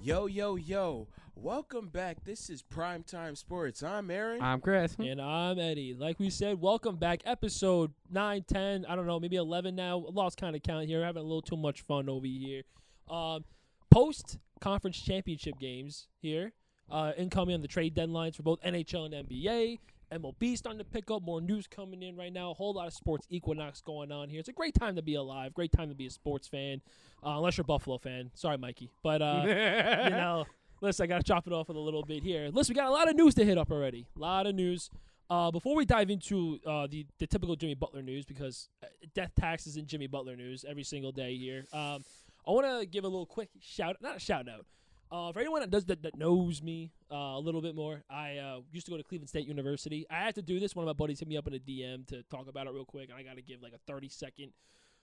Yo, yo, yo. Welcome back. This is Primetime Sports. I'm Aaron. I'm Chris. And I'm Eddie. Like we said, welcome back. Episode 9, 10, I don't know, maybe 11 now. Lost kind of count here. Having a little too much fun over here. Post-conference championship games here. Incoming on the trade deadlines for both NHL and NBA. MLB starting to pick up. More news coming in right now. A whole lot of sports equinox going on here. It's a great time to be alive. Great time to be a sports fan. Unless you're a Buffalo fan. Sorry, Mikey. But, listen, I got to chop it off with a little bit here. Listen, we got a lot of news to hit up already. A lot of news. Before we dive into the typical Jimmy Butler news, because death taxes in Jimmy Butler news every single day here, I want to give a little quick not a shout out. For anyone that knows me a little bit more, I used to go to Cleveland State University. I had to do this. One of my buddies hit me up in a DM to talk about it real quick, and I got to give like a 30-second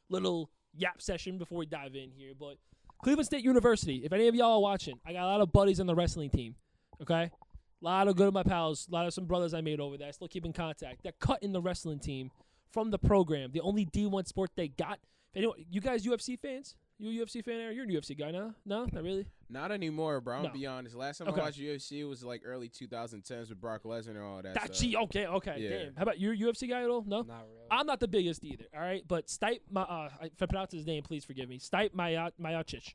little yap session before we dive in here. But Cleveland State University, if any of y'all are watching, I got a lot of buddies on the wrestling team, okay? A lot of good of my pals, a lot of some brothers I made over there. I still keep in contact. They're cut in the wrestling team from the program, the only D1 sport they got. If anyone, you guys UFC fans? You a UFC fan, Aaron? You're a UFC guy now? No? Not really? Not anymore, bro. I'm going No. to be honest. Last time I watched UFC, it was like early 2010s with Brock Lesnar and all that stuff. Okay, Yeah. damn. How about you, UFC guy at all? No? Not really. I'm not the biggest either, all right? But Stipe, if I pronounce his name, please forgive me. Stipe Miocic.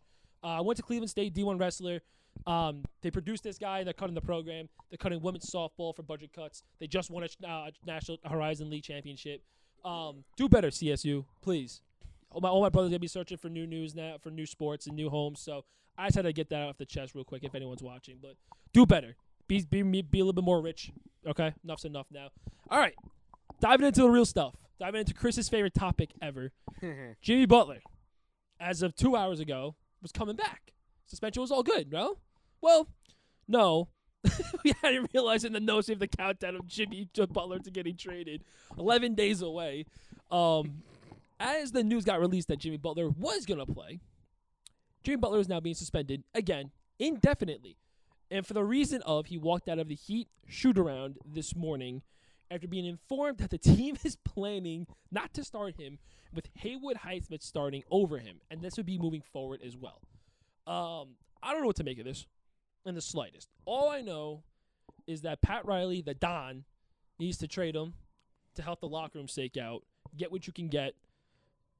Went to Cleveland State, D1 wrestler. They produced this guy. They're cutting the program. They're cutting women's softball for budget cuts. They just won a National Horizon League championship. Do better, CSU, please. All my brothers going to be searching for new news now, for new sports and new homes. So I just had to get that off the chest real quick if anyone's watching. But do better. Be a little bit more rich. Okay? Enough's enough now. All right. Diving into the real stuff. Diving into Chris's favorite topic ever. Jimmy Butler, as of 2 hours ago, was coming back. Suspension was all good, no? Well, no. I didn't realize in the notes we have the countdown of Jimmy Butler to getting traded. 11 days away. As the news got released that Jimmy Butler was going to play, Jimmy Butler is now being suspended, again, indefinitely. And for the reason of he walked out of the Heat shoot-around this morning after being informed that the team is planning not to start him with Haywood Highsmith starting over him. And this would be moving forward as well. I don't know what to make of this in the slightest. All I know is that Pat Riley, the Don, needs to trade him to help the locker room stake out, get what you can get,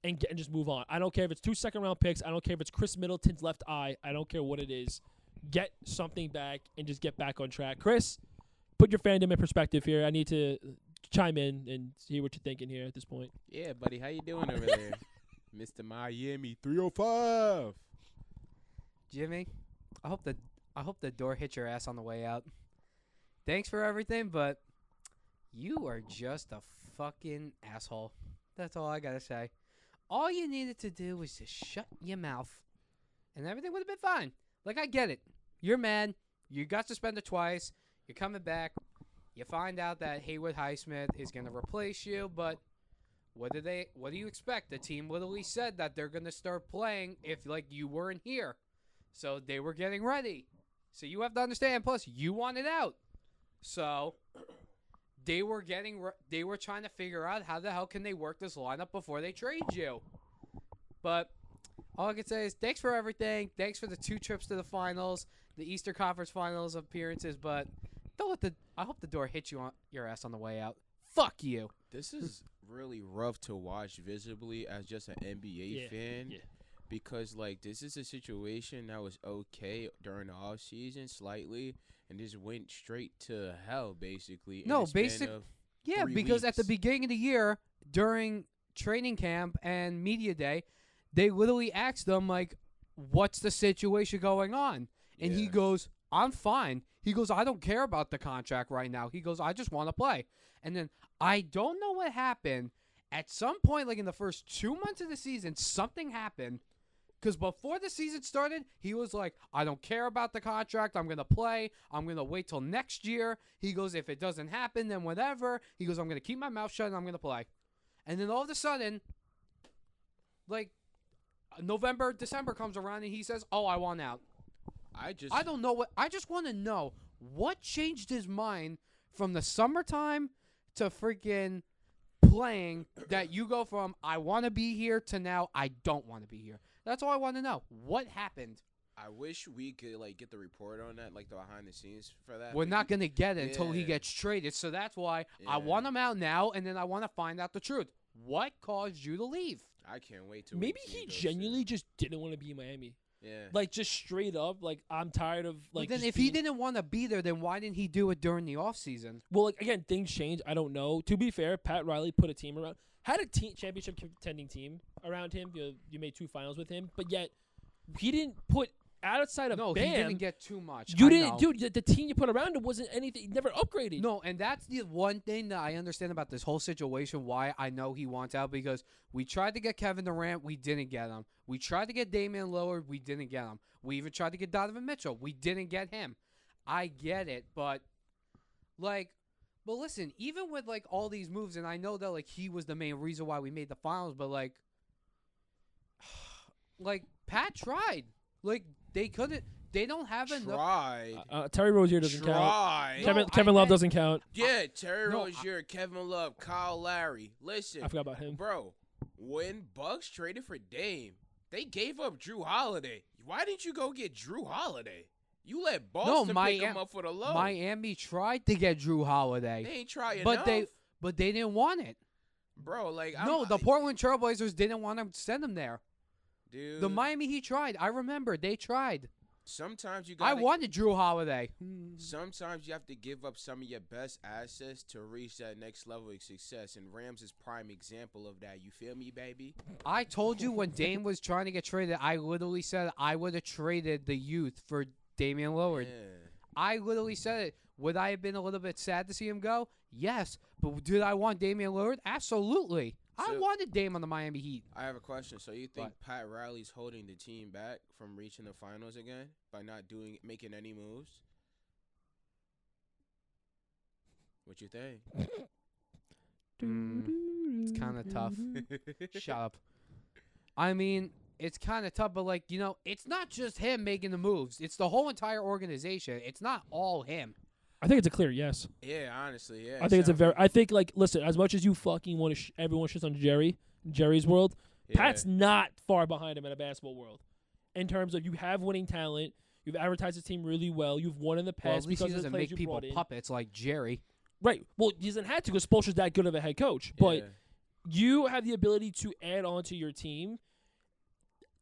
and just move on. I don't care if it's 2 second-round picks. I don't care if it's Chris Middleton's left eye. I don't care what it is. Get something back and just get back on track. Chris, put your fandom in perspective here. I need to chime in and see what you're thinking here at this point. Yeah, buddy. How you doing over there? Mr. Miami 305. Jimmy, I hope the door hit your ass on the way out. Thanks for everything, but you are just a fucking asshole. That's all I gotta say. All you needed to do was just shut your mouth, and everything would have been fine. Like, I get it. You're mad. You got suspended twice. You're coming back. You find out that Haywood Highsmith is going to replace you, but what do you expect? The team literally said that they're going to start playing if, like, you weren't here. So they were getting ready. So you have to understand, plus, you wanted out. So they were trying to figure out how the hell can they work this lineup before they trade you. But all I can say is thanks for everything. Thanks for the 2 trips to the finals, the Eastern Conference Finals appearances. But I hope the door hits you on your ass on the way out. Fuck you. This is really rough to watch visibly as just an NBA fan. Yeah. Because, like, this is a situation that was okay during the offseason slightly and just went straight to hell, basically. Because at the beginning of the year, during training camp and media day, they literally asked them, like, what's the situation going on? And he goes, I'm fine. He goes, I don't care about the contract right now. He goes, I just want to play. And then I don't know what happened. At some point, like in the first 2 months of the season, something happened. Because before the season started, he was like, I don't care about the contract. I'm going to play. I'm going to wait till next year. He goes, if it doesn't happen, then whatever. He goes, I'm going to keep my mouth shut and I'm going to play. And then all of a sudden, like, November, December comes around and he says, oh, I want out. I don't know what. I just want to know what changed his mind from the summertime to freaking playing that you go from I want to be here to now I don't want to be here? That's all I want to know. What happened? I wish we could like get the report on that, like the behind the scenes for that. We're but not going to get it until he Yeah. gets traded. So that's why I Yeah. want him out now, and then I want to find out the truth. What caused you to leave? I can't wait to. Maybe he genuinely just didn't want to be in Miami. Yeah. Like just straight up, like I'm tired of like. But then just if he being- didn't want to be there, then why didn't he do it during the offseason? well, like again, things change. I don't know. To be fair, Pat Riley put a team around, had a championship contending team around him. You made 2 finals with him, but yet he didn't put outside of No, Bam. he didn't get too much. You I didn't, know. dude. The team you put around him wasn't anything. He never upgraded. No, and that's the one thing that I understand about this whole situation, why I know he wants out, because we tried to get Kevin Durant, we didn't get him. We tried to get Damian Lillard, we didn't get him. We even tried to get Donovan Mitchell, we didn't get him. I get it, but listen, even with like all these moves, and I know that like he was the main reason why we made the finals, but like Pat tried. Like they couldn't. They don't have enough. Tried. Terry Rozier doesn't count. Tried. No, Kevin Love meant- doesn't count. Yeah, Terry No, Rozier, Kevin Love, Kyle Lowry. Listen, I forgot about him. bro. When Bucks traded for Dame, they gave up Drew Holiday. Why didn't you go get Drew Holiday? You let Boston pick him up for the low. Miami tried to get Drew Holiday, They ain't trying but enough. they didn't want it. Bro, like No, the Portland Trailblazers didn't want to send him there. dude. The Miami Heat tried. I remember they tried. Sometimes you I got. wanted Drew Holiday. Sometimes you have to give up some of your best assets to reach that next level of success, and Rams is prime example of that. You feel me, baby? I told you when Dame was trying to get traded, I literally said I would have traded the youth for Damian Lillard. Yeah. I literally said it. Would I have been a little bit sad to see him go? Yes. But did I want Damian Lillard? Absolutely. I So- wanted Dame on the Miami Heat. I have a question. So you think What? Pat Riley's holding the team back from reaching the finals again by not making any moves? What you think? It's kind of tough. Shut up. I mean, it's kind of tough, but like, it's not just him making the moves. It's the whole entire organization. It's not all him. I think it's a clear yes. Yeah, honestly, yeah. I think it's a sounds very. like- I think like listen, as much as you fucking want to, everyone shits on Jerry's world. yeah. Pat's not far behind him in a basketball world, in terms of you have winning talent. You've advertised the team really well. You've won in the Well, past at least he because of the doesn't players make you people brought in. puppets like Jerry. Right. Well, he doesn't have to because Spoelstra's that good of a head coach. But Yeah. you have the ability to add on to your team.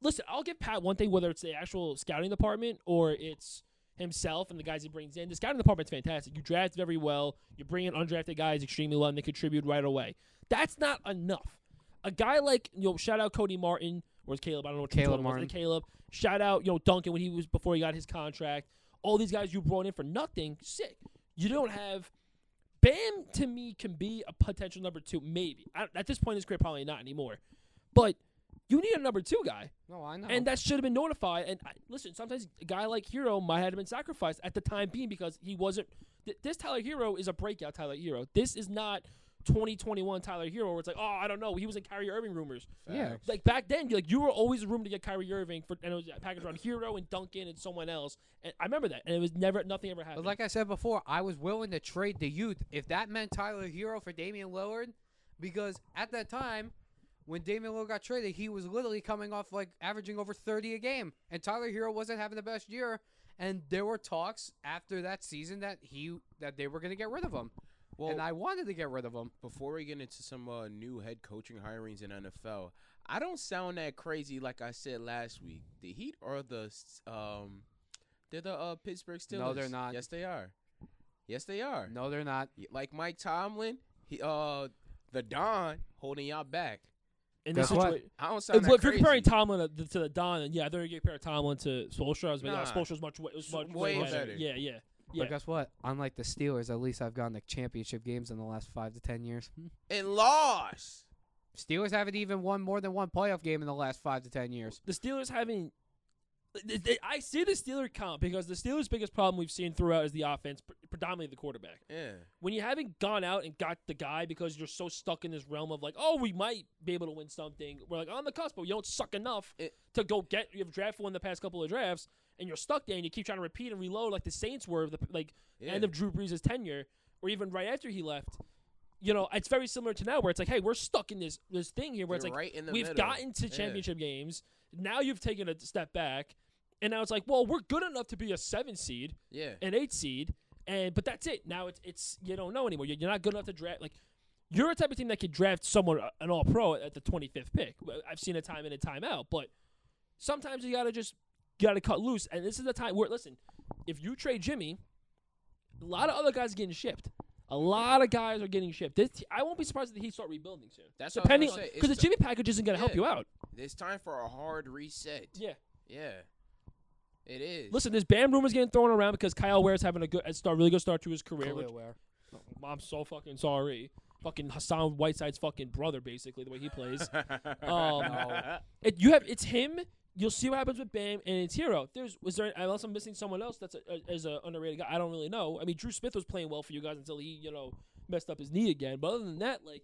Listen, I'll give Pat one thing, whether it's the actual scouting department or it's himself and the guys he brings in. The scouting department's fantastic. You draft very well. You bring in undrafted guys extremely well, and they contribute right away. That's not enough. A guy like, shout out Cody Martin, or it's Caleb, I don't know what Caleb was. Martin. Caleb. Shout out, Duncan when he was before he got his contract. All these guys you brought in for nothing, sick. You don't have Bam. To me, can be a potential number 2, maybe. At this point in his career, probably not anymore. But you need a number 2 guy. No, I know. And that should have been notified. And listen, sometimes a guy like Hero might have been sacrificed at the time being because he wasn't. This Tyler Hero is a breakout Tyler Hero. This is not 2021 Tyler Hero where it's like, oh, I don't know. He was in Kyrie Irving rumors. Yeah. Facts. Like back then, you were always a room to get Kyrie Irving and it was packaged around Hero and Duncan and someone else. And I remember that. And it was nothing ever happened. But like I said before, I was willing to trade the youth if that meant Tyler Hero for Damian Lillard, because at that time, when Damian Lillard got traded, he was literally coming off like averaging over 30 a game, and Tyler Hero wasn't having the best year. And there were talks after that season that they were going to get rid of him, Well, and I wanted to get rid of him. before we get into some new head coaching hirings in NFL, I don't sound that crazy like I said last week. The Heat are they're the Pittsburgh Steelers. No, they're not. Yes, they are. Yes, they are. No, they're not. Like Mike Tomlin, the Don holding y'all back. in Guess this what? situation. I don't sound that If you're crazy. comparing Tomlin to the Don, then yeah, I think you compare Tomlin to Spoelstra. I was like, Nah. Spoelstra's much Way better. Yeah, yeah. But guess what? Unlike the Steelers, at least I've gone to championship games in the last 5 to 10 years. And lost. Steelers haven't even won more than one playoff game in the last 5 to 10 years. The Steelers having. I see the Steelers count because the Steelers' biggest problem we've seen throughout is the offense, predominantly the quarterback. Yeah. When you haven't gone out and got the guy because you're so stuck in this realm of like, oh, we might be able to win something. We're like on the cusp, but you don't suck enough to go get. You have draft one in the past couple of drafts, and you're stuck there, and you keep trying to repeat and reload like the Saints were, end of Drew Brees' tenure, or even right after he left. it's very similar to now where it's like, hey, we're stuck in this thing here where it's You're like right in the we've middle. gotten to championship games. Now you've taken a step back, and now it's like, well, we're good enough to be a 7 seed, Yeah. an 8 seed, but that's it. Now it's you don't know anymore. You're not good enough to draft. Like, you're a type of team that could draft someone an All Pro at the 25th pick. I've seen it time in and time out, but sometimes you gotta cut loose. And this is the time where, listen, if you trade Jimmy, a lot of other guys are getting shipped. A lot of guys are getting shipped. I won't be surprised if he start rebuilding soon. That's what depending I was gonna say. because the Jimmy package isn't going to help Yeah. you out. It's time for a hard reset. Yeah. Yeah. It is. Listen, there's Bam rumors getting thrown around because Kyle Ware's having a really good start to his career. Which, I'm so fucking sorry. Fucking Hassan Whiteside's fucking brother, basically, the way he plays. It's him. You'll see what happens with Bam and it's Hero. Unless I'm missing someone else that's as an underrated guy. I don't really know. I mean, Drew Smith was playing well for you guys until he, messed up his knee again. But other than that, like,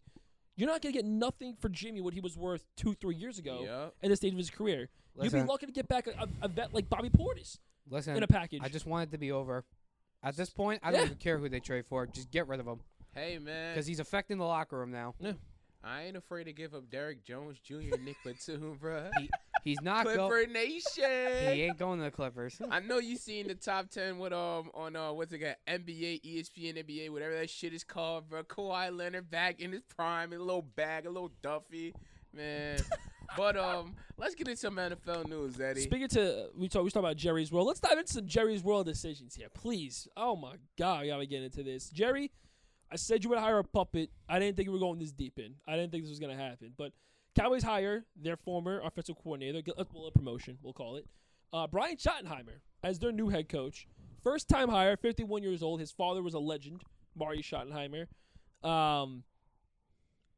you're not gonna get nothing for Jimmy what he was worth 2-3 years ago Yep. in the stage of his career. You'd Listen. be lucky to get back a vet like Bobby Portis Listen, in a package. I just want it to be over. At this point, I don't Yeah. even care who they trade for. Just get rid of him Hey, man. because he's affecting the locker room now. I ain't afraid to give up Derek Jones Jr. Nick Batum, bro. He's not Clipper going. Nation. He ain't going to the Clippers. I know you seen the top 10 with on what's it got, NBA, ESPN, NBA, whatever that shit is called, bro. Kawhi Leonard back in his prime, in a little bag, a little Duffy, man. But let's get into some NFL news, Eddie. Speaking to we talked about Jerry's World. Let's dive into some Jerry's World decisions here, please. Oh my God, I gotta get into this. Jerry, I said you would hire a puppet. I didn't think we were going this deep in. I didn't think this was gonna happen. But Cowboys hire their former offensive coordinator, a promotion, we'll call it, Brian Schottenheimer as their new head coach. First time hire, 51 years old. His father was a legend, Marty Schottenheimer.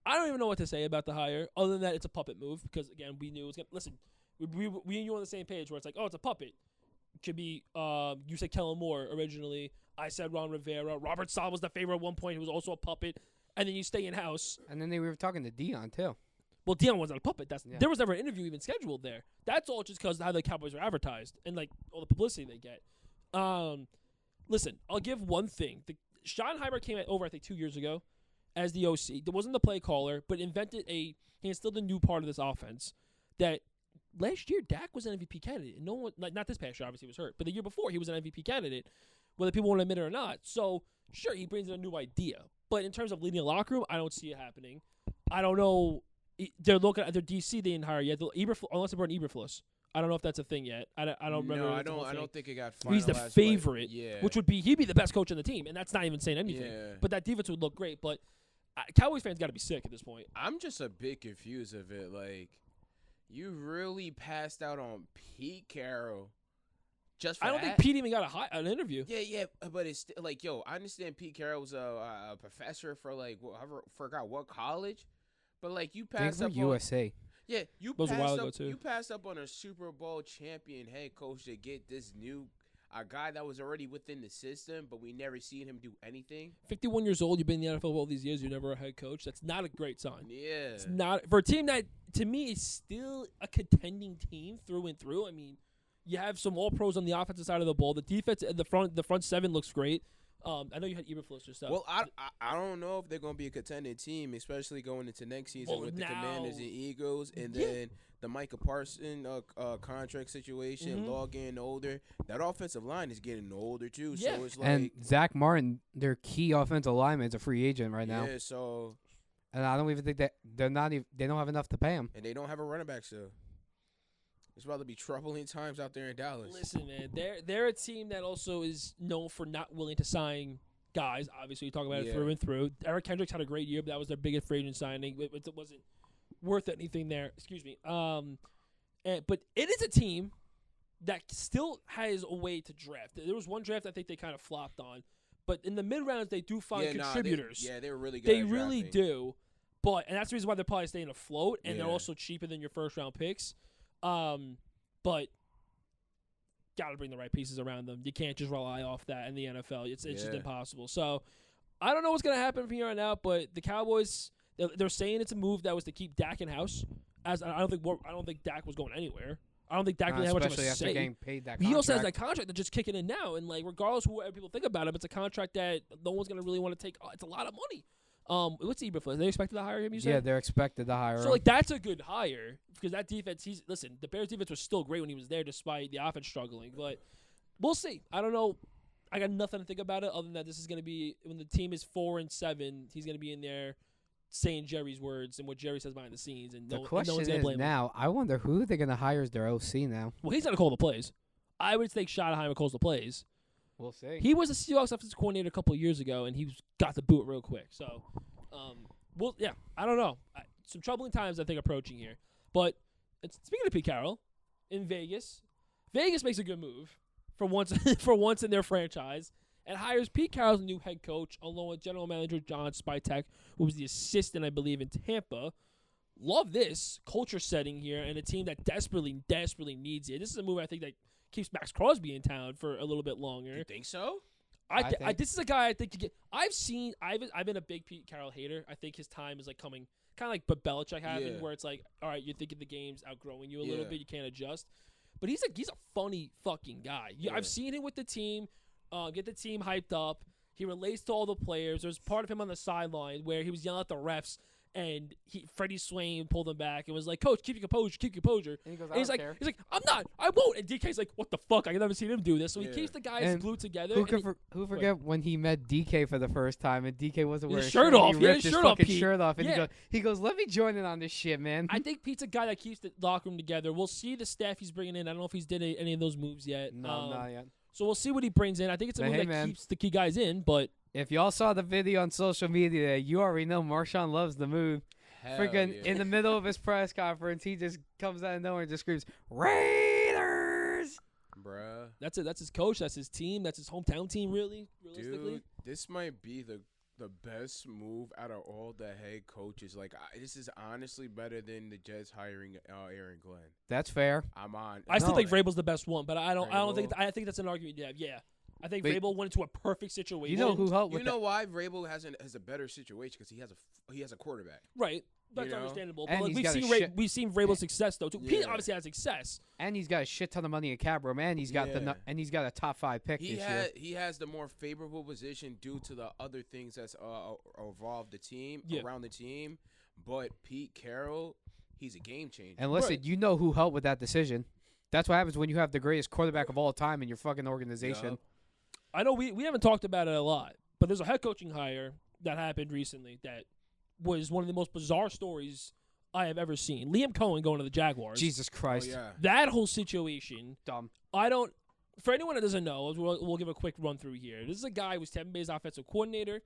I don't even know what to say about the hire, other than that it's a puppet move because, again, we knew it was going to – listen, we and you on the same page where it's like, oh, it's a puppet. It could be you said Kellen Moore originally. I said Ron Rivera. Robert Saleh was the favorite at one point. He was also a puppet. And then you stay in-house. And then we were talking to Dion, too. Well, Dion wasn't a puppet. Yeah. There was never an interview even scheduled there. That's all just because of how the Cowboys are advertised and, like, all the publicity they get. Listen, I'll give one thing. Schottenheimer came over, I think, 2 years ago as the OC. There wasn't the play caller, but he instilled a new part of this offense that last year Dak was an MVP candidate. And no one, like, not this past year, obviously he was hurt, but the year before he was an MVP candidate, whether people want to admit it or not. So, sure, he brings in a new idea. But in terms of leading a locker room, I don't see it happening. I don't know. They're looking at their DC they didn't hire yet. Unless they brought in Eberflus. I don't know if that's a thing yet. I don't remember. No, if it's a whole I thing. don't think it got finalized. He's the but favorite, yeah. which would be he'd be the best coach on the team, and that's not even saying anything. Yeah. But that defense would look great. But Cowboys fans got to be sick at this point. I'm just a bit confused of it. Like, you really passed out on Pete Carroll just for I don't that? think Pete even got an interview. Yeah, but it's still, like, yo, I understand Pete Carroll was a professor for, like, forgot what college, but, like, you Think passed for up on, USA. yeah, you That was a passed while up, ago, too. you passed up on a Super Bowl champion head coach to get this new, a guy that was already within the system, but we never seen him do anything. 51 years old, you've been in the NFL all these years, you're never a head coach. That's not a great sign. Yeah, It's not for a team that, to me, is still a contending team through and through. I mean, you have some all pros on the offensive side of the ball. The defense, the front seven looks great. I know you had Eberflus or stuff. Well, I don't know if they're going to be a contending team, especially going into next season with the Commanders and Eagles, and then the Micah Parsons contract situation, Law getting older. That offensive line is getting older too, Yeah. so it's like, And Zach Martin, their key offensive lineman, is a free agent right now. yeah, so, And I don't even think that they don't have enough to pay him. and they don't have a running back still. It's about to be troubling times out there in Dallas. Listen, man, they're a team that also is known for not willing to sign guys. Obviously, you talk about it Yeah. through and through. Eric Kendricks had a great year, but that was their biggest free agent signing. It wasn't worth anything there. Excuse me. But it is a team that still has a way to draft. There was one draft I think they kind of flopped on, but in the mid rounds they do find contributors. They were really good. They at really drafting. do. And that's the reason why they're probably staying afloat, and they're Yeah. also cheaper than your first round picks. But gotta bring the right pieces around them. You can't just rely off that in the NFL. It's just Yeah. impossible. So I don't know what's gonna happen from here on out, but the Cowboys they're saying it's a move that was to keep Dak in house. As I don't think Dak was going anywhere. I don't think Dak really had much of a Especially after say. getting paid that He contract. also has that contract that's just kicking in now, and like regardless of what people think about him, it's a contract that no one's gonna really want to take. It's a lot of money. What's Eberflus? They expected to hire him, you said? Yeah, they're expected to hire So, him. like, that's a good hire because that defense, listen, the Bears defense was still great when he was there despite the offense struggling. But we'll see. I don't know. I got nothing to think about it other than that this is going to be, when the team is 4-7, he's going to be in there saying Jerry's words and what Jerry says behind the scenes. And The no one's question going to is blame him. now, I wonder who they're going to hire as their OC now. Well, he's going to call the plays. I would take Schottenheimer calls the plays. We'll see. He was a Seahawks offensive coordinator a couple of years ago, and got the boot real quick. So, I don't know. Some troubling times, I think, approaching here. But speaking of Pete Carroll, in Vegas makes a good move for once for once in their franchise and hires Pete Carroll as new head coach along with general manager John Spytek, who was the assistant, I believe, in Tampa. Love this culture setting here and a team that desperately needs it. This is a move I think that keeps Max Crosby in town for a little bit longer. You think so? This is a guy I think you get. I've been a big Pete Carroll hater. I think his time is like coming, kind of like Belichick happened, where it's like, all right, you're thinking the game's outgrowing you a little bit. You can't adjust. But he's a funny fucking guy. I've seen him with the team, get the team hyped up. He relates to all the players. There's part of him on the sideline where he was yelling at the refs. And Freddie Swain pulled him back and was like, "Coach, keep your composure." And he goes, he's like, "I'm not. I won't." And DK's like, "What the fuck? I've never seen him do this." So he keeps the guys And glued together. Who forget when he met DK for the first time and DK wasn't wearing His shirt off. He Yeah, ripped his his shirt off, fucking Pete. shirt off, and Yeah. he goes, "Let me join in on this shit, man." I think Pete's a guy that keeps the locker room together. We'll see the staff he's bringing in. I don't know if he's did any of those moves yet. No, not yet. So we'll see what he brings in. I think it's a But move hey, that man. keeps the key guys in. But If y'all saw the video on social media, you already know Marshawn loves the move. Freaking in the middle of his press conference, he just comes out of nowhere and just screams, "Raiders!" Bruh. that's it. That's his coach. That's his team. That's his hometown team. Realistically. Dude, this might be the best move out of all the head coaches. Like, this is honestly better than the Jets hiring Aaron Glenn. That's fair. I'm on. I still No. think Vrabel's the best one, but I don't think. Vrabel. I think that's an argument you have. Yeah, I think Wait. Vrabel went into a perfect situation. You know who helped You with know why Vrabel has a better situation? Because he has a quarterback. Right. That's You know? understandable. And But like, he's got a we've seen Vrabel's success though. Too. Pete Yeah. obviously has success. and he's got a shit ton of money in cap room, and he's got Yeah. and he's got a top 5 pick this year. He has the more favorable position due to the other things that's evolved the team around the team. But Pete Carroll, he's a game changer. And listen, Right. you know who helped with that decision. That's what happens when you have the greatest quarterback of all time in your fucking organization. Yup. I know we haven't talked about it a lot, but there's a head coaching hire that happened recently that was one of the most bizarre stories I have ever seen. Liam Cohen going to the Jaguars. Jesus Oh, Christ. yeah. That whole situation. Dumb. For anyone that doesn't know, we'll give a quick run through here. This is a guy who was Tampa Bay's offensive coordinator,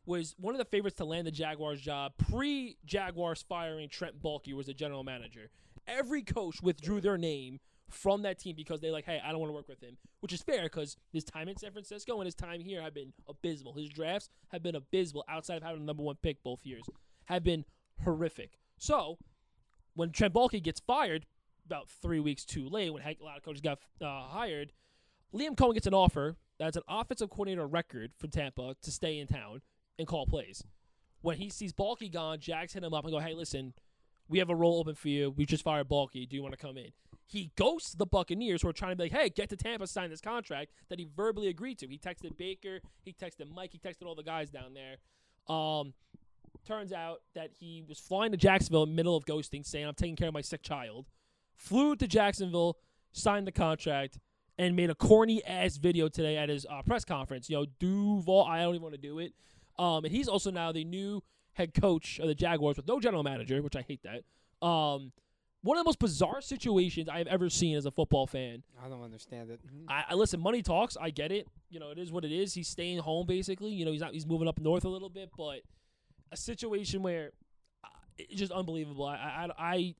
was one of the favorites to land the Jaguars job. Pre-Jaguars firing Trent Baalke was the general manager. Every coach withdrew their name from that team because they're like, hey, I don't want to work with him, which is fair because his time in San Francisco and his time here have been abysmal. His drafts have been abysmal outside of having the number 1 pick both years, have been horrific. So when Trent Baalke gets fired about 3 weeks too late, when a lot of coaches got hired, Liam Cohen gets an offer that's an offensive coordinator record for Tampa to stay in town and call plays. When he sees Baalke gone, Jags hit him up and go, hey, listen, we have a role open for you. We just fired Baalke. Do you want to come in? He ghosts the Buccaneers, who are trying to be like, hey, get to Tampa, sign this contract that he verbally agreed to. He texted Baker. He texted Mike. He texted all the guys down there. Turns out that he was flying to Jacksonville in the middle of ghosting, saying, I'm taking care of my sick child. Flew to Jacksonville, signed the contract, and made a corny-ass video today at his press conference. Duval, I don't even want to do it. And he's also now the new head coach of the Jaguars with no general manager, which I hate that. One of the most bizarre situations I have ever seen as a football fan. I don't understand it. I listen, money talks. I get it. It is what it is. He's staying home, basically. He's moving up north a little bit, but a situation where it's just unbelievable. I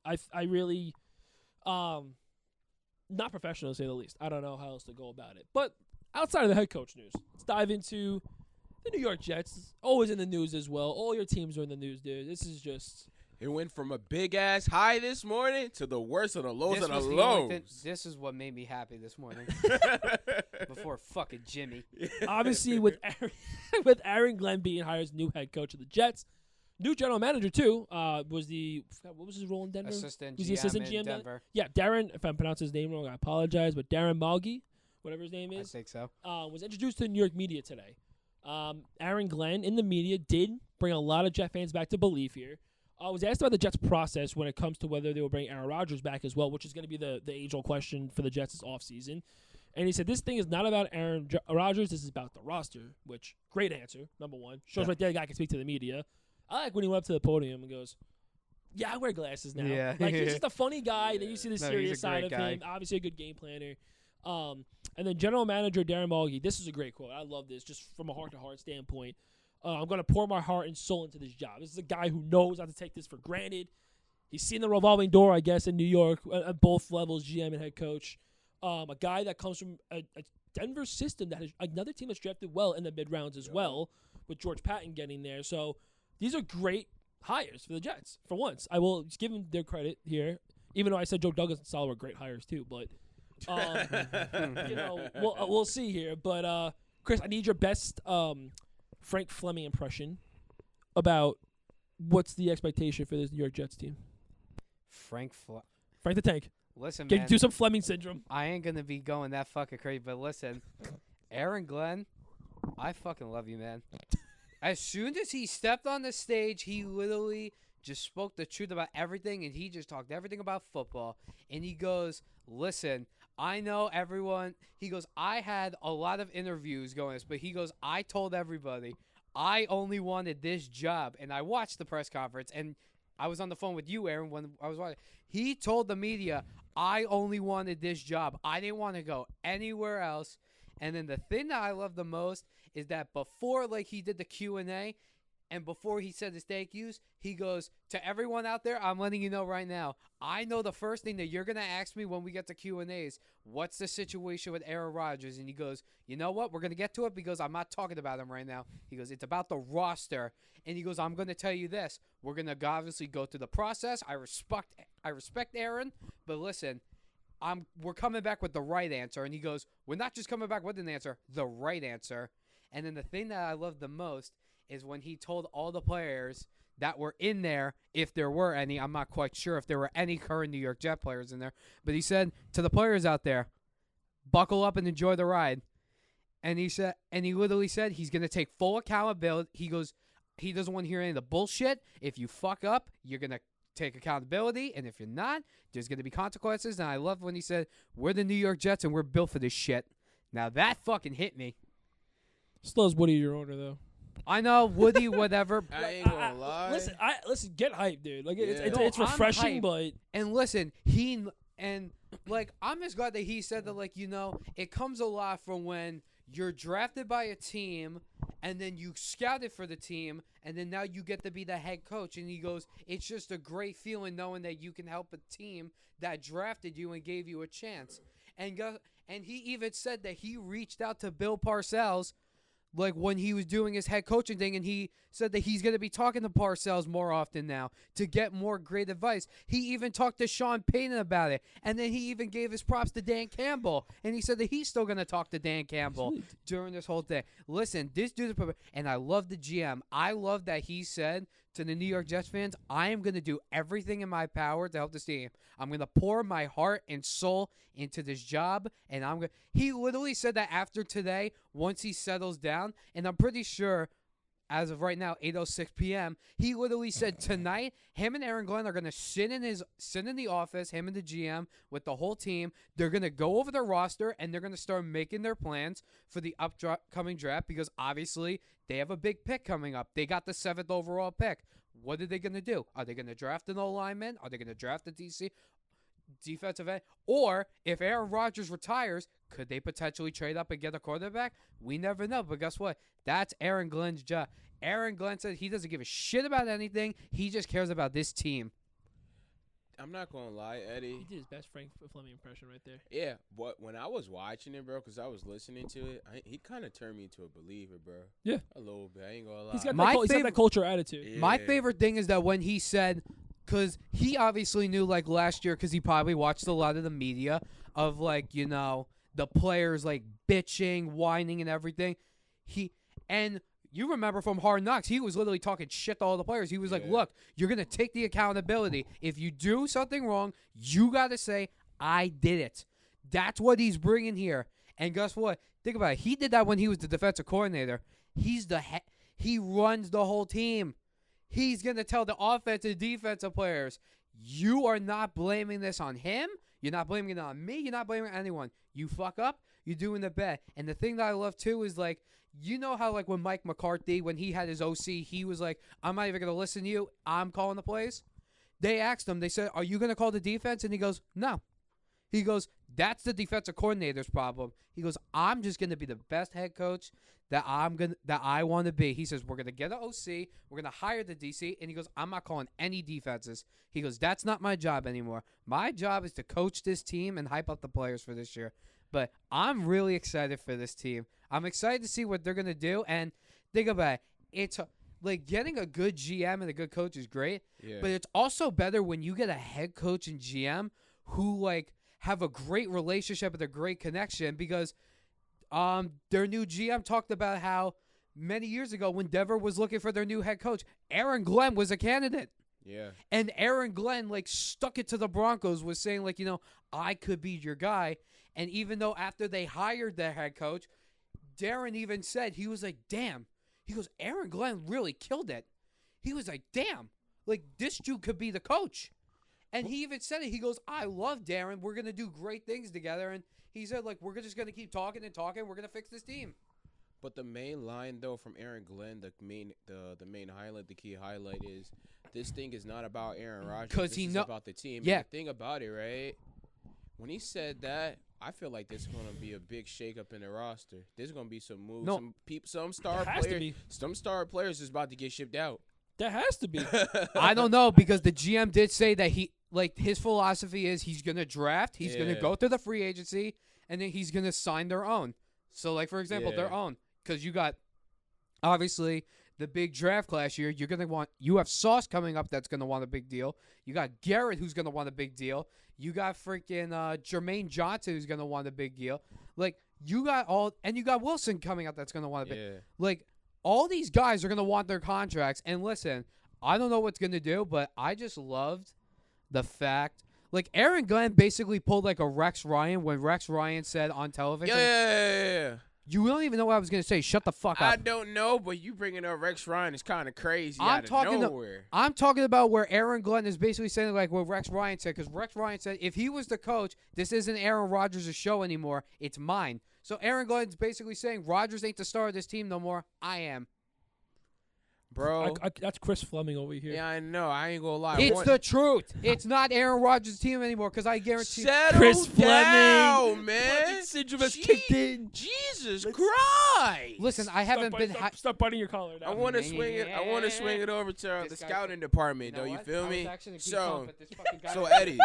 really, not professional to say the least. I don't know how else to go about it. But outside of the head coach news, let's dive into the New York Jets. Always in the news as well. All your teams are in the news, dude. This is just. It went from a big-ass high this morning to the worst of the lows This of the was the only thing- lows. This is what made me happy this morning. Before fucking Jimmy. Obviously, with Aaron Glenn being hired as new head coach of the Jets, new general manager too what was his role in Denver? Assistant Was GM he assistant in GM then? Denver. Yeah, Darren. If I pronounce his name wrong, I apologize. But Darren Malgi, whatever his name I is, think so. was introduced to the New York media today. Aaron Glenn in the media did bring a lot of Jet fans back to believe here. I was asked about the Jets' process when it comes to whether they will bring Aaron Rodgers back as well, which is going to be the age-old question for the Jets this offseason. And he said, this thing is not about Aaron Rodgers. This is about the roster, which, great answer, number one. Shows right there a guy can speak to the media. I like when he went up to the podium and goes, yeah, I wear glasses now. Yeah. Like, he's just a funny guy. Then you see the No, serious he's a side of great guy. him. Obviously a good game planner. And then general manager Darren Mulkey, this is a great quote. I love this, just from a heart-to-heart standpoint. I'm going to pour my heart and soul into this job. This is a guy who knows not to take this for granted. He's seen the revolving door, I guess, in New York at both levels, GM and head coach. A guy that comes from a Denver system that has another team that's drafted well in the mid-rounds as well, with George Patton getting there. So these are great hires for the Jets, for once. I will just give them their credit here, even though I said Joe Douglas and Salah were great hires too. But, we'll see here. But, Chris, I need your best Frank Fleming impression about what's the expectation for this New York Jets team. Frank the Tank. Listen, man. Do some Fleming syndrome. I ain't going to be going that fucking crazy, but listen. Aaron Glenn, I fucking love you, man. As soon as he stepped on the stage, he literally just spoke the truth about everything, and he just talked everything about football. And he goes, listen, I know everyone. He goes, I had a lot of interviews going this, but he goes, I told everybody I only wanted this job. And I watched the press conference, and I was on the phone with you, Aaron, when I was watching. He told the media, I only wanted this job. I didn't want to go anywhere else. And then the thing that I love the most is that before, like, he did the Q&A, and before he said his thank yous, he goes, to everyone out there, I'm letting you know right now, I know the first thing that you're going to ask me when we get to Q&As, what's the situation with Aaron Rodgers? And he goes, you know what? We're going to get to it because I'm not talking about him right now. He goes, it's about the roster. And he goes, I'm going to tell you this. We're going to obviously go through the process. I respect Aaron, but listen, we're coming back with the right answer. And he goes, we're not just coming back with an answer, the right answer. And then the thing that I love the most is when he told all the players that were in there, if there were any, I'm not quite sure if there were any current New York Jet players in there, but he said to the players out there, buckle up and enjoy the ride. And he literally said he's going to take full accountability. He goes, he doesn't want to hear any of the bullshit. If you fuck up, you're going to take accountability, and if you're not, there's going to be consequences. And I love when he said, we're the New York Jets and we're built for this shit. Now that fucking hit me. Still has Woody your owner, though. I know, Woody, whatever. I ain't gonna lie. Listen, get hyped, dude. Like, Yeah. it's No, I'm refreshing, hyped. but And listen, I'm just glad that he said that, like, you know, it comes a lot from when you're drafted by a team and then you scouted for the team and then now you get to be the head coach. And he goes, it's just a great feeling knowing that you can help a team that drafted you and gave you a chance. And he even said that he reached out to Bill Parcells, like, when he was doing his head coaching thing, and he said that he's going to be talking to Parcells more often now to get more great advice. He even talked to Sean Payton about it, and then he even gave his props to Dan Campbell, and he said that he's still going to talk to Dan Campbell during this whole thing. Listen, this dude is and I love the GM. I love that he said to the New York Jets fans, I am going to do everything in my power to help this team. I'm going to pour my heart and soul into this job, and he literally said that after today, once he settles down, and I'm pretty sure as of right now, 8:06 p.m., he literally said tonight, him and Aaron Glenn are going to sit in the office, him and the GM, with the whole team. They're going to go over their roster, and they're going to start making their plans for the upcoming draft because obviously they have a big pick coming up. They got the 7th overall pick. What are they going to do? Are they going to draft an O-lineman? Are they going to draft a defensive end? Or if Aaron Rodgers retires, could they potentially trade up and get a quarterback? We never know. But guess what? That's Aaron Glenn's job. Aaron Glenn said he doesn't give a shit about anything. He just cares about this team. I'm not gonna lie, Eddie. he did his best Frank Fleming impression right there. Yeah, but when I was watching it, bro, because I was listening to it, he kind of turned me into a believer, bro. Yeah. A little bit. I ain't gonna lie. He's got My that culture attitude. Yeah. My favorite thing is that when he said, because he obviously knew, like, last year, because he probably watched a lot of the media of, like, you know, the players, like, bitching, whining, and everything. And you remember from Hard Knocks, he was literally talking shit to all the players. He was like, look, you're going to take the accountability. If you do something wrong, you got to say, I did it. That's what he's bringing here. And guess what? Think about it. He did that when he was the defensive coordinator. He's the he runs the whole team. He's going to tell the offensive defensive players, you are not blaming this on him. You're not blaming it on me. You're not blaming anyone. You fuck up, you're doing the bet. And the thing that I love, too, is, like, you know how, like, when Mike McCarthy, when he had his OC, he was like, I'm not even going to listen to you. I'm calling the plays. They asked him, they said, are you going to call the defense? And he goes, no. He goes, that's the defensive coordinator's problem. He goes, I'm just going to be the best head coach that I want to be. He says, we're going to get an OC. We're going to hire the DC. And he goes, I'm not calling any defenses. He goes, that's not my job anymore. My job is to coach this team and hype up the players for this year. But I'm really excited for this team. I'm excited to see what they're going to do. And think about it. It's like getting a good GM and a good coach is great. Yeah. But it's also better when you get a head coach and GM who, like, have a great relationship and a great connection, because their new GM talked about how many years ago when Denver was looking for their new head coach, Aaron Glenn was a candidate. Yeah. And Aaron Glenn, like, stuck it to the Broncos, was saying, like, I could be your guy. And even though after they hired their head coach, Darren even said, he was like, damn. He goes, Aaron Glenn really killed it. He was like, damn. Like, this dude could be the coach. And he even said it. He goes, I love Darren. We're going to do great things together. And he said, like, we're just going to keep talking and talking. We're going to fix this team. But the main line, though, from Aaron Glenn, the main highlight, the key highlight is, this thing is not about Aaron Rodgers. This is about the team. Yeah. And the thing about it, right, when he said that, I feel like there's going to be a big shakeup in the roster. There's going to be some moves. No. Some star players. Some star players is about to get shipped out. That has to be. I don't know, because the GM did say that his philosophy is he's going to draft, he's going to go through the free agency, and then he's going to sign their own. So, like, for example, their own. Because you got, obviously, the big draft class year. You have Sauce coming up that's going to want a big deal. You got Garrett who's going to want a big deal. You got freaking Jermaine Johnson who's going to want a big deal. Like, you got Wilson coming up that's going to want a big deal. Like, all these guys are going to want their contracts. And listen, I don't know what's going to do, but I just loved the fact, like, Aaron Glenn basically pulled like a Rex Ryan when Rex Ryan said on television. Yeah. You don't even know what I was going to say. Shut the fuck up. I don't know, but you bringing up Rex Ryan is kind of crazy out of nowhere. I'm talking about where Aaron Glenn is basically saying like what Rex Ryan said, because Rex Ryan said if he was the coach, this isn't Aaron Rodgers' show anymore. It's mine. So Aaron Glenn's basically saying Rodgers ain't the star of this team no more. I am. Bro. That's Chris Fleming over here. Yeah, I know. I ain't going to lie. It's the truth. It's not Aaron Rodgers' team anymore, because I guarantee Chris Fleming, Fleming, man. Syndrome has kicked in. Jesus Christ. Listen, I haven't been... Stop biting your collar now. I want to swing it. I want to swing it over to the scouting department, though. You feel me? So Eddie,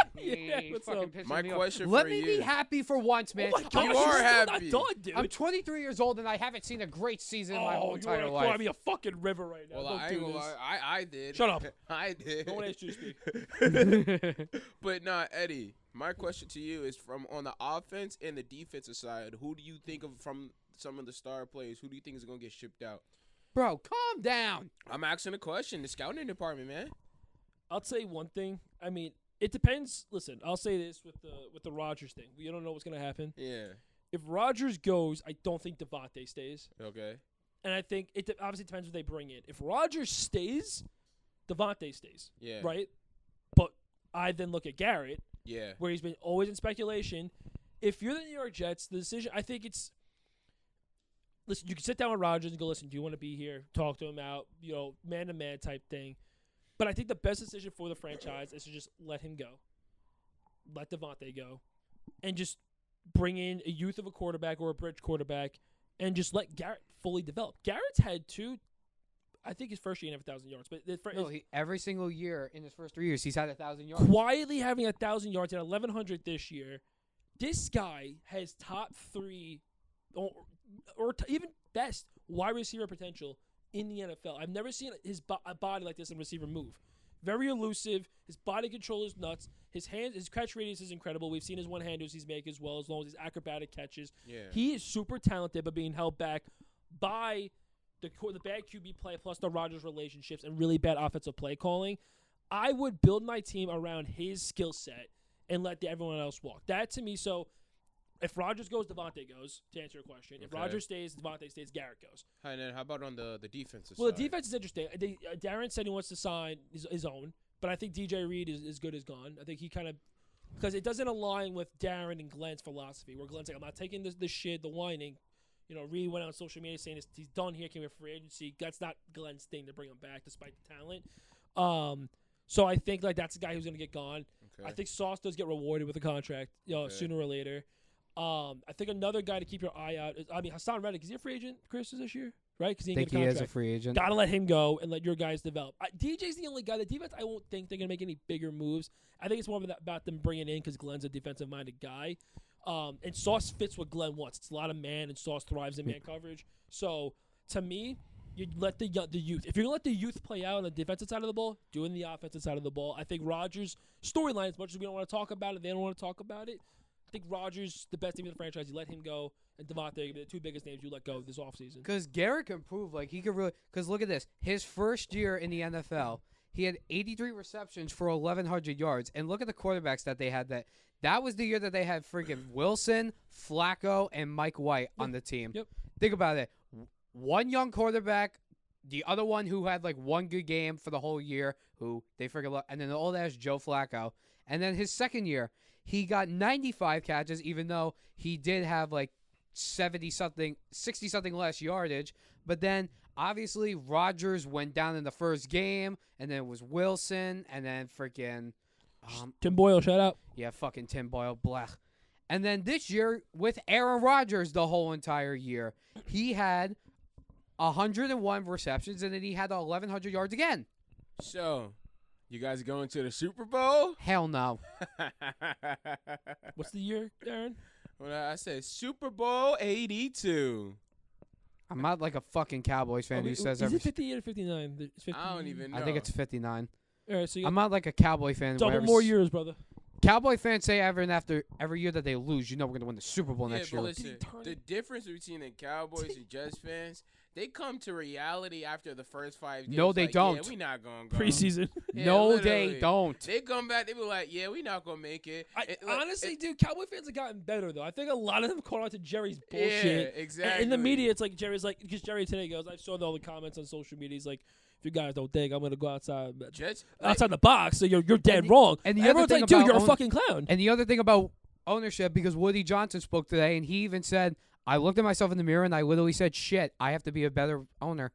what's up? my question Let for me you. be happy for once, man. Oh my gosh, You you're are still happy. not done, dude. I'm 23 years old, and I haven't seen a great season in my whole entire you're life. crying me a fucking river right now. Well, Don't I do ain't gonna this. lie. I did. Shut up. I did. No one asked you to speak. But nah, Eddie, my question to you is from on the offense and the defensive side, who do you think of from some of the star players? Who do you think is going to get shipped out? Bro, calm down. I'm asking a question. The scouting department, man. I'll say one thing. I mean, it depends. Listen, I'll say this with the Rodgers thing. We don't know what's going to happen. Yeah. If Rodgers goes, I don't think Devontae stays. Okay. And I think it obviously depends what they bring in. If Rodgers stays, Devontae stays. Yeah. Right? But I then look at Garrett, Yeah. where he's been always in speculation. If you're the New York Jets, the decision, I think it's, listen, you can sit down with Rodgers and go, listen, do you want to be here? Talk to him out, man-to-man type thing. But I think the best decision for the franchise is to just let him go. Let Devontae go. And just bring in a youth of a quarterback or a bridge quarterback and just let Garrett fully develop. Garrett's had I think his first year he didn't have 1,000 yards. But Every single year in his first 3 years, he's had 1,000 yards. Quietly having 1,000 yards at 1,100 this year, this guy has top 3 or even best wide receiver potential in the NFL. I've never seen his body like this in receiver move. Very elusive. His body control is nuts. His catch radius is incredible. We've seen his one-handers he's make as well, as long as his acrobatic catches. Yeah. He is super talented, but being held back by the bad QB play plus the Rodgers relationships and really bad offensive play calling. I would build my team around his skill set and let everyone else walk. That to me, so If Rodgers goes, Devontae goes. To answer your question, if Okay. Rodgers stays, Devontae stays. Garrett goes. And then how about on the defensive Well, side? the defense is interesting. Darren said he wants to sign his own, but I think DJ Reed is as good as gone. I think he kind of because it doesn't align with Darren and Glenn's philosophy. Where Glenn's like, I'm not taking this shit, the whining. Reed went on social media saying he's done here, came here for free agency. That's not Glenn's thing to bring him back, despite the talent. So I think that's the guy who's gonna get gone. Okay. I think Sauce does get rewarded with a contract, Okay. sooner or later. I think another guy to keep your eye out is, Hassan Reddick. Is he a free agent, Chris, this year? Right? Because he I didn't think get a he contract. is a free agent. Gotta let him go and let your guys develop. DJ's the only guy. The defense, I won't think they're gonna make any bigger moves. I think it's more about them bringing in because Glenn's a defensive-minded guy, and Sauce fits what Glenn wants. It's a lot of man, and Sauce thrives in man coverage. So to me, you let the youth. If you're gonna let the youth play out on the defensive side of the ball, do it in the offensive side of the ball. I think Rodgers' storyline, as much as we don't want to talk about it, they don't want to talk about it. I think Rodgers, the best team in the franchise, you let him go, and Devontae, the two biggest names you let go this offseason. Because Garrett can prove he could really. Because look at this, his first year in the NFL, he had 83 receptions for 1,100 yards, and look at the quarterbacks that they had. That was the year that they had freaking Wilson, Flacco, and Mike White on the team. Yep. Think about it. One young quarterback, the other one who had one good game for the whole year, who they freaking love, and then the old ass Joe Flacco. And then his second year, he got 95 catches, even though he did have 60-something less yardage. But then, obviously, Rodgers went down in the first game, and then it was Wilson, and then freaking Tim Boyle, shout out. yeah, fucking Tim Boyle, blech. And then this year, with Aaron Rodgers the whole entire year, he had 101 receptions, and then he had 1,100 yards again. So, you guys going to the Super Bowl? Hell no. What's the year, Darren? Well, I said Super Bowl 82. I'm not like a fucking Cowboys fan who says is every. it 58 or 59? It's 50. I don't even know. I think it's 59. All right, so you I'm got not like a Cowboy fan. double whenever more years, brother. Cowboy fans say every year that they lose, we're going to win the Super Bowl Yeah, next but year. listen, the difference between the Cowboys and Jets fans, they come to reality after the first 5 games. No, they like, don't. Yeah, we not going to go. Preseason. Yeah, No, literally. they don't. They come back, they be like, yeah, we not going to make it. Honestly, dude, Cowboy fans have gotten better, though. I think a lot of them caught on to Jerry's bullshit. Yeah, exactly. In the media, it's like Jerry's like, because Jerry today goes, I saw all the comments on social media. He's like, if you guys don't think I'm going to go outside the box, so you're dead the- wrong. and the other Everyone's thing like, dude, about you're a own- fucking clown. And the other thing about ownership, because Woody Johnson spoke today, and he even said, I looked at myself in the mirror, and I literally said, shit, I have to be a better owner.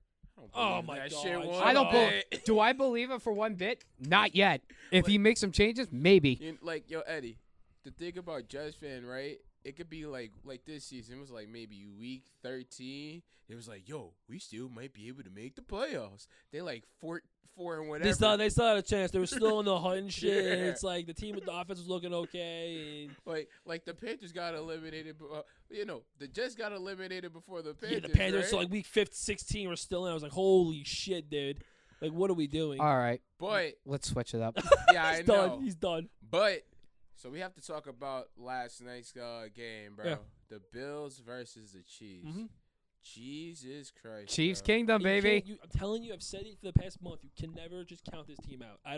Oh, my that God. shit one I don't bit. Do I believe it for one bit? Not yet. If he makes some changes, maybe. Yo, Eddie, the thing about Jets fan, right? It could be like this season. It was like maybe week 13. It was like, yo, we still might be able to make the playoffs. They like 4 and whatever. They still had a chance. They were still in the hunt and shit. Yeah. It's like the team with the offense was looking okay. And Like the Panthers got eliminated. The Jets got eliminated before the Panthers. yeah, the Panthers, right? so like week 16 were still in. I was like, holy shit, dude. Like, what are we doing? All right. But Let's switch it up. yeah, I He's know. done. He's done. But so we have to talk about last night's game, bro. Yeah. The Bills versus the Chiefs. Mhm. Jesus Christ. Chiefs bro. Kingdom, You baby. can't- I'm telling you, I've said it for the past month. You can never just count this team out. I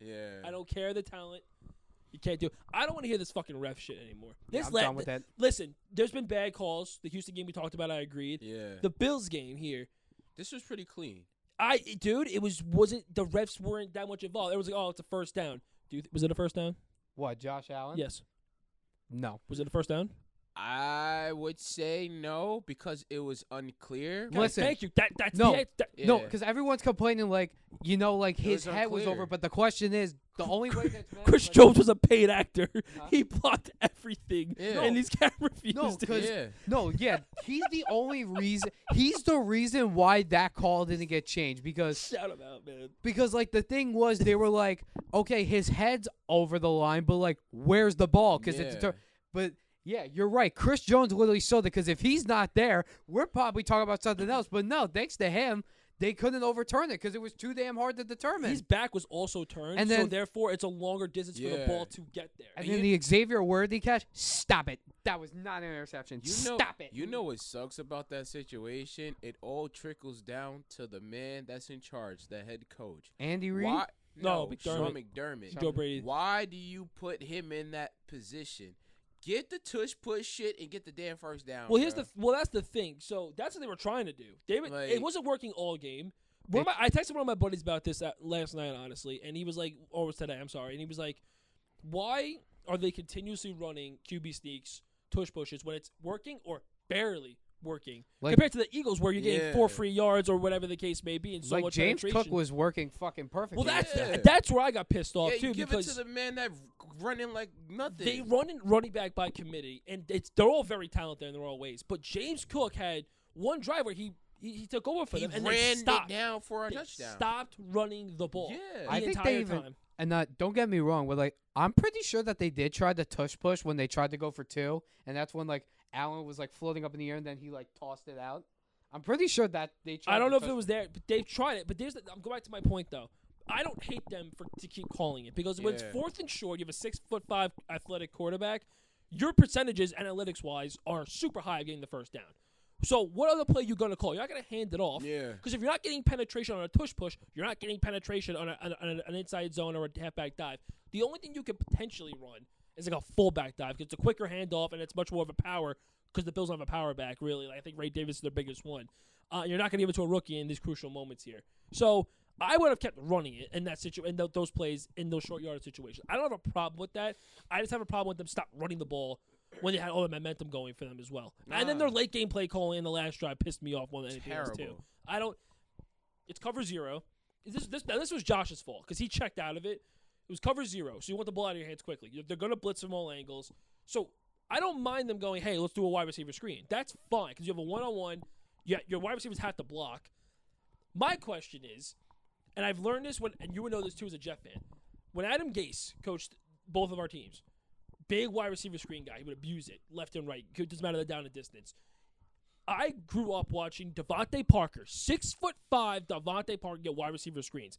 Yeah. don't care the talent. You can't do it. I don't want to hear this fucking ref shit anymore. Yeah, This I'm done with that. Listen, there's been bad calls. The Houston game we talked about, I agreed. Yeah. The Bills game here, This was pretty clean. dude, wasn't the refs weren't that much involved. It was like, oh, it's a first down. Was it a first down? What, Josh Allen? Yes. No. Was it a first down? I would say no because it was unclear. Guys, Listen. Thank you. That's No. Yeah. No, because everyone's complaining his was head was unclear. over. But the question is, the only way that's meant, Chris Jones was a paid actor. He blocked everything, Yeah. and these camera views. No, did. because Yeah. he's the only reason. He's the reason why that call didn't get changed because shout him out, man. the thing was they were like, okay, his head's over the line, but where's the ball? Because Yeah. but. Yeah, you're right. Chris Jones literally showed it because if he's not there, we're probably talking about something else. But no, thanks to him, they couldn't overturn it because it was too damn hard to determine. His back was also turned, And so then- therefore it's a longer distance for the Yeah. ball to get there. and then the Xavier Worthy catch, stop it. That was not an interception. Stop it. You know what sucks about that situation? It all trickles down to the man that's in charge, the head coach. Andy Reid? Why? No, Sean McDermott. McDermott. Joe Brady. Why do you put him in that position? Get the tush push shit and get the damn first down. Well, that's the thing. So that's what they were trying to do. It wasn't working all game. I texted one of my buddies about this last night, honestly, and he was like, or it was today, I'm sorry, and he was like, why are they continuously running QB sneaks, tush pushes when it's working or barely working compared to the Eagles where you're getting 4 free yards or whatever the case may be and so much James penetration. Cook was working fucking perfectly. Well, that's where I got pissed off too. Give because it to the man that running like nothing. They running back by committee, and they're all very talented in their own ways. But James Cook had one drive where he took over for them and ran then stopped. it down for a touchdown. Stopped running the ball. Yeah, I think they even time. And don't get me wrong, but like I'm pretty sure that they did try the tush push when they tried to go for 2, and that's when like Allen was like floating up in the air and then he like tossed it out. I'm pretty sure that they tried. I don't know if it was there, but they've tried it. But I'm going back to my point though. I don't hate them to keep calling it because when it's 4th and short, you have a 6'5" athletic quarterback. Your percentages, analytics wise, are super high of getting the first down. So what other play you gonna call? You're not gonna hand it off. Yeah. Because if you're not getting penetration on a tush push, you're not getting penetration on an inside zone or a halfback dive. The only thing you could potentially run is like a fullback dive because it's a quicker handoff and it's much more of a power because the Bills don't have a power back really. Like, I think Ray Davis is their biggest one. You're not gonna give it to a rookie in these crucial moments here. So I would have kept running it in that those plays in those short yardage situations. I don't have a problem with that. I just have a problem with them stop running the ball when they had all the momentum going for them as well. And then their late game play calling in the last drive pissed me off more than anything else too. It's cover 0. This was Josh's fault because he checked out of it. It was cover 0, so you want the ball out of your hands quickly. They're going to blitz from all angles. So I don't mind them going, hey, let's do a wide receiver screen. That's fine because you have a one-on-one. Your wide receivers have to block. My question is, and I've learned this and you would know this too as a Jet fan, when Adam Gase coached both of our teams, big wide receiver screen guy, he would abuse it left and right. It doesn't matter the down and distance. I grew up watching Devontae Parker, 6'5" Devontae Parker get wide receiver screens.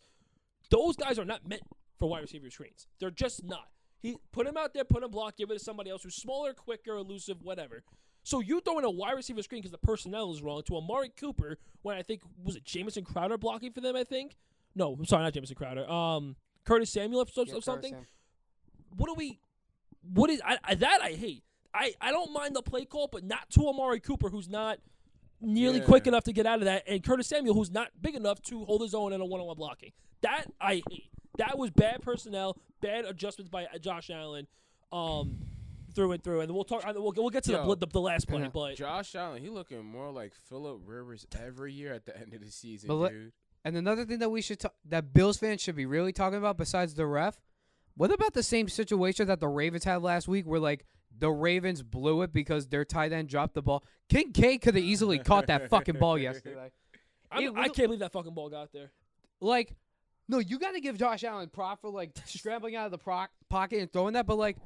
Those guys are not meant for wide receiver screens. They're just not. He put him out there, put him block, give it to somebody else who's smaller, quicker, elusive, whatever. So you throw in a wide receiver screen because the personnel is wrong to Amari Cooper when I think, was it Jamison Crowder blocking for them, I think? No, I'm sorry, not Jamison Crowder. Curtis Samuel or something. I hate. I don't mind the play call, but not to Amari Cooper, who's not nearly quick enough to get out of that, and Curtis Samuel, who's not big enough to hold his own in a one-on-one blocking. That I hate. That was bad personnel, bad adjustments by Josh Allen, through and through. And we'll talk. We'll get to the last play, but Josh Allen, he looking more like Phillip Rivers every year at the end of the season, dude. And another thing that that Bills fans should be really talking about besides the ref, what about the same situation that the Ravens had last week where, like, the Ravens blew it because their tight end dropped the ball? Kincaid could have easily caught that fucking ball yesterday. I can't believe that fucking ball got there. Like, no, you got to give Josh Allen prop for, like, scrambling out of the pocket and throwing that, but, like,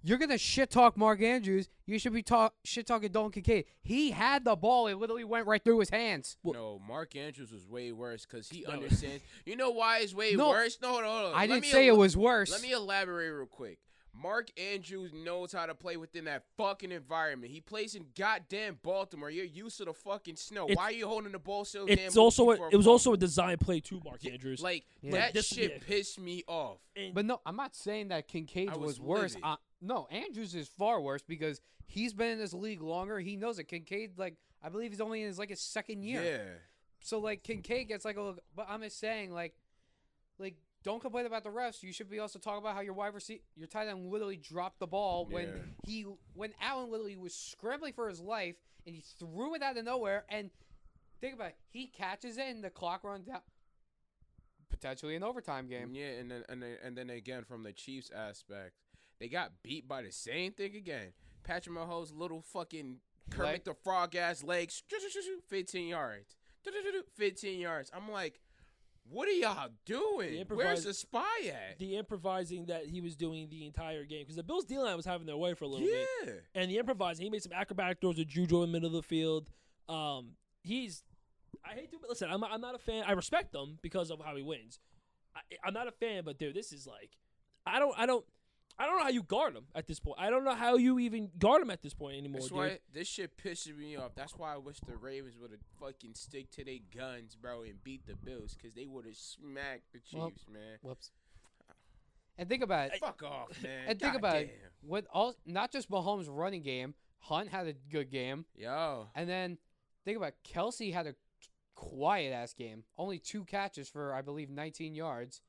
you're going to shit-talk Mark Andrews. You should be shit-talking Dalton Kincaid. He had the ball. It literally went right through his hands. No, Mark Andrews was way worse because he understands. You know why it's way worse? No, hold on. I didn't say it was worse. Let me elaborate real quick. Mark Andrews knows how to play within that fucking environment. He plays in goddamn Baltimore. You're used to the fucking snow. Why are you holding the ball so damn? It was also a design play too, Mark Andrews. That shit pissed me off. But no, I'm not saying that Kincaid was worse. No, Andrews is far worse because he's been in this league longer. He knows it. Kincaid, like, I believe he's only in his second year. Yeah. So like Kincaid gets like a little, but I'm just saying like don't complain about the refs. You should be also talking about how your tight end literally dropped the ball when Allen literally was scrambling for his life and he threw it out of nowhere. And think about it, he catches it and the clock runs down. Potentially an overtime game. Yeah, and then again from the Chiefs aspect, they got beat by the same thing again. Patrick Mahomes' little fucking Kermit the Frog ass legs, 15 yards, 15 yards. I'm like, what are y'all doing? Where's the spy at? The improvising that he was doing the entire game. Because the Bills' D-line was having their way for a little bit. Yeah. And the improvising, he made some acrobatic throws to Juju in the middle of the field. I hate to, listen, I'm not a fan. I respect him because of how he wins. I'm not a fan, but dude, this is like, I don't know how you guard him at this point. I don't know how you even guard him at this point anymore. That's why this shit pisses me off. That's why I wish the Ravens would have fucking stick to their guns, bro, and beat the Bills because they would have smacked the Chiefs, man. Whoops. And think about it. Fuck off, man. And think God about damn. it. With all, not just Mahomes' running game, Hunt had a good game. Yo. And then think about Kelsey had a quiet ass game. Only 2 catches for, I believe, 19 yards.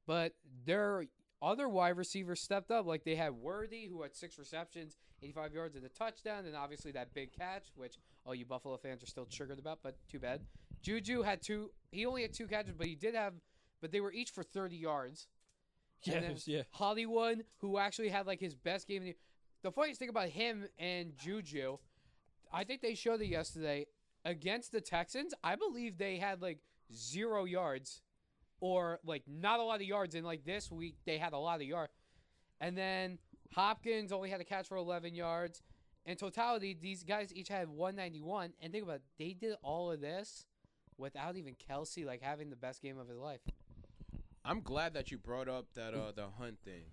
But their other wide receivers stepped up. Like they had Worthy, who had 6 receptions, 85 yards and a touchdown. And obviously that big catch, which all you Buffalo fans are still triggered about, but too bad. Juju had 2. He only had 2 catches, but he did have, but they were each for 30 yards. And then Yeah. Hollywood, who actually had like his best game. The funniest thing about him and Juju, I think they showed it yesterday against the Texans. I believe they had like 0 yards, or like not a lot of yards. And like this week, they had a lot of yards. And then Hopkins only had a catch for 11 yards. In totality, these guys each had 191. And think about it, they did all of this without even Kelsey like having the best game of his life. I'm glad that you brought up that the Hunt thing.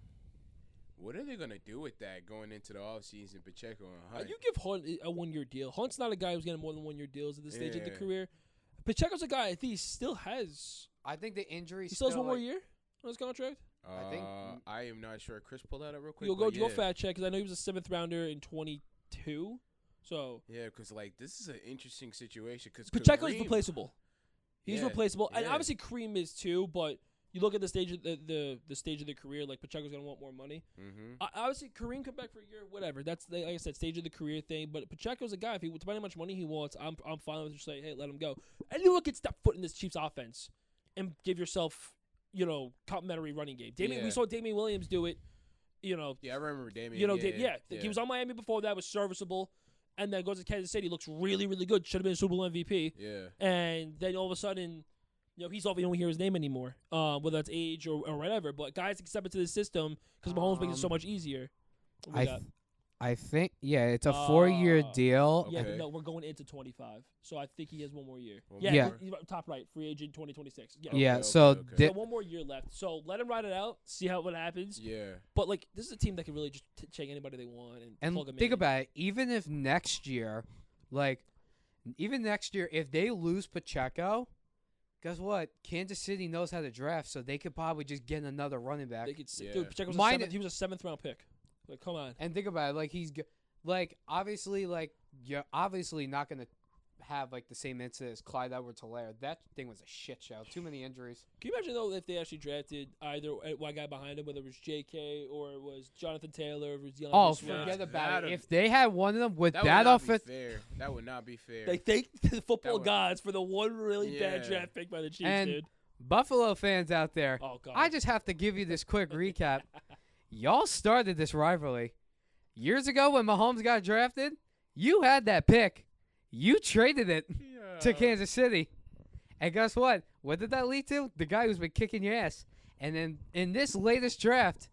What are they gonna do with that going into the offseason, Pacheco and Hunt? You give Hunt a 1-year deal. Hunt's not a guy who's getting more than 1-year deals at this stage of the Yeah. career. Pacheco's a guy I think he still has. I think the injury He still has still, 1 more like, year on his contract. I think- I am not sure. Chris, pull that up real quick. You'll go but yeah. fact check because I know he was a 7th rounder in 22. So Yeah, because like this is an interesting situation. Because Pacheco's replaceable. He's Yeah, replaceable, and yeah. obviously Kareem is too. But you look at the stage of the stage of their career, like Pacheco's gonna want more money. Mm-hmm. Obviously, Kareem come back for a year, whatever. That's like I said, stage of the career thing. But Pacheco's a guy. If he depending how much money he wants, I'm fine with just saying, hey, let him go. Anyone can step foot in this Chiefs offense and give yourself, complimentary running game. Yeah. We saw Damian Williams do it. Yeah, I remember Damian. he was on Miami before that, was serviceable, and then goes to Kansas City, looks really, really good. Should have been a Super Bowl MVP, Yeah. and then all of a sudden, he's off. You don't hear his name anymore, whether that's age or whatever. But guys can step into the system because Mahomes makes it so much easier. What we got? I think, it's a 4-year deal. Yeah, Okay. but no, we're going into 25, so I think he has 1 more year. One Yeah, more he's top right, free agent 2026. Yeah, Yeah, Okay, so okay. So 1 more year left. So let him ride it out, see what happens. Yeah. But like, this is a team that can really just take anybody they want and plug 'em think in. about it. Even if next year, if they lose Pacheco, guess what? Kansas City knows how to draft, so they could probably just get another running back. They could, Yeah. dude, Pacheco's he was a 7th round pick. Like, come on. And think about it, you're obviously not gonna have like the same incident as Clyde Edwards-Helaire. That thing was a shit show. Too many injuries. Can you imagine though if they actually drafted either one guy behind him, whether it was J.K. or it was Jonathan Taylor or it was DeAndre Oh, Swift? forget about it. That'd- If they had one of them with That that would not offense, be fair. That would not be fair. They thank the football That would- gods for the one really bad Yeah. draft pick by the Chiefs, And- dude. Buffalo fans out there, Oh god. I just have to give you this quick recap. Y'all started this rivalry. Years ago when Mahomes got drafted, you had that pick. You traded it to Kansas City. And guess what? What did that lead to? The guy who's been kicking your ass. And then in this latest draft,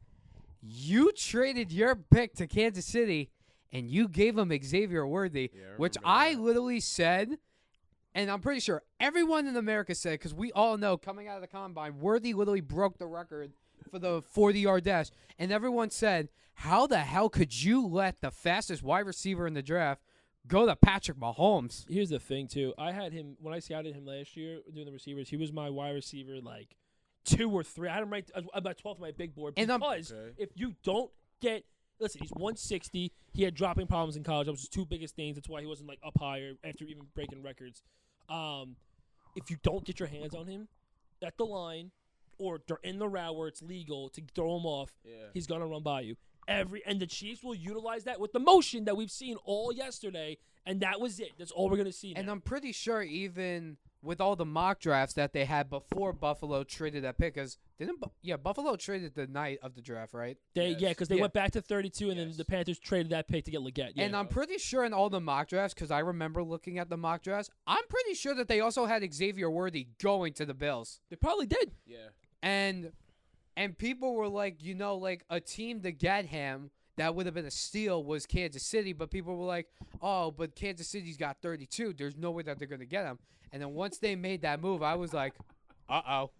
you traded your pick to Kansas City and you gave him Xavier Worthy, Yeah, I which remember I that. literally said, and I'm pretty sure everyone in America said, because we all know coming out of the combine, Worthy literally broke the record for the 40-yard dash. And everyone said, how the hell could you let the fastest wide receiver in the draft go to Patrick Mahomes? Here's the thing too. I had him when I scouted him last year doing the receivers. He was my wide receiver like 2 or 3. I had him ranked about 12th on my big board And because Okay. if you don't get listen, he's 160. He had dropping problems in college. That was his 2 biggest things. That's why he wasn't like up higher after even breaking records. If you don't get your hands on him at the line or in the route where it's legal to throw him off, Yeah. he's gonna run by you. And the Chiefs will utilize that with the motion that we've seen all yesterday, and that was it. That's all we're gonna see. And now. I'm pretty sure even with all the mock drafts that they had before Buffalo traded that pick, because Buffalo traded the night of the draft, right? Because Yes. they Yeah. went back to 32, and then Yes. the Panthers traded that pick to get Leggett. Yeah. And I'm pretty sure in all the mock drafts, because I remember looking at the mock drafts, I'm pretty sure that they also had Xavier Worthy going to the Bills. they probably did. Yeah. And people were like, a team to get him that would have been a steal was Kansas City, but people were like, oh, but Kansas City's got 32. There's no way that they're going to get him. And then once they made that move, I was like, uh-oh.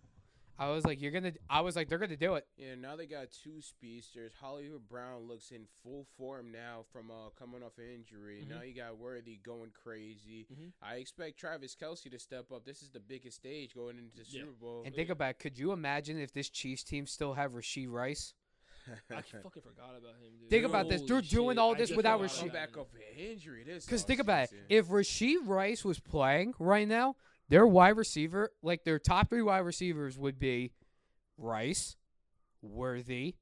I was like, they're gonna do it. Yeah, now they got two speedsters. Hollywood Brown looks in full form now from coming off an injury. Now you got Worthy going crazy. I expect Travis Kelce to step up. This is the biggest stage going into the Super Bowl. And think about it. Could you imagine if this Chiefs team still have Rasheed Rice? I fucking forgot about him, dude. Think about this. They're Holy doing shit. all I this just without forgot Rasheed. Come about back him. off an injury. Because think about it. If Rasheed Rice was playing right now, their wide receiver, like their top 3 wide receivers would be Rice, Worthy,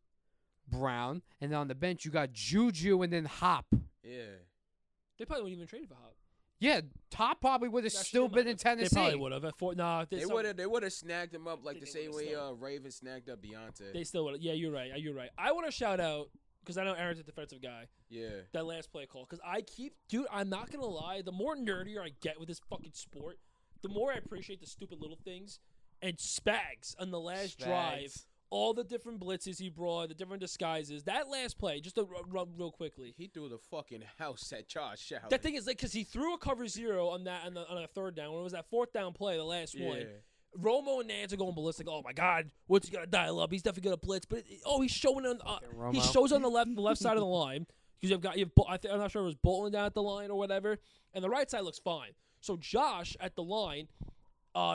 Brown, and then on the bench you got Juju and then Hop. Yeah. They probably wouldn't even trade for Hop. Yeah, Top probably would have Actually, still they been might in have. Tennessee. They probably would have. They would have snagged him up like the they same would've way still. Ravens snagged up Beyonce. They still would. Yeah, you're right. You're right. I want to shout out because I know Aaron's a defensive guy. Yeah. That last play call because I'm not gonna lie. The more nerdier I get with this fucking sport, the more I appreciate the stupid little things. And Spags on the last drive, all the different blitzes he brought, the different disguises. That last play, just to run real quickly. He threw the fucking house at Josh Allen. That thing is like because he threw a cover 0 on a third down when it was that 4th down play, the last one. Romo and Nance are going ballistic. Oh my God, what's he gonna dial up? He's definitely gonna blitz. But he's showing on he shows on the left side of the line because I'm not sure if it was Bolton down at the line or whatever, and the right side looks fine. So Josh at the line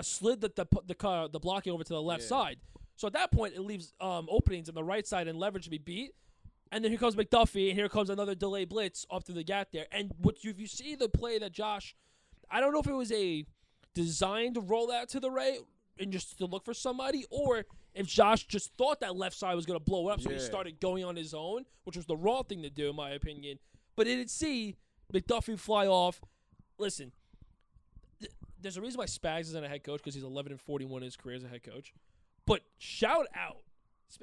slid the blocking over to the left side. So at that point, it leaves openings on the right side and leverage to be beat. And then here comes McDuffie, and here comes another delay blitz up to the gap there. And if you see the play that Josh, I don't know if it was a designed rollout to the right and just to look for somebody, or if Josh just thought that left side was going to blow up, so he started going on his own, which was the wrong thing to do, in my opinion. But he didn't see McDuffie fly off. Listen, there's a reason why Spags isn't a head coach because he's 11-41 in his career as a head coach. But shout out.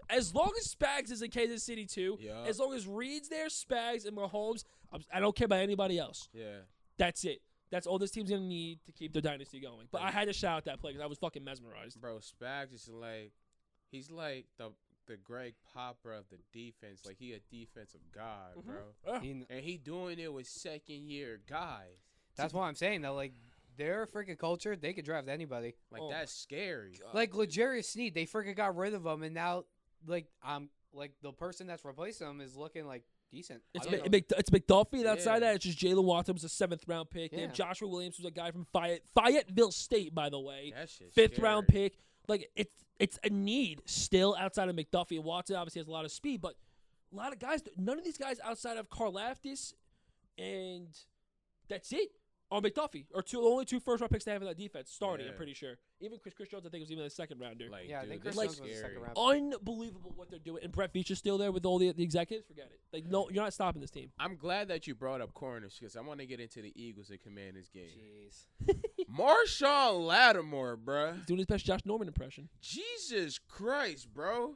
As long as Spags is in Kansas City too, as long as Reed's there, Spags, and Mahomes, I don't care about anybody else. Yeah. That's it. That's all this team's going to need to keep their dynasty going. But I had to shout out that play because I was fucking mesmerized. Bro, Spags is like, he's like the Greg Popper of the defense. Like, he a defensive god, bro. And he doing it with second-year guys. That's what I'm saying, though. Like, their freaking culture, they could draft anybody. Like, that's scary. God. Like, L'Jarius Sneed, they freaking got rid of him, and now, like the person that's replacing him is looking, like, decent. It's McDuffie. And outside that, it's just Jalen Watson was a 7th-round pick. Yeah. And Joshua Williams was a guy from Fayetteville State, by the way. That shit's 5th-round pick. Like, it's a need still outside of McDuffie. Watson obviously has a lot of speed, but a lot of guys, none of these guys outside of Karlaftis, and that's it. Or McDuffie, or only 2 first-round picks they have in that defense starting. I'm pretty sure. Even Chris Jones, I think, was even a 2nd-rounder. Like, Yeah, I dude, think this Chris is Jones was a scary. 2nd round. Unbelievable what they're doing. And Brett Veach is still there with all the executives. Forget it. Like, no, you're not stopping this team. I'm glad that you brought up corners because I want to get into the Eagles and Commanders game. Jeez. Marshawn Lattimore, bruh. He's doing his best Josh Norman impression. Jesus Christ, bro.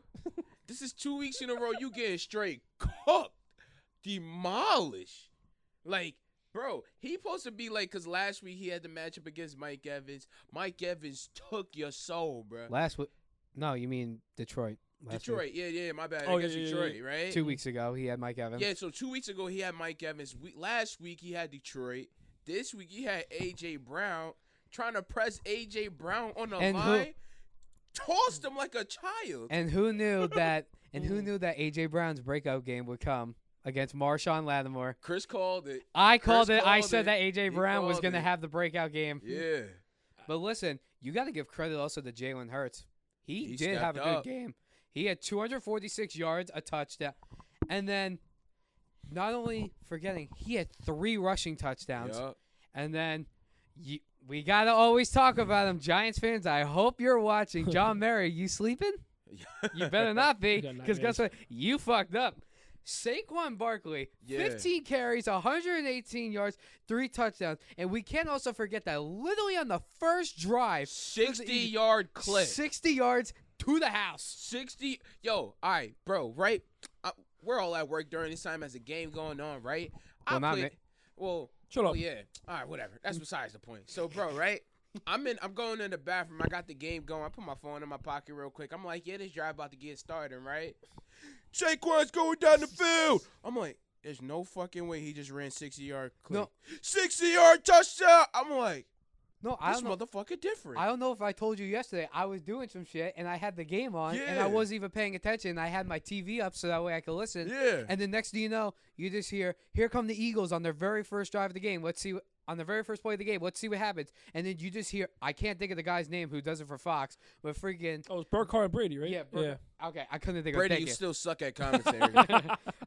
This is 2 weeks in a row you getting straight cooked, demolished. Like, bro, he supposed to be like, because last week he had the matchup against Mike Evans. Mike Evans took your soul, bro. Last week. No, you mean Detroit. Detroit, yeah, my bad. Oh, Against yeah, Detroit, right? 2 weeks ago, he had Mike Evans. Yeah, so 2 weeks ago he had Mike Evans. Last week he had Detroit. This week he had A.J. Brown. Trying to press A.J. Brown on the line. Tossed him like a child. And who knew that? And who knew that A.J. Brown's breakout game would come against Marshawn Lattimore? Chris called it. I called it. I called said it. that A.J. He Brown was called going to it. have the breakout game. Yeah. But listen, you got to give credit also to Jalen Hurts. He did stepped have a up. good game. He had 246 yards, a touchdown. And then, not only forgetting, he had 3 rushing touchdowns. Yup. And then, we got to always talk about him. Giants fans, I hope you're watching. John Murray, you sleeping? You better not be, You got because guess nightmares. what? You fucked up. Saquon Barkley, Yeah. 15 carries, 118 yards, 3 touchdowns. And we can't also forget that literally on the first drive, 60-yard clip. 60 yards to the house. 60. Yo, all right, bro, right? We're all at work during this time as a game going on, right? Well, not me. Well, Shut up. yeah. All right, whatever. That's besides the point. So, bro, right? I'm going in the bathroom. I got the game going. I put my phone in my pocket real quick. I'm like, yeah, this drive about to get started, right? Saquon's going down the field. I'm like, there's no fucking way he just ran 60-yard clip. No. 60-yard touchdown. I'm like, No, I This don't know. motherfucker different. I don't know if I told you yesterday. I was doing some shit and I had the game on and I Yeah. wasn't even paying attention. I had my TV up so that way I could listen. Yeah. And then next thing you know, you just hear, "Here come the Eagles on their very first drive of the game. Let's see on the very first play of the game. Let's see what happens." And then you just hear, I can't think of the guy's name who does it for Fox, but freaking Oh, it's Burkhardt and Brady, right? yeah, Okay, I couldn't think Brady, of you it. still suck at commentary.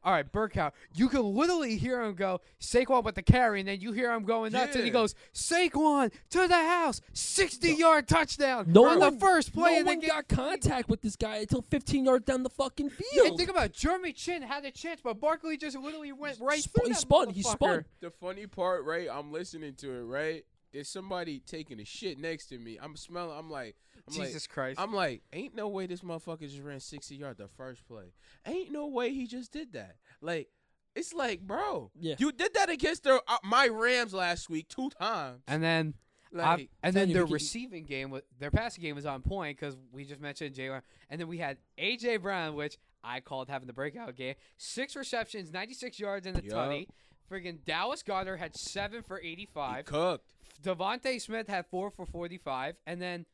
All right, Burkhout. You can literally hear him go, Saquon with the carry, and then you hear him going nuts, and he Yeah. goes, Saquon to the house, 60-yard touchdown No on one- the first play No of the one game. got contact with this guy until 15 yards down the fucking Yeah, field. think about it. Jeremy Chin had a chance, but Barkley just literally went right Sp- through he that spun, he motherfucker. spun. The funny part, right? I'm listening to it, right? There's somebody taking a shit next to me. I'm smelling. I'm like, Jesus Christ. I'm like, ain't no way this motherfucker just ran 60 yards the first play. Ain't no way he just did that. Like, it's like, bro, Yeah. you did that against my Rams last week 2 times. And then Like, and telling then you, their we can- receiving game, their passing game was on point because we just mentioned Jalen. And then we had A.J. Brown, which I called having the breakout game. 6 receptions, 96 yards in the Yup. tutty. Friggin' Dallas Goedert had 7 for he 85. cooked. Devontae Smith had 4 for 45. And then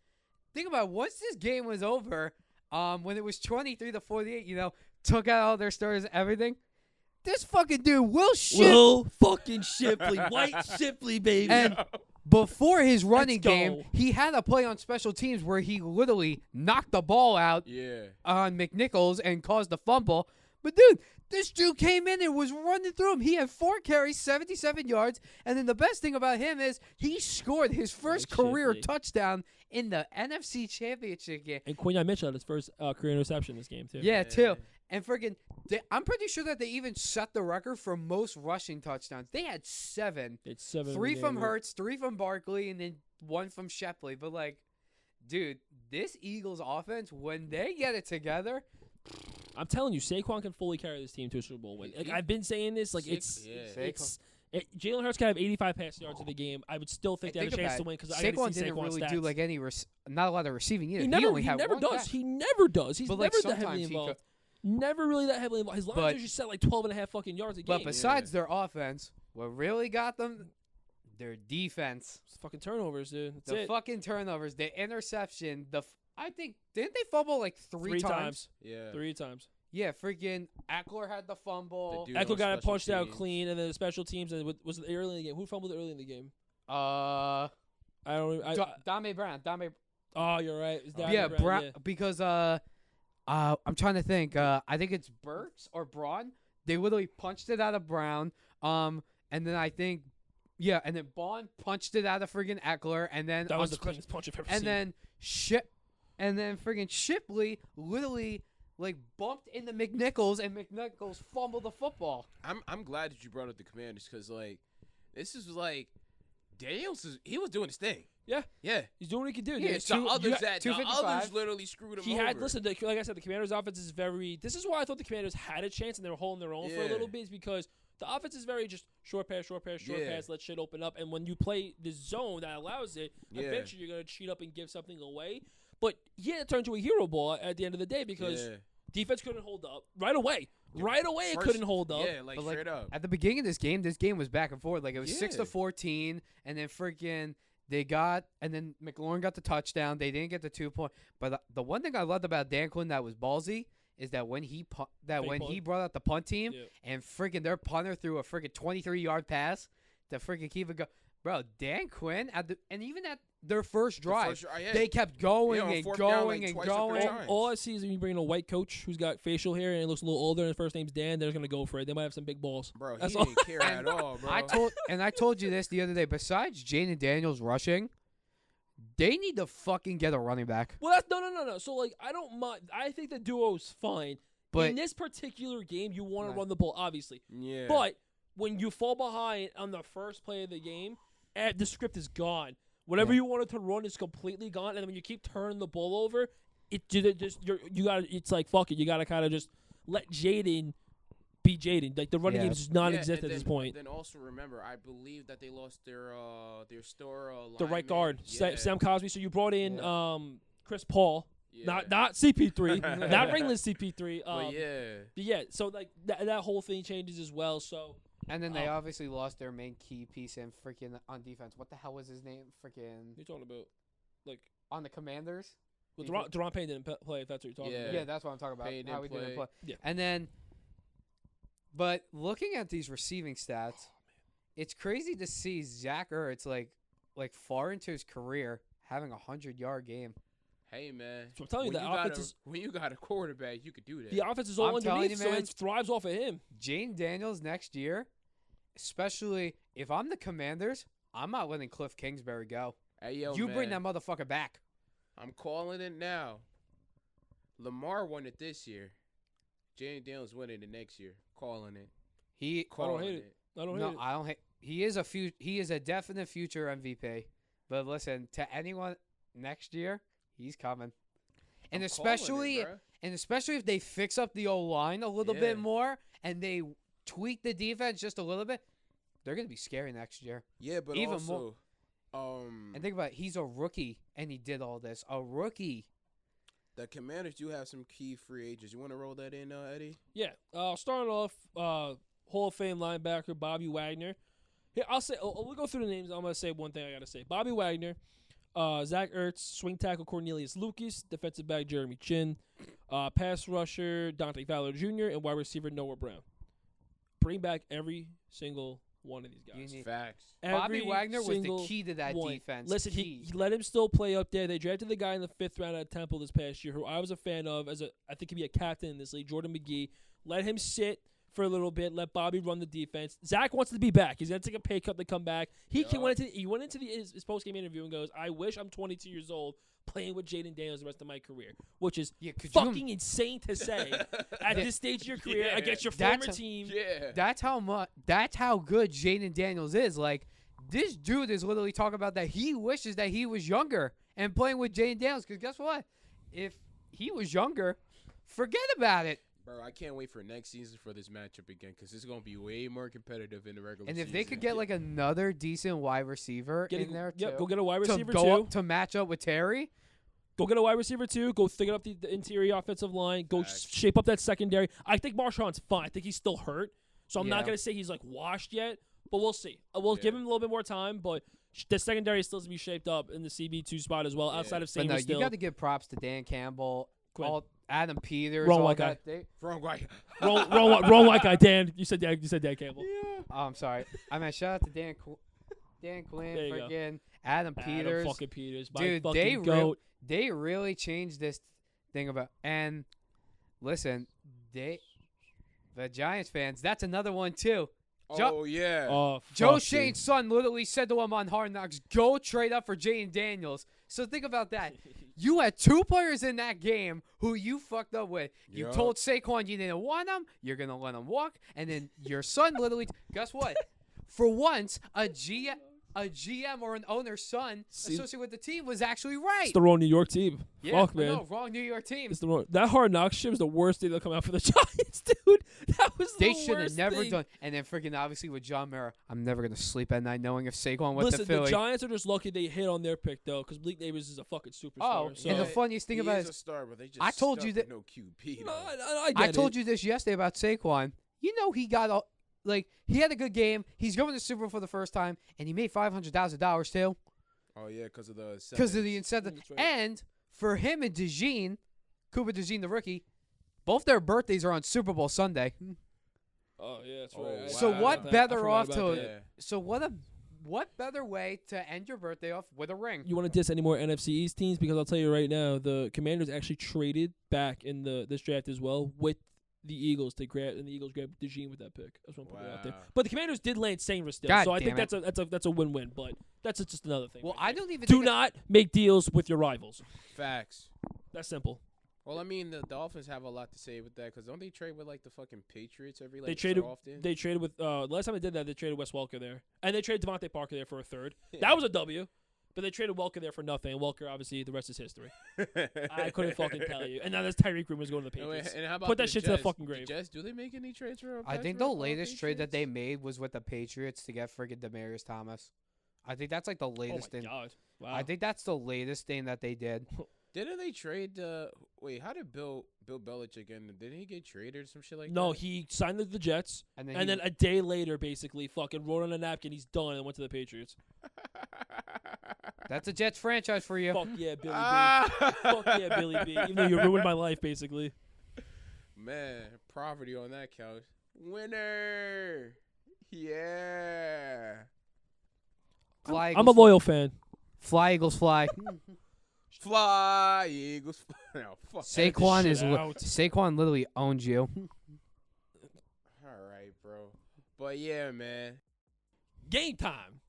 think about it, once this game was over, when it was 23-48, took out all their starters, everything. This fucking dude, Will Shipley. Will fucking Shipley, White Shipley, baby. And before his running Let's game, go. he had a play on special teams where he literally knocked the ball out Yeah. on McNichols and caused the fumble. But dude, this dude came in and was running through him. He had 4 carries, 77 yards, and then the best thing about him is he scored his first White career Shipley. touchdown in the NFC Championship game. And Quinyon Mitchell had his first career interception this game, too. Yeah, too. And friggin', I'm pretty sure that they even set the record for most rushing touchdowns. They had 7. It's 7. 3 from Hurts, 3 from Barkley, and then 1 from Shepley. But, like, dude, this Eagles offense, when they get it together, I'm telling you, Saquon can fully carry this team to a Super Bowl win. Like, He- I've been saying this. Like, Yeah. Jalen Hurts can have 85 passing yards in the game. I would still think they have a chance to win because I Saquon gotta see didn't really stats. do, like, any not a lot of receiving either. He never, only had never 1 does. catch. He never does. He's But, never like, that heavily sometimes he involved. could- Never really that heavily involved. His lines But- usually set like 12 and a half fucking yards a game. But besides their offense, what really got them, their defense. It's fucking turnovers, dude. That's The it. fucking turnovers, the interception, I think, didn't they fumble like 3 Three times. Yeah. 3 times. Yeah, freaking Eckler had the fumble. dude- Eckler on got it special punched out teams. clean, and then the special teams. And was it early in the game? Who fumbled early in the game? Uh, I don't. Dame Brown. Oh, you're right. It's Yeah, Brown. Brown. Because I'm trying to think. I think it's Burks or Braun. They literally punched it out of Brown. And then I think, yeah, and then Bond punched it out of friggin' Eckler, and then That was the on special- cleanest punch I've ever and seen. then friggin' Shipley literally like bumped into McNichols, and McNichols fumbled the football. I'm glad that you brought up the Commanders because like this is like Daniels he was doing his thing. Yeah. Yeah. He's doing what he can do. Yeah, dude. It's the others that the 255. others literally screwed him He over. had listen. Like I said, the Commanders' offense is very. This is why I thought the Commanders had a chance and they were holding their own for a Yeah. little bit, is because the offense is very just short pass, Yeah. pass, let shit open up. And when you play the zone that allows it, Yeah. eventually you're gonna cheat up and give something away. But yeah, it turned into a hero ball at the end of the day because Yeah. defense couldn't hold up right away. Right away, it First- couldn't hold up. Yeah, like But, like, straight up. At the beginning of this game was back and forth. Like it was 6-14, and then freaking and then McLaurin got the touchdown. They didn't get the 2-point. But the one thing I loved about Dan Quinn that was ballsy is that when he Fake he punt. brought out the punt team Yeah. and freaking their punter threw a freaking 23-yard pass to freaking keep it go. Bro, Dan Quinn and even at their first drive, they kept going on and fourth down, going like, and twice or three going. times. All I see is when you bring in a white coach who's got facial hair and looks a little older and his first name's Dan, they're just gonna go for it. They might have some big balls. Bro, he That's all. didn't care at all, bro. I told you this the other day. Besides Jaden Daniels rushing, they need to fucking get a running back. Well, that's no. So like, I don't mind. I think the duo's fine. But in this particular game, you want Right. to run the ball, obviously. yeah. But when you fall behind on the first play of the game, the script is gone. Whatever Yeah. you wanted to run is completely gone. And then when you keep turning the ball over, you got it's like fuck it. You got to kind of just let Jaden be Jaden. Like the running Yeah. game is non-existent and at this then- point. Then also remember, I believe that they lost their star The right lineman. guard, Yeah. Sam Cosby. So you brought in Chris Paul, Yeah. not CP3, not ringless CP3. But yeah. But yeah, so like that whole thing changes as well. So And then they Oh. obviously lost their main key piece in freaking on defense. What the hell was his name? Freaking You're talking about like on the Commanders. well, Defense- Deron Payne didn't play. If that's what you're talking Yeah. about. Yeah, that's what I'm talking about. Payne How he didn't didn't play. Yeah. And then, but looking at these receiving stats, it's crazy to see Zach Ertz like far into his career having 100-yard game. Hey man, So I'm telling you, when the you got offense a, is when you got a quarterback, you could do that. the offense is all I'm telling underneath, you, so man. it thrives off of him. Jane Daniels next year, especially if I'm the Commanders, I'm not letting Cliff Kingsbury go. Hey yo, You man, bring that motherfucker back. I'm calling it now. Lamar won it this year. Jane Daniels winning it next year. Calling it. He Calling hate it. I don't no, hate it. I don't hate. He is a definite future MVP. But listen, to anyone next year, he's coming. And I'm especially calling it, bruh. and especially if they fix up the O-line a little Yeah. bit more and they tweak the defense just a little bit, they're going to be scary next year. Yeah, but even also, And think about it, he's a rookie and he did all this. A rookie. the Commanders do have some key free agents. You want to roll that in, Eddie? Yeah. Starting off, Hall of Fame linebacker Bobby Wagner. Here, we'll go through the names. I'm gonna say one thing I gotta say. Bobby Wagner, Zach Ertz, swing tackle Cornelius Lucas, defensive back Jeremy Chin, pass rusher Dante Fowler Jr., and wide receiver Noah Brown. Bring back every single one of these guys. You need- Facts. Bobby Every Wagner was the single key to that one. defense. Listen, Key. he let him still play up there. They drafted the guy in the 5th round at Temple this past year, who I was a fan of I think he'd be a captain in this league, Jordan McGee. Let him sit for a little bit. Let Bobby run the defense. Zach wants to be back. He's gonna take a pay cut to come back. He went into his post game interview and goes, "I wish I'm 22 years old playing with Jaden Daniels the rest of my career," which is Yeah, could you fucking insane to say at this stage of your career Yeah. against your That's former a- team. Yeah. That's how good Jaden Daniels is. Like, this dude is literally talking about that he wishes that he was younger and playing with Jaden Daniels. Because guess what? If he was younger, forget about it. Bro, I can't wait for next season for this matchup again because it's going to be way more competitive in the regular And season. if they could get like another decent wide receiver in there too, Go get a wide to receiver go too. up to match up with Terry. Go get a wide receiver too. Go thicken up the interior offensive line. Go Facts. shape up that secondary. I think Marshawn's fine. I think he's still hurt, so I'm Yeah. not gonna say he's like washed yet. But we'll see. We'll give Yeah. him a little bit more time. But the secondary still has to be shaped up in the CB2 spot as well. Yeah. Outside of But no, Sanders, you still got to give props to Dan Campbell, Quinn. Adam Peters, Wrong all white that. guy. Wrong way. wrong white guy. Dan, you said Dan Campbell. Yeah. Oh, I'm sorry. I mean, shout out to Dan Quinn, There you go. freaking Adam Peters. Adam fucking Peters. My Dude, fucking goat. They really changed this thing about. And listen, the Giants fans, that's another one too. Oh, yeah. Oh, Joe fuck, Shane's son literally said to him on Hard Knocks, "Go trade up for Jaden Daniels." So think about that. You had two players in that game who you fucked up with. You Yup. told Saquon you didn't want him. You're gonna let him walk, and then your son literally. Guess what? For once, a GM or an owner's son See- associated with the team was actually right. It's the wrong New York team. Yeah, Fuck, man. No, wrong New York team. It's the wrong. That Hard Knocks shit was the worst thing that come out for the Giants, dude. That was They the should have worst never thing. done. And then freaking obviously with John Mara, I'm never gonna sleep at night knowing if Saquon went Listen, to Philly. the Giants are just lucky they hit on their pick though, because Malik Neighbors is a fucking superstar. Oh, so. and the funniest thing he about is it a star, but they just I told you stuck that- with no QB. No, though. I get I told it. you this yesterday about Saquon. You know he got all he had a good game. He's going to Super Bowl for the first time, and he made $500,000 too Oh yeah, because of the incentive. That's right. And for him and DeJean, Cooper DeJean the rookie, both their birthdays are on Super Bowl Sunday. Oh yeah, that's Oh, right. I So forgot what about that. better I forgot off about to- that. Yeah. So what better way to end your birthday off with a ring? You want to diss any more NFC East teams? Because I'll tell you right now, the Commanders actually traded back in this draft as well with the Eagles to grab, and the Eagles grabbed DeJean with that pick. That's what I'm putting it out there. Wow. But the Commanders did land Sainers still, God so I damn think that's a win-win. But that's just another thing. Well, right I there. don't even do think not make deals with your rivals. Facts. That's simple. Well, I mean, the Dolphins have a lot to say with that because don't they trade with like the fucking Patriots every like They traded. so often? They traded with. Last time they did that, they traded Wes Welker there, and they traded Devontae Parker there for a third. That was a W. But they traded Welker there for nothing. And Welker, obviously, the rest is history. I couldn't fucking tell you. And now there's Tyreek rumors going to the And wait, Patriots. and how about Put that the shit to the Jets? fucking grave. Jets, do they make any trades for? I think the latest trade that they made was with the Patriots to get friggin' Demarius Thomas. I think that's like the Oh latest my thing. god! Wow. I think that's the latest thing that they did. Didn't they trade the? Wait, how did Bill Belichick end? Didn't he get traded or some shit like No, that? he signed with the Jets, And and then a day later, basically, fucking wrote on a napkin, he's done, and went to the Patriots. that's a Jets franchise for you. Fuck yeah, Billy B. Ah! Fuck yeah, Billy B. Even though you ruined my life, basically. Man, poverty on that couch. Winner. Yeah. Fly I'm a Eagles, loyal fan. Fly Eagles fly. Fly Eagles. No, fuck. Saquon shit is out. Saquon literally owns you. All right, bro. But yeah, man. Game time.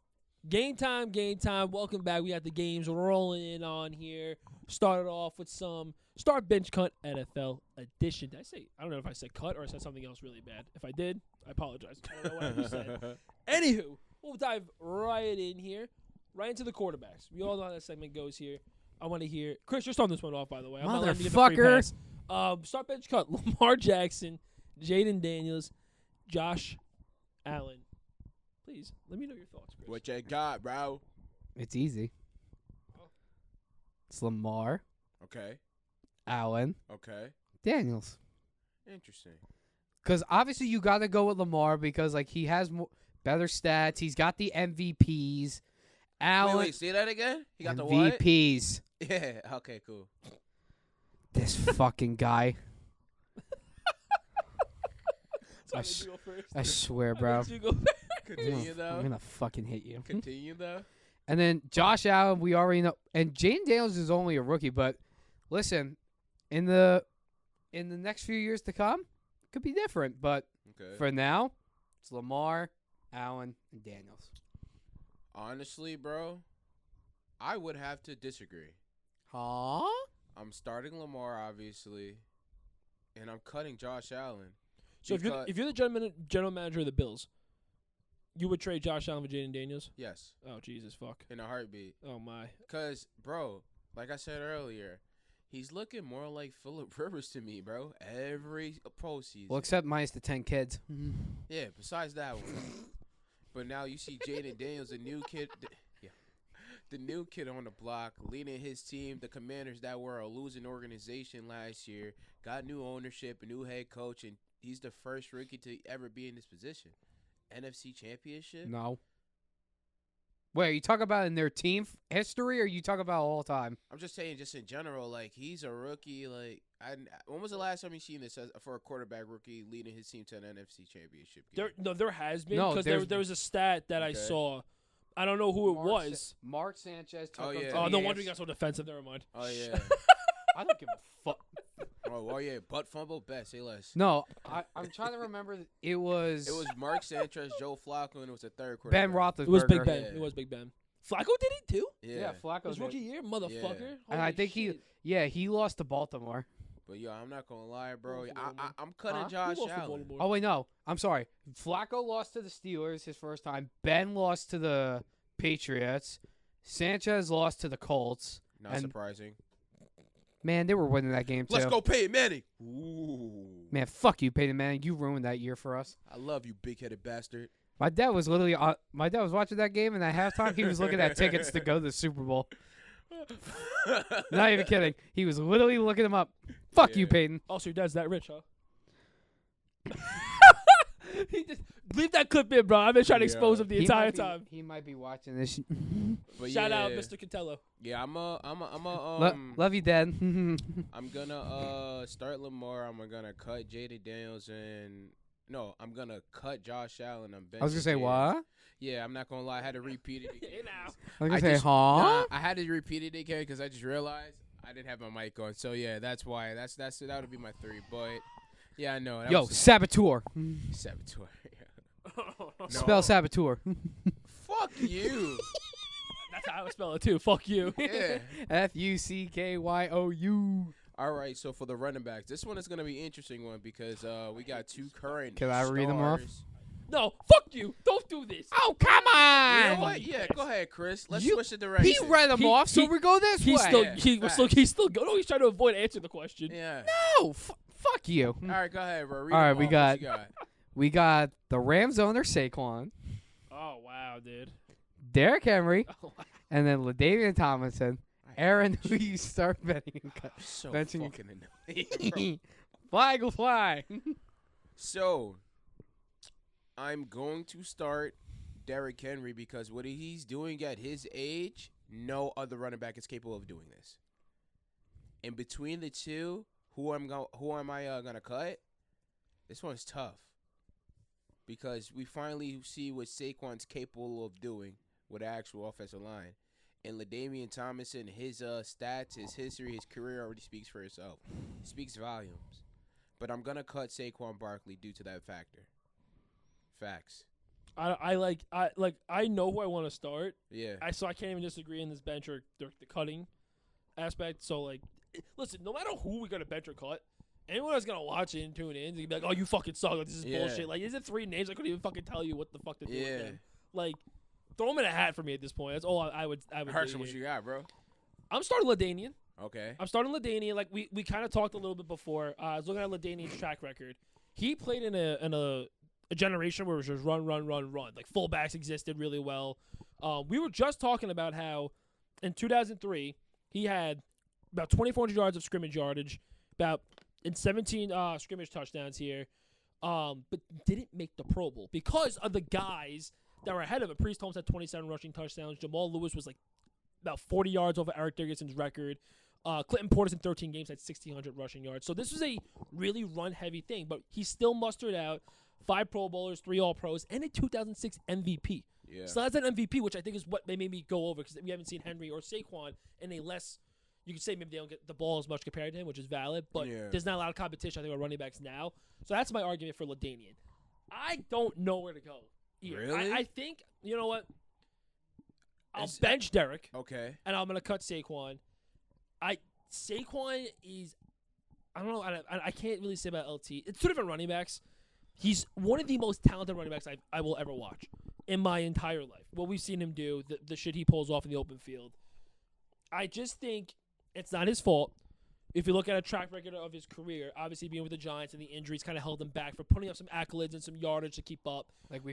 Game time, game time. Welcome back. We got the games rolling in on here. Started off with some Start Bench Cut NFL edition. Did I say? I don't know if I said cut or I said something else really bad. If I did, I apologize. I don't know what I just said. Anywho, we'll dive right in here. Right into the quarterbacks. We all know how that segment goes here. I want to hear Chris. You're starting this one off, by the way. I'm not letting you get the free Motherfucker. pass. Start bench cut. Lamar Jackson, Jaden Daniels, Josh Allen. Please let me know your thoughts, Chris. What you got, bro? It's easy. It's Lamar, Okay. Allen, Okay. Daniels. Interesting. Because obviously you got to go with Lamar because like he has better stats. He's got the MVPs. Allen, Wait, say that again? He got the what? MVPs. Yeah. Okay, cool. This fucking guy. So I I'm s- gonna go first. I swear, bro. Let you go. Continue I'm though. gonna fucking hit you. Continue though. And then Josh Allen, we already know. And Jaden Daniels is only a rookie, but listen, in the next few years to come, it could be different. But Okay. for now, it's Lamar, Allen, and Daniels. Honestly, bro, I would have to disagree. Huh? I'm starting Lamar, obviously, and I'm cutting Josh Allen. So if you're the general manager of the Bills, you would trade Josh Allen for Jaden Daniels? Yes, Oh Jesus fuck. in a heartbeat. Oh my. Cause, bro, like I said earlier, he's looking more like Phillip Rivers to me, bro. Every postseason. Well, except minus the 10 kids. Yeah, besides that one. But now you see Jaden Daniels, the new kid. The new kid on the block, leading his team. The Commanders that were a losing organization last year got new ownership, a new head coach, and he's the first rookie to ever be in this position. NFC Championship? No. Wait, are you talking about in their team history, or you talking about all time? I'm just saying, just in general, like he's a rookie. Like, when was the last time you seen this for a quarterback rookie leading his team to an NFC Championship game? There has been No, because there's- there was a stat that I Okay. saw. I don't know who it was. Mark Sanchez took Oh, him yeah. to Oh, the no wonder AFC. you got so defensive. Never mind. Oh yeah. I don't give a fuck. Oh yeah. Butt fumble, best. Say less. No, I'm trying to remember. It was It was Mark Sanchez, Joe Flacco, and it was the third quarterback. Ben Roethlisberger. It was Big Ben. Yeah. It was Big Ben. Flacco did it too. Yeah. Flacco. His rookie year, motherfucker. And I Holy think shit. he lost to Baltimore. But yo, I'm not gonna lie, bro. Who lost to I'm Baltimore? cutting Huh? Who Josh lost to Allen. Baltimore? Oh wait, no, I'm sorry. Flacco lost to the Steelers his first time. Ben lost to the Patriots. Sanchez lost to the Colts. Not And- surprising. Man, they were winning that game too. Let's go, Peyton Manning. Ooh. Man, fuck you, Peyton Manning. You ruined that year for us. I love you, big-headed bastard. My dad was literally my dad was watching that game, and at halftime he was looking at tickets to go to the Super Bowl. Not even kidding. He was literally looking them up. Fuck you, Yeah. Peyton. Also, your dad's that rich, huh? He just leave that clip in, bro. I've been trying to expose Yeah. him the He entire might be- time. He might be watching this. But Shout out, yeah. Mr. Catello. Yeah, I'm Love you, Dad. I'm gonna start Lamar. I'm gonna cut Jaden Daniels and no, I'm gonna cut Josh Allen. I'm I was gonna say what? Yeah, I'm not gonna lie. I had to repeat it again. Hey, now. I was gonna I say, just- huh? Nah, I had to repeat it again because I just realized I didn't have my mic on. So yeah, that's why. That would be my 3. But yeah, I know. That Yo, was saboteur. saboteur. Spell saboteur. Fuck you. That's how I would spell it too. Fuck you. Yeah. FUCKYOU. All right. So for the running backs, this one is gonna be an interesting one because we got 2 current. Can I read them off? stars. No, fuck you. Don't do this. Oh, come on. You know what? Yeah, go ahead, Chris. Let's You- switch the direction. He read them He- off, so he- we go this He's way. still Yeah, he's still go. No, he's trying to avoid answering the question. Yeah. No, fuck you. All right, go ahead, bro. Read All right, them we off. got- What you got. We got the Rams owner Saquon, Oh wow, dude. Derrick Henry, Oh, wow. and then LaDainian Tomlinson, I Aaron, who you start betting and cut. So Benching- fucking annoying, bro. Flag will fly. So, I'm going to start Derrick Henry because what he's doing at his age, no other running back is capable of doing this. In between the two, who am I gonna cut? This one's tough because we finally see what Saquon's capable of doing with the actual offensive line. And LaDainian Tomlinson, his stats, his history, his career already speaks for itself. It speaks volumes. But I'm gonna cut Saquon Barkley due to that factor. Facts. I know who I want to start. Yeah. So I can't even disagree in this bench or the cutting aspect. So like, listen, no matter who we got to bench or cut, anyone that's gonna watch it and tune in, they be like, "Oh, you fucking suck! Like, this is bullshit." Like, is it 3 names? I couldn't even fucking tell you what the fuck to do with them. Like, throw them in a hat for me at this point. That's all I would. Herschel, do what here. you got, bro? I'm starting LaDainian. Okay. I'm starting LaDainian. Like we kind of talked a little bit before. I was looking at LaDainian's track record. He played in a generation where it was just run. Like fullbacks existed really well. We were just talking about how in 2003 he had about 2,400 yards of scrimmage yardage, about in 17 scrimmage touchdowns here, but didn't make the Pro Bowl because of the guys that were ahead of it. Priest Holmes had 27 rushing touchdowns. Jamal Lewis was like about 40 yards over Eric Dickerson's record. Clinton Portis in 13 games had 1,600 rushing yards. So this was a really run-heavy thing, but he still mustered out 5 Pro Bowlers, 3 All-Pros, and a 2006 MVP. Yeah. So that's an MVP, which I think is what they made me go over because we haven't seen Henry or Saquon in a less – you could say maybe they don't get the ball as much compared to him, which is valid, but there's not a lot of competition, I think, with running backs now. So that's my argument for LaDainian. I don't know where to go here. Really? I think – you know what? I'll bench Derek. Okay. And I'm gonna cut Saquon. Saquon is, I don't know. I can't really say about LT. It's 2 different running backs. He's one of the most talented running backs I will ever watch in my entire life. What we've seen him do, the shit he pulls off in the open field. I just think it's not his fault. If you look at a track record of his career, obviously being with the Giants and the injuries kind of held him back for putting up some accolades and some yardage to keep up. Like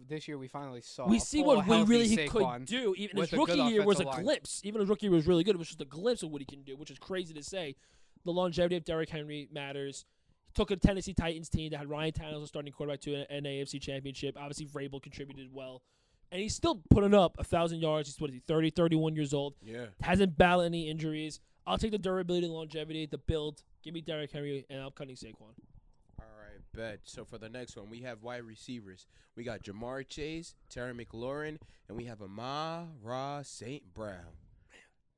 this year, we finally saw. We a see full, what he healthy could Saquon do. Even with his a good rookie year was a offensive line. glimpse. Even his rookie year was really good. It was just a glimpse of what he can do, which is crazy to say. The longevity of Derrick Henry matters. He took a Tennessee Titans team that had Ryan Tannehill as a starting quarterback to an AFC championship. Obviously, Vrabel contributed well. And he's still putting up 1,000 yards. He's, 30, 31 years old. Yeah. Hasn't battled any injuries. I'll take the durability, the longevity, the build. Give me Derrick Henry, and I'm cutting Saquon. All right, bet. So for the next one, we have wide receivers. We got Jamar Chase, Terry McLaurin, and we have Amon-Ra St. Brown.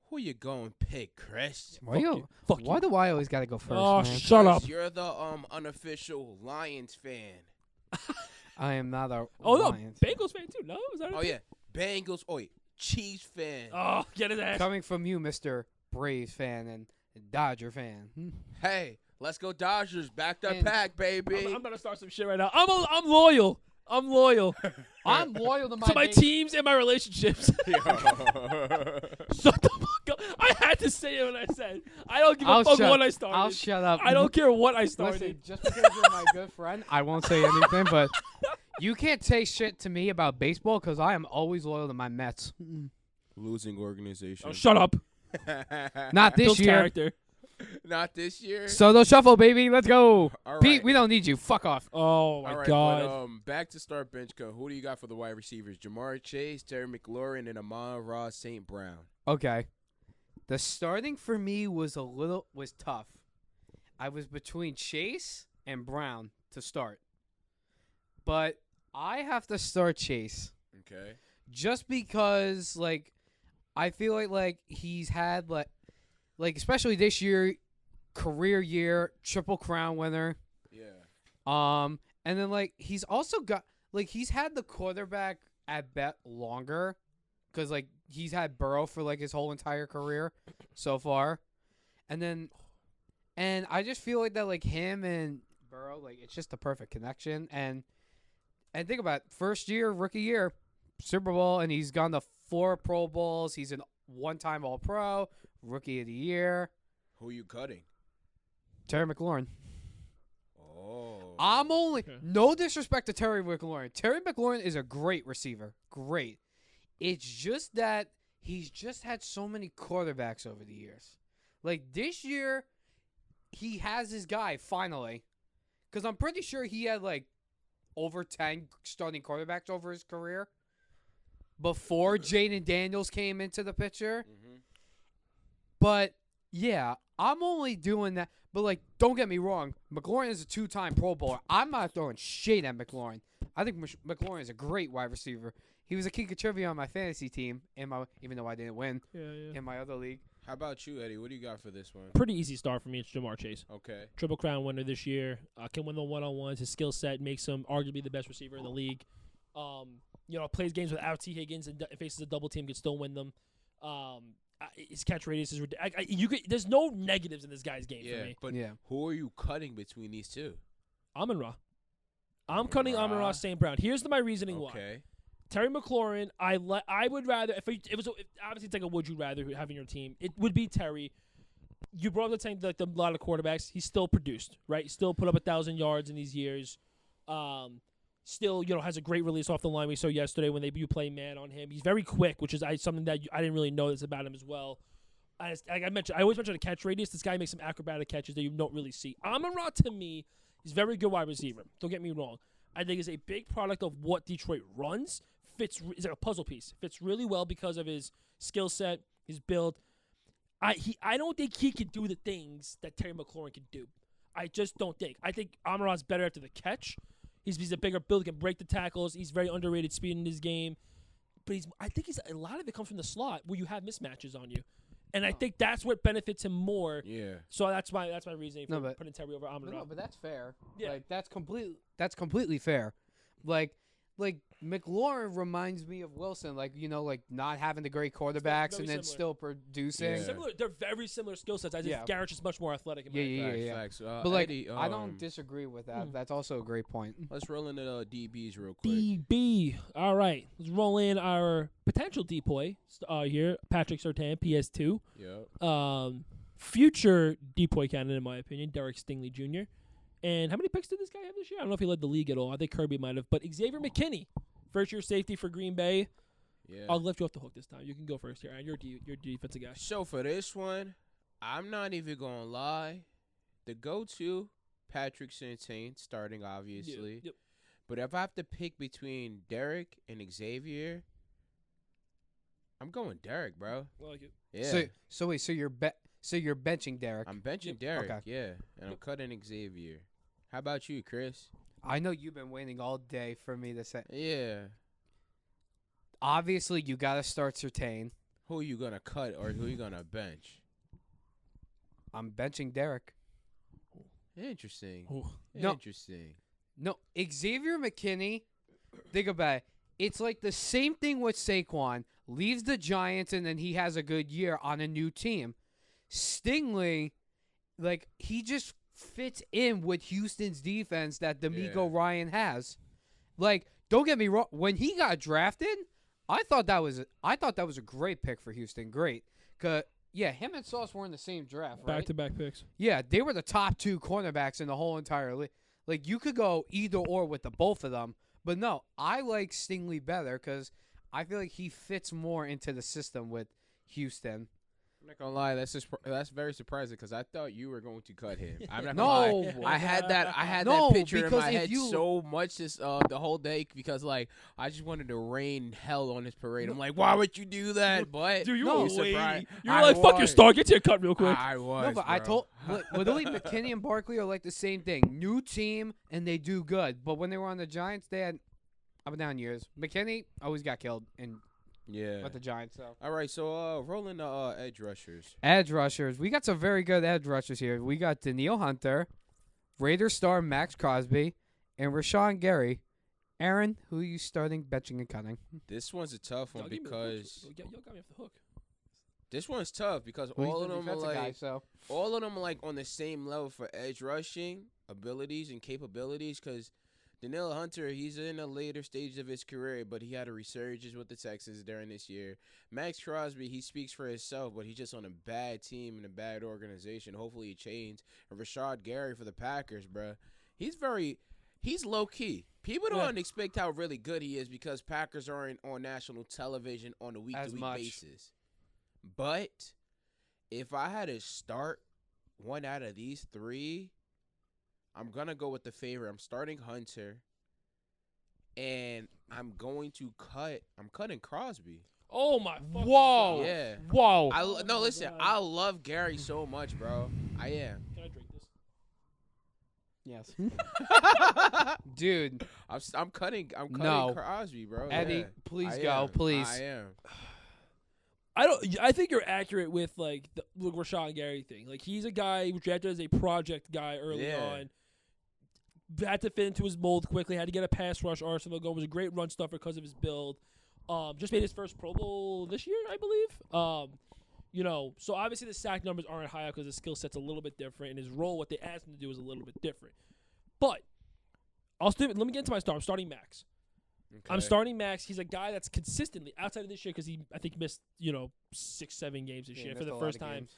Who you going to pick, Chris? Why Fuck do I always gotta go first? Oh, man? shut up. You're the unofficial Lions fan. I am not a. Oh, no, Lions. Bengals fan, too. No? Is that Oh, yeah. Bengals. Oh, wait. Chiefs fan. Oh, get his ass. Coming from you, Mr. Braves fan and Dodger fan. Hey, let's go Dodgers. Back that And- pack, baby. I'm going to start some shit right now. I'm loyal. I'm loyal I'm loyal to my to my Bengals. teams and my relationships. Shut the fuck up. I had to say it when I said. I don't give a fuck what I started. I'll shut up. I don't care what I started. Listen, just because you're my good friend, I won't say anything, but you can't say shit to me about baseball because I am always loyal to my Mets. Losing organization. Oh, shut up. Not this Bill's year. character. Not this year. Solo shuffle, baby. Let's go. All Pete, right. we don't need you. Fuck off. Oh, my All right, God. But, back to start bench cut. Who do you got for the wide receivers? Jamar Chase, Terry McLaurin, and Amon-Ra St. Brown. Okay. The starting for me was tough. I was between Chase and Brown to start. But I have to start Chase. Okay. Just because, I feel like he's had, especially this year, career year, Triple Crown winner. Yeah. And then, he's also got, he's had the quarterback at bet longer because, he's had Burrow for, his whole entire career so far. And I just feel like that, him and Burrow, it's just the perfect connection. And think about it, first year, rookie year, Super Bowl, and he's gone to 4 Pro Bowls. He's an one-time All-Pro, Rookie of the Year. Who you cutting? Terry McLaurin. Oh. No disrespect to Terry McLaurin. Terry McLaurin is a great receiver. Great. It's just that he's just had so many quarterbacks over the years. Like this year, he has his guy finally, because I'm pretty sure he had like over 10 starting quarterbacks over his career before Jaden Daniels came into the picture. Mm-hmm. But yeah, I'm only doing that. But like, don't get me wrong, McLaurin is a 2-time Pro Bowler. I'm not throwing shade at McLaurin. I think McLaurin is a great wide receiver. He was a key contributor on my fantasy team, even though I didn't win in my other league. How about you, Eddie? What do you got for this one? Pretty easy start for me. It's Jamar Chase. Okay. Triple Crown winner this year. Can win the one-on-ones. His skill set makes him arguably the best receiver in the league. Plays games without T. Higgins and faces a double team, can still win them. His catch radius is ridiculous. There's no negatives in this guy's game for me. But who are you cutting between these two? Amon-Ra. I'm cutting Amon-Ra St. Brown. Here's my reasoning why. Okay. Terry McLaurin, I would rather if obviously it's like a would you rather having your team, it would be Terry. You brought up the saying like a lot of quarterbacks, he's still produced, right? He still put up 1,000 yards in these years. Still, has a great release off the line. We saw yesterday when you play man on him. He's very quick, which is something that I didn't really notice about him as well. I always mention a catch radius. This guy makes some acrobatic catches that you don't really see. Amon-Ra, to me, is a very good wide receiver. Don't get me wrong. I think is a big product of what Detroit runs. Is like a puzzle piece. Fits really well because of his skill set, his build. I don't think he can do the things that Terry McLaurin can do. I just don't think. I think Amon-Ra's better after the catch. He's a bigger build, can break the tackles. He's very underrated speed in his game. But I think a lot of it comes from the slot where you have mismatches on you. And I think that's what benefits him more. Yeah. So that's my reasoning for putting Terry over Amon-Ra. No, but that's fair. Yeah. Like that's completely fair. Like McLaurin reminds me of Wilson, like not having the great quarterbacks and then similar. still producing. Yeah. Similar, they're very similar skill sets. I just Garrett's just much more athletic. In my opinion. Facts. But like, Eddie, I don't disagree with that. That's also a great point. Let's roll into the DBs real quick. DB. All right. Let's roll in our potential depoy here. Patrick Surtain, PS2. Yeah. Future depoy candidate, in my opinion, Derek Stingley Jr. And how many picks did this guy have this year? I don't know if he led the league at all. I think Kirby might have. But Xavier McKinney, first-year safety for Green Bay. Yeah. I'll lift you off the hook this time. You can go first here. You're defensive guy. So for this one, I'm not even gonna lie. The go-to, Patrick Surtain, starting obviously. Yep. But if I have to pick between Derek and Xavier, I'm going Derek, bro. I like it. Yeah. So you're benching Derek. I'm benching Yep. Derek. Okay. Yeah, and I'm cutting Xavier. How about you, Chris? I know you've been waiting all day for me to say. Yeah. Obviously, you got to start Surtain. Who are you gonna cut or who are you gonna bench? I'm benching Derek. Interesting. Ooh. No. Interesting. No, Xavier McKinney, think about it. It's like the same thing with Saquon. Leaves the Giants and then he has a good year on a new team. Stingley, like, he just fits in with Houston's defense that D'Amico Ryan has. Like, don't get me wrong. When he got drafted, I thought that was a great pick for Houston. Great. 'Cause, yeah, him and Sauce were in the same draft, right? Back-to-back picks. Yeah, they were the top 2 cornerbacks in the whole entire league. Like, you could go either or with the both of them. But no, I like Stingley better because I feel like he fits more into the system with Houston. I'm not gonna lie, that's very surprising because I thought you were going to cut him. I'm not No. gonna lie. I had that No, picture in because my if head you- so much this the whole day because like I just wanted to rain hell on his parade. I'm like, why would you do that? But Dude, you No, were surprised. You were I like, fuck your was. star. Get to your cut real quick. I was. No, but I bro. told literally McKinney and Barkley are like the same thing. New team and they do good. But when they were on the Giants, they had up and down years. McKinney always got killed with the Giants. So All right, so rolling the edge rushers. edge rushers, we got some very good edge rushers here. We got Daniil Hunter, Raiders star Max Crosby, and Rashawn Gary. Aaron, who are you starting, benching, and cutting? This one's a tough one Y'all give me the hook. because Y'all got me off the hook. this one's tough because Well, all he's of the them are defensive like guy, so all of them are like on the same level for edge rushing abilities and capabilities because Daniil Hunter, he's in a later stage of his career, but he had a resurgence with the Texans during this year. Max Crosby, he speaks for himself, but he's just on a bad team and a bad organization. Hopefully he changes. And Rashad Gary for the Packers, bruh. He's low-key. People Yeah. don't expect how really good he is because Packers aren't on national television on a week-to-week much. basis. But if I had to start one out of these three, I'm gonna go with the favorite. I'm starting Hunter, and I'm cutting Crosby. Oh my fucking Whoa. God. Yeah. Whoa. No, my listen. God. I love Gary so much, bro. I am. Can I drink this? Yes. Dude, I'm cutting No. Crosby, bro. Eddie, Yeah. please I go, am. please. I am. I think you're accurate with like the Rashawn Gary thing. Like he's a guy who was drafted as a project guy early Yeah. on. Had to fit into his mold quickly. Had to get a pass rush arsenal going. Was a great run stuffer because of his build. Just made his first Pro Bowl this year, I believe. So obviously the sack numbers aren't high because his skill set's a little bit different, and his role, what they asked him to do, is a little bit different. But let me get into my start. I'm starting Max. I'm Okay. starting Max. He's a guy that's consistently outside of this year because I think missed 6-7 games this year for the first time.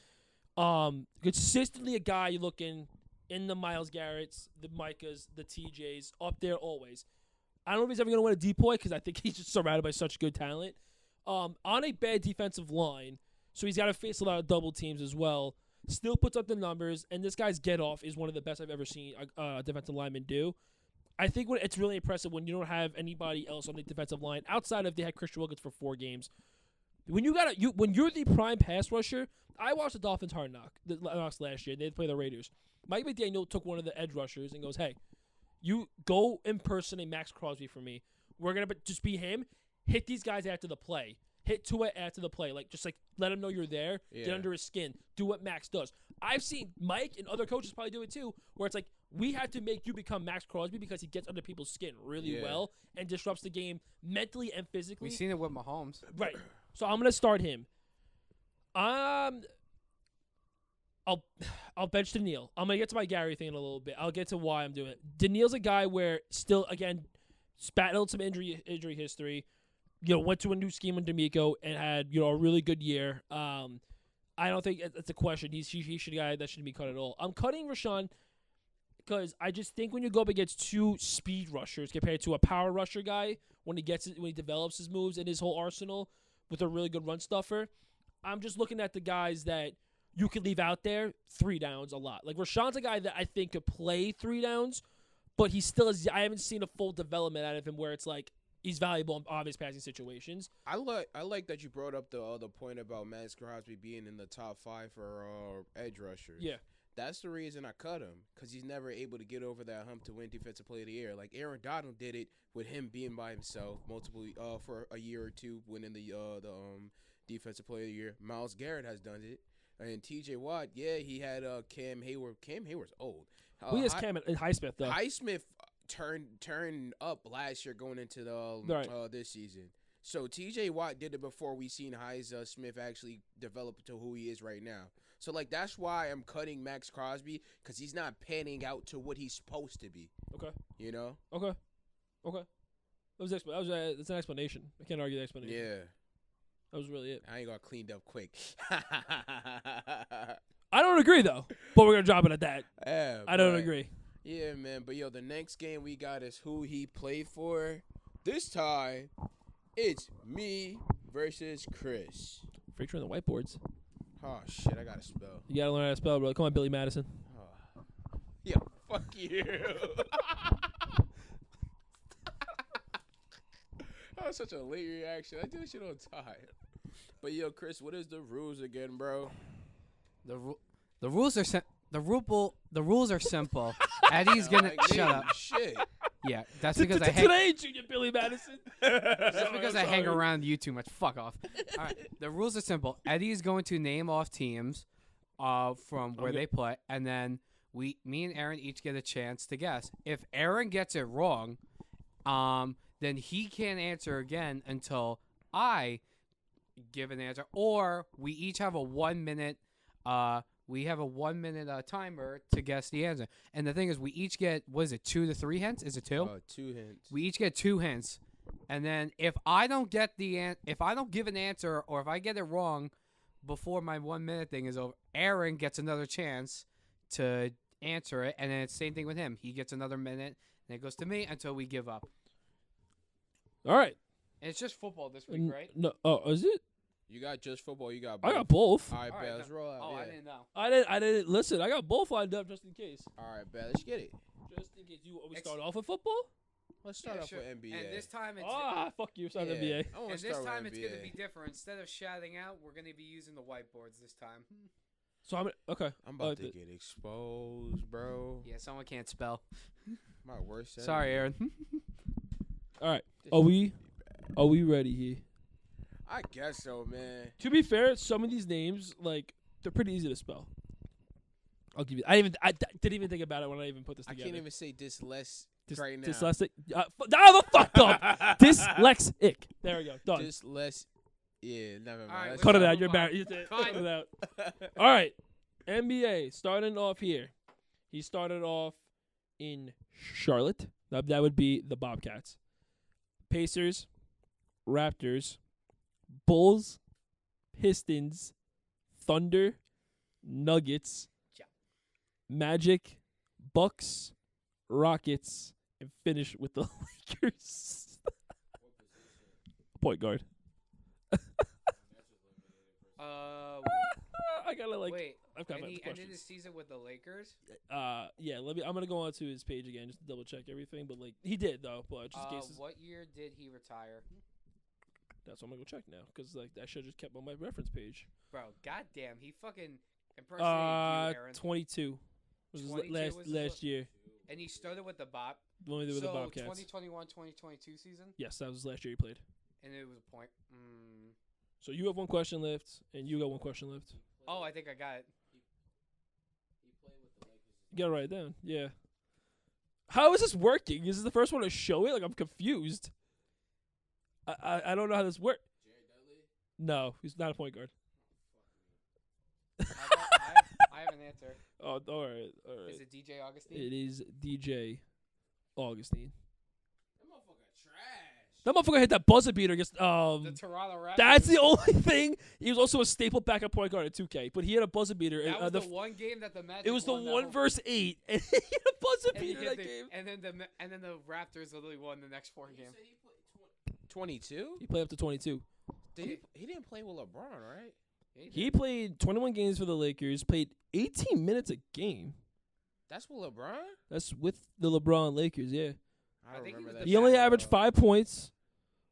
Consistently a guy you're looking in the Myles Garretts, the Micahs, the TJs, up there always. I don't know if he's ever going to win a depoy because I think he's just surrounded by such good talent. On a bad defensive line, so he's got to face a lot of double teams as well. Still puts up the numbers, and this guy's get off is one of the best I've ever seen a defensive lineman do. I think it's really impressive when you don't have anybody else on the defensive line outside of they had Christian Wilkins for 4 games. When when you're the prime pass rusher, I watched the Dolphins Hard Knocks last year. They play the Raiders. Mike McDaniel took one of the edge rushers and goes, "Hey, you go impersonate Max Crosby for me. We're gonna just be him. Hit these guys after the play. Hit Tua after the play. Just let him know you're there. Get Yeah. under his skin. Do what Max does." I've seen Mike and other coaches probably do it too, where it's like we have to make you become Max Crosby because he gets under people's skin really Yeah. well and disrupts the game mentally and physically. We've seen it with Mahomes. Right. So I'm gonna start him. I'll bench Daniil. I'm gonna get to my Gary thing in a little bit. I'll get to why I'm doing it. Daniil's a guy where still again battled some injury history. Went to a new scheme with D'Amico and had a really good year. I don't think it's a question. He should be a guy that shouldn't be cut at all. I'm cutting Rashawn because I just think when you go up against 2 speed rushers compared to a power rusher guy when he develops his moves and his whole arsenal with a really good run stuffer, I'm just looking at the guys that you could leave out there 3 downs a lot. Like Rashawn's a guy that I think could play 3 downs, but he still is. I haven't seen a full development out of him where it's like he's valuable in obvious passing situations. I like that you brought up the point about Max Crosby being in the top 5 for edge rushers. Yeah. That's the reason I cut him, because he's never able to get over that hump to win Defensive Player of the Year. Like Aaron Donald did it with him being by himself for a year or two, winning the Defensive Player of the Year. Myles Garrett has done it, and T.J. Watt, yeah, he had Cam Hayward. Cam Hayward's old. We has Cam and Highsmith though. Highsmith turned up last year going into the this season. So T.J. Watt did it before we seen Smith actually develop to who he is right now. So that's why I'm cutting Max Crosby, because he's not panning out to what he's supposed to be. Okay. Okay. That's an explanation. I can't argue the explanation. Yeah. That was really it. I ain't got cleaned up quick. I don't agree though, but we're gonna drop it at that. Yeah, I don't but- agree. Yeah, man. But the next game we got is who he played for. This time, it's me versus Chris. Freaks are on the whiteboards. Oh shit, I gotta spell. You gotta learn how to spell, bro. Come on, Billy Madison. Oh. Yo, fuck you. That was such a late reaction. I do this shit on time. But Chris, what is the rules again, bro? The rules are the rules are simple. Eddie's gonna Like, shut nigga, up. Shit. Yeah, that's because I hang. Today, Junior Billy Madison. That's because I hang around you too much. Fuck off. All right. The rules are simple. Eddie is going to name off teams from where Okay. they play, and then me and Aaron each get a chance to guess. If Aaron gets it wrong, then he can't answer again until I give an answer, or we each have a 1 minute. We have a 1 minute timer to guess the answer. And the thing is, we each get 2 to 3 hints. Is it 2? 2 hints. We each get 2 hints, and then if I don't get if I don't give an answer, or if I get it wrong before my 1 minute thing is over, Aaron gets another chance to answer it, and then it's same thing with him. He gets another minute, And it goes to me until we give up. All right. And it's just football this week, right? No. Oh, is it? You got just football. You got. I both. got both. All right, All bet. right, Let's roll out. Oh, yeah. I didn't know. I didn't listen. I got both lined up just in case. All right, bet. Let's get it. Just in case we Ex- start off with football. Let's start off sure. with NBA. And this time it's Fuck you, it's not Yeah, NBA. I wanna and start this with time it's NBA. gonna be different. Instead of shouting out, we're gonna be using the whiteboards this time. So I'm okay. I'm about to get exposed, bro. Yeah, someone can't spell. My worst. Sorry, enemy. Aaron. All right. This Are shit we- be bad. Are we ready here? I guess so, man. To be fair, some of these names like they're pretty easy to spell. I'll give you. I didn't even think about it when I even put this I together. can't even say right now. Dyslexic. The fuck up. Dyslexic. There we go. Done. Yeah, never mind. All right, Let's Cut it Let's out. move You're on. bad. You did. Fine. Cut it out. All right. NBA starting off here. He started off in Charlotte. That would be the Bobcats. Pacers, Raptors, Bulls, Pistons, Thunder, Nuggets, Ja. Magic, Bucks, Rockets, and finish with the Lakers. Point guard. I gotta wait. I've got And my he ended questions. his season with the Lakers. Yeah. I'm gonna go on to his page again just to double check everything. But like he did though. But just in case What year did he retire? that's what I'm gonna go check now because like I should have just kept on my reference page. Bro, goddamn, he fucking impersonated you, Aaron. 22 was his 22 last was his last year. And he started with the Bob. Only with the So Bobcats. 2021-2022 season, Yes, that was his last year he played. and it was a point. So you have one question left, and you got one question left. Oh, I think I got it. You gotta write it down. Yeah. How is this working? Is this the first one to show it? Like I'm confused. I don't know how this works. No, he's not a point guard. I have an answer. Oh, all right, all right. Is it DJ Augustine? It is DJ Augustine. That motherfucker trash. That motherfucker hit that buzzer beater against The Toronto Raptors. That's the only thing. He was also a staple backup point guard at 2K, but he had a buzzer beater. That was the the one game that the Magic. it was the won that 1 whole- versus 8, and he had a buzzer and he beater hit that the- game. And then the Raptors literally won the next 4 games. 22? He played up to 22. He didn't play with LeBron, right? He played 21 games for the Lakers, played 18 minutes a game. That's with LeBron? That's with the LeBron Lakers, yeah. I I don't think he remember was that. the He only best, averaged 5 points.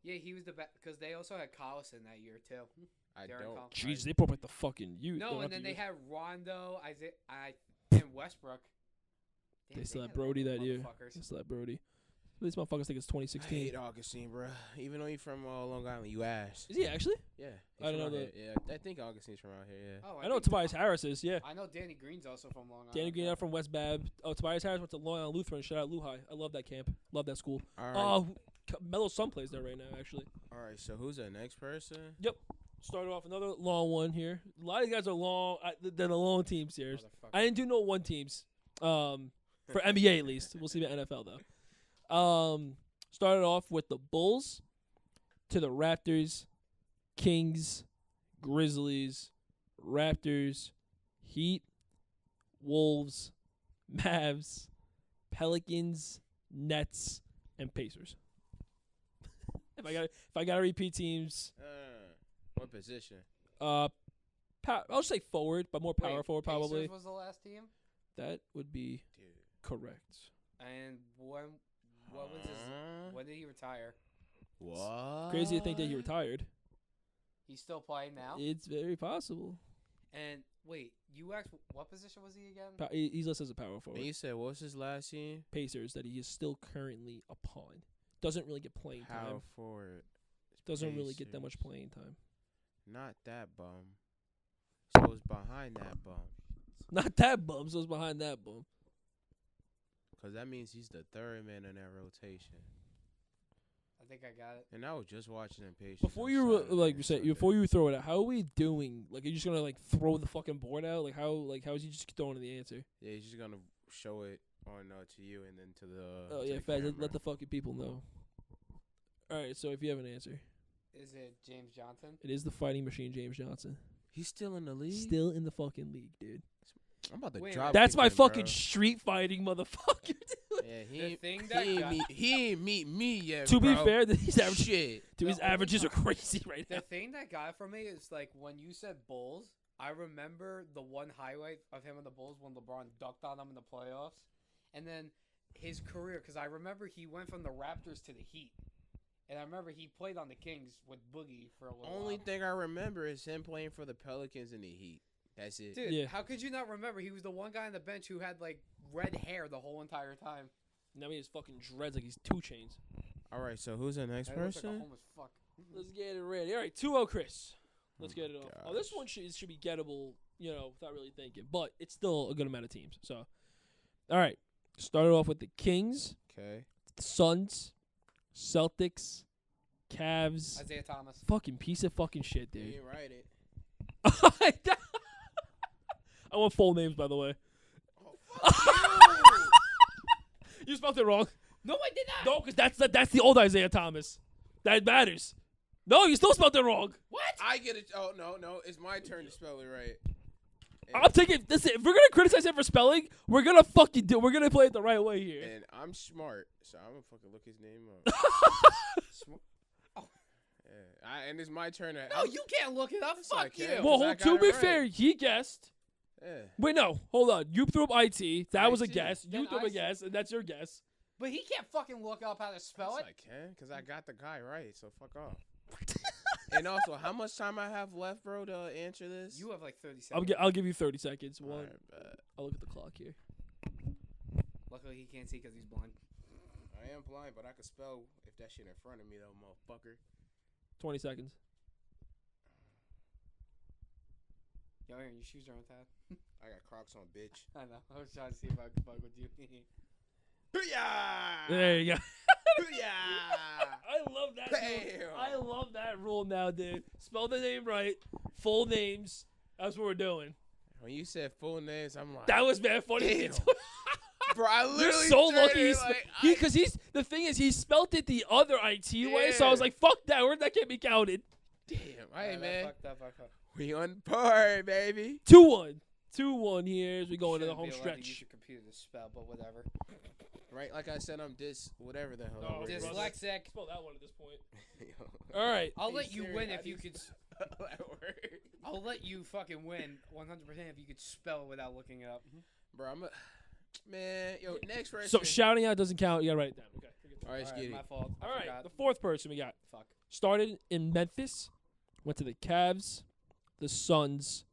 Yeah, he was the best because they also had Collison that year too. I Darren don't. Collison. Jeez, they brought back the fucking youth. No, not and then the they youth. had Rondo, and Westbrook. Damn, They still had had Brody all those that year. motherfuckers. They still had Brody. These motherfuckers think it's I 2016. hate Augustine, bro. Even though he's from Long Island, you ass. Is he actually? Yeah. I didn't know that. that. Yeah, I think Augustine's from out here, yeah. Oh, I know think- Tobias Harris is, yeah. I know Danny Green's also from Long Island. Danny Green out from West Bab. Oh, Tobias Harris went to Long Island Lutheran. Shout out Lehigh. I love that camp. Love that school. All right. Oh, Melo's son plays there right now, actually. All right, so who's the next person? Started off another long one here. A lot of these guys are long. They're the long teams here. Motherfucker. I didn't do no one teams. For NBA at least. We'll see about NFL though. Started off with the Bulls to the Raptors, Kings, Grizzlies, Raptors, Heat, Wolves, Mavs, Pelicans, Nets, and Pacers. if I gotta repeat teams, What position? I'll say forward, but more power Wait, forward probably. Pacers was the last team, That would be Dude. correct. and what was his? When did he retire? What? Crazy to think that he retired. He's still playing now. It's very possible. And wait, you asked what position was he again? He's listed as a power forward. And you said, what was his last team? Pacers that he is still currently upon. Doesn't really get playing Power time. forward. Doesn't really get that much Pacers. playing time. Not that bum. So it's behind that bum. Not that bum, so it's behind that bum. Because that means he's the third man in that rotation. I think I got it. And I was just watching him patience. Before you before you throw it out, how are we doing? Like, are you just gonna like throw the fucking board out? Like how is he just throwing the answer? Yeah, he's just going to show it on to you and then to the Oh to yeah, the fast. camera. Let the fucking people know. All right, so if you have an answer, Is it James Johnson? it is the fighting machine, James Johnson. He's still in the league? Still in the fucking league, dude. I'm about to Wait, drop That's kick my him, fucking bro. street fighting motherfucker, dude. Yeah, The thing that got- he ain't meet me yet. To be bro. fair, he's average. Shit. Dude, his The only averages are time- crazy right now. The thing that got it for me is like when you said Bulls, I remember the one highlight of him in the Bulls when LeBron dunked on him in the playoffs, and then his career. Because I remember he went from the Raptors to the Heat, and I remember he played on the Kings with Boogie for a little Only while. thing I remember is him playing for the Pelicans and the Heat. That's it. Dude, Yeah. how could you not remember? He was the one guy on the bench who had like red hair the whole entire time. Now he has fucking dreads like he's 2 Chainz. All right, so who's the next He looks like a person? homeless fuck. Let's get it ready. All right, 2-0 Chris. Let's Oh get it my off. Oh, this gosh. one should be gettable, without really thinking. But it's still a good amount of teams. So, all right. Started off with the Kings, Okay. Suns, Celtics, Cavs. Isaiah Thomas. Fucking piece of fucking shit, You dude. ain't write it. I want full names, by the way. You spelled it wrong. No, I did not. No, because that's the old Isaiah Thomas. That matters. No, you still spelled it wrong. What? I get it. Oh no, it's my turn to spell it right. I'm taking this. If we're gonna criticize him for spelling, we're gonna fucking do. We're gonna play it the right way here. And I'm smart, so I'm gonna fucking look his name up. Yeah, and it's my turn to. No, you can't look it up. Yes, I Fuck can. you. Well, Well, 'cause I hold, got to it be right. fair, he guessed. Yeah. Wait, no, hold on. You threw up IT. That was a IT. guess. You Then threw up I a s- guess, and that's your guess. But he can't fucking look up how to spell Yes, it. I can, cause I got the guy right. So fuck off. And also, how much time I have left, bro, to answer this? You have like 30 seconds. I'll give you 30 seconds. One. Alright, bet. I'll look at the clock here. Luckily, he can't see because he's blind. I am blind, but I can spell if that shit in front of me, though, motherfucker. 20 seconds. Yo, Aaron, your shoes are untied. I got Crocs on, bitch. I know. I was trying to see if I could fuck with you. Booyah! There you go. Booyah! I love that. Rule. Bam! I love that rule now, dude. Spell the name right. Full names. That's what we're doing. When you said full names, I'm like, That was bad funny. Damn. bro, I You're literally so turned lucky. it like, Because the thing is, he spelt it the other IT way. So I was Yeah. like, fuck that. That can't be counted. damn, hey, man. Fucked up. We on par, baby. 2-1. 2-1 here as we go into the Shouldn't home be allowed to use stretch. your computer to spell, but whatever. Right? Like I said, I'm whatever the hell. No, that word is. brother. Dyslexic. Spell that one at this point. Yo. All right. I'll Hey, let you Siri, win how if do you you could. spell that word? I'll let you fucking win 100% if you could spell it without looking it up. Bro, man, yo, next person. So shouting out doesn't count. You got to write it down. Okay. All right, let's get my it. fault. I All right. forgot. The fourth person we got. Fuck. Started in Memphis, went to the Cavs, the Suns,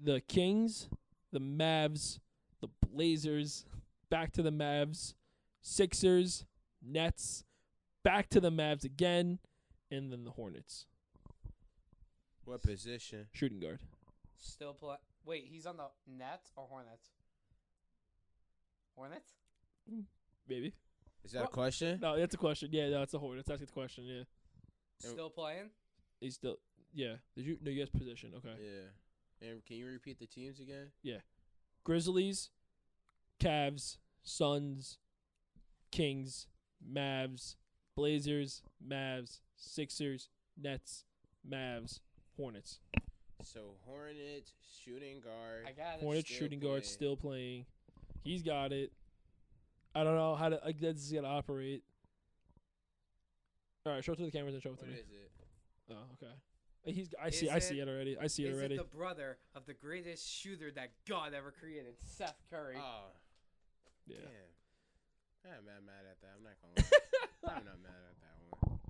the Kings, the Mavs, the Blazers, back to the Mavs, Sixers, Nets, back to the Mavs again, and then the Hornets. What position? Shooting guard. Still play. Wait, he's on the Nets or Hornets? Hornets? Maybe. Is that a Well- question? No, that's a question. Yeah, no, it's the Hornets. That's the question. Yeah. Yep. Still playing? He's still. Yeah. Did you? No, you guys position. Okay. Yeah. And can you repeat the teams again? Grizzlies, Cavs, Suns, Kings, Mavs, Blazers, Mavs, Sixers, Nets, Mavs, Hornets. So Hornets, shooting guard. I got it. Hornets still shooting guard playing. still playing. He's got it. I don't know how to. Like, this is gonna operate. All right, show it to the cameras and show it to What me. is it? Oh, okay. I see Is it already. I see it Is already. it the brother of the greatest shooter that God ever created, Seth Curry? Oh, Yeah. damn. I'm not mad at that. I'm not gonna lie. I'm not mad at that one.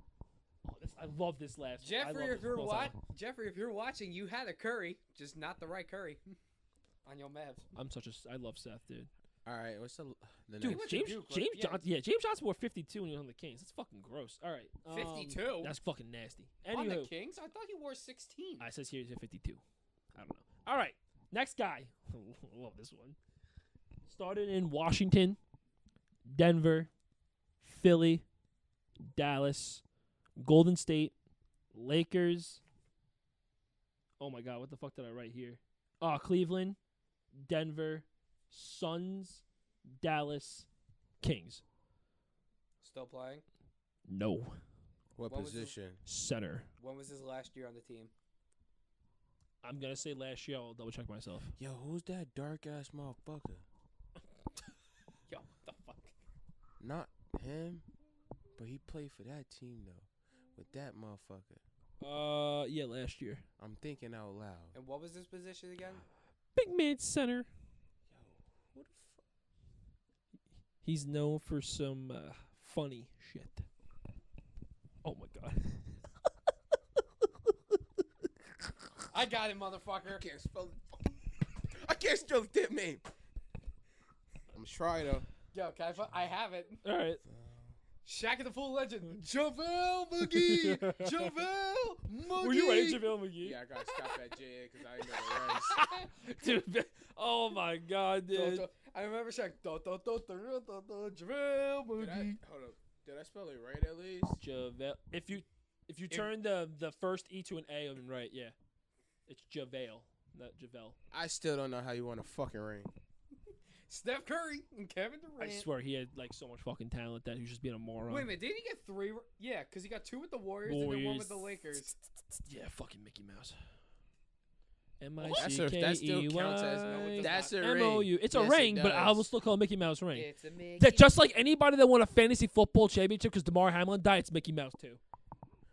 Oh, I love this last. one. I Jeffrey, love if this you're all time. Jeffrey, if you're watching, you had a Curry, just not the right Curry, on your Mavs. I love Seth, dude. All right, what's the Dude, next? went to James Duke, James yeah. Johnson. Yeah, James Johnson wore 52 when he was on the Kings. That's fucking gross. All right, 52? That's fucking nasty. On the Anywho, Kings? I thought he wore 16. I says here he's at 52. I don't know. All right, next guy. Love this one. Started in Washington, Denver, Philly, Dallas, Golden State, Lakers. Oh my God, what the fuck did I write here? Cleveland, Denver, Suns, Dallas, Kings. Still playing? No. What What was the- position? Center. When was his last year on the team? I'm gonna say last year. I'll double check myself. Yo, who's that dark ass motherfucker? Yo, what the fuck? Not him, but he played for that team though. With that motherfucker. Yeah, last year. I'm thinking out loud. And what was this position again? Big man center. Who the fuck? He's known for some funny shit. Oh my god. I got it, motherfucker. I can't spell it. I can't spell the damn name. I'm trying though. Yo, I have it. All right. Shaq of the Full Legend. JaVale McGee. JaVale McGee. Were you ready, JaVale McGee? Yeah, I gotta stop at JA because I didn't know the rest. Dude, oh my god, dude. I remember Shaq. JaVale Hold McGee. up. Did I spell it right at least? JaVale. If you turn the first E to an A, I'm right. Yeah, it's JaVale, not JaVale. I still don't know how you won a fucking ring. Steph Curry and Kevin I Durant. swear he had like so much fucking talent that he was just being a moron. Wait a minute, didn't he get 3? Yeah, because he got 2 with the Warriors and then 1 with the Lakers. Yeah, fucking Mickey Mouse. That still counts as that's a ring. MOU. It's a Yes, ring, it but I will does. still call it Mickey Mouse ring. It's a Mickey. That just like anybody that won a fantasy football championship because DeMar Hamlin died, it's Mickey Mouse too.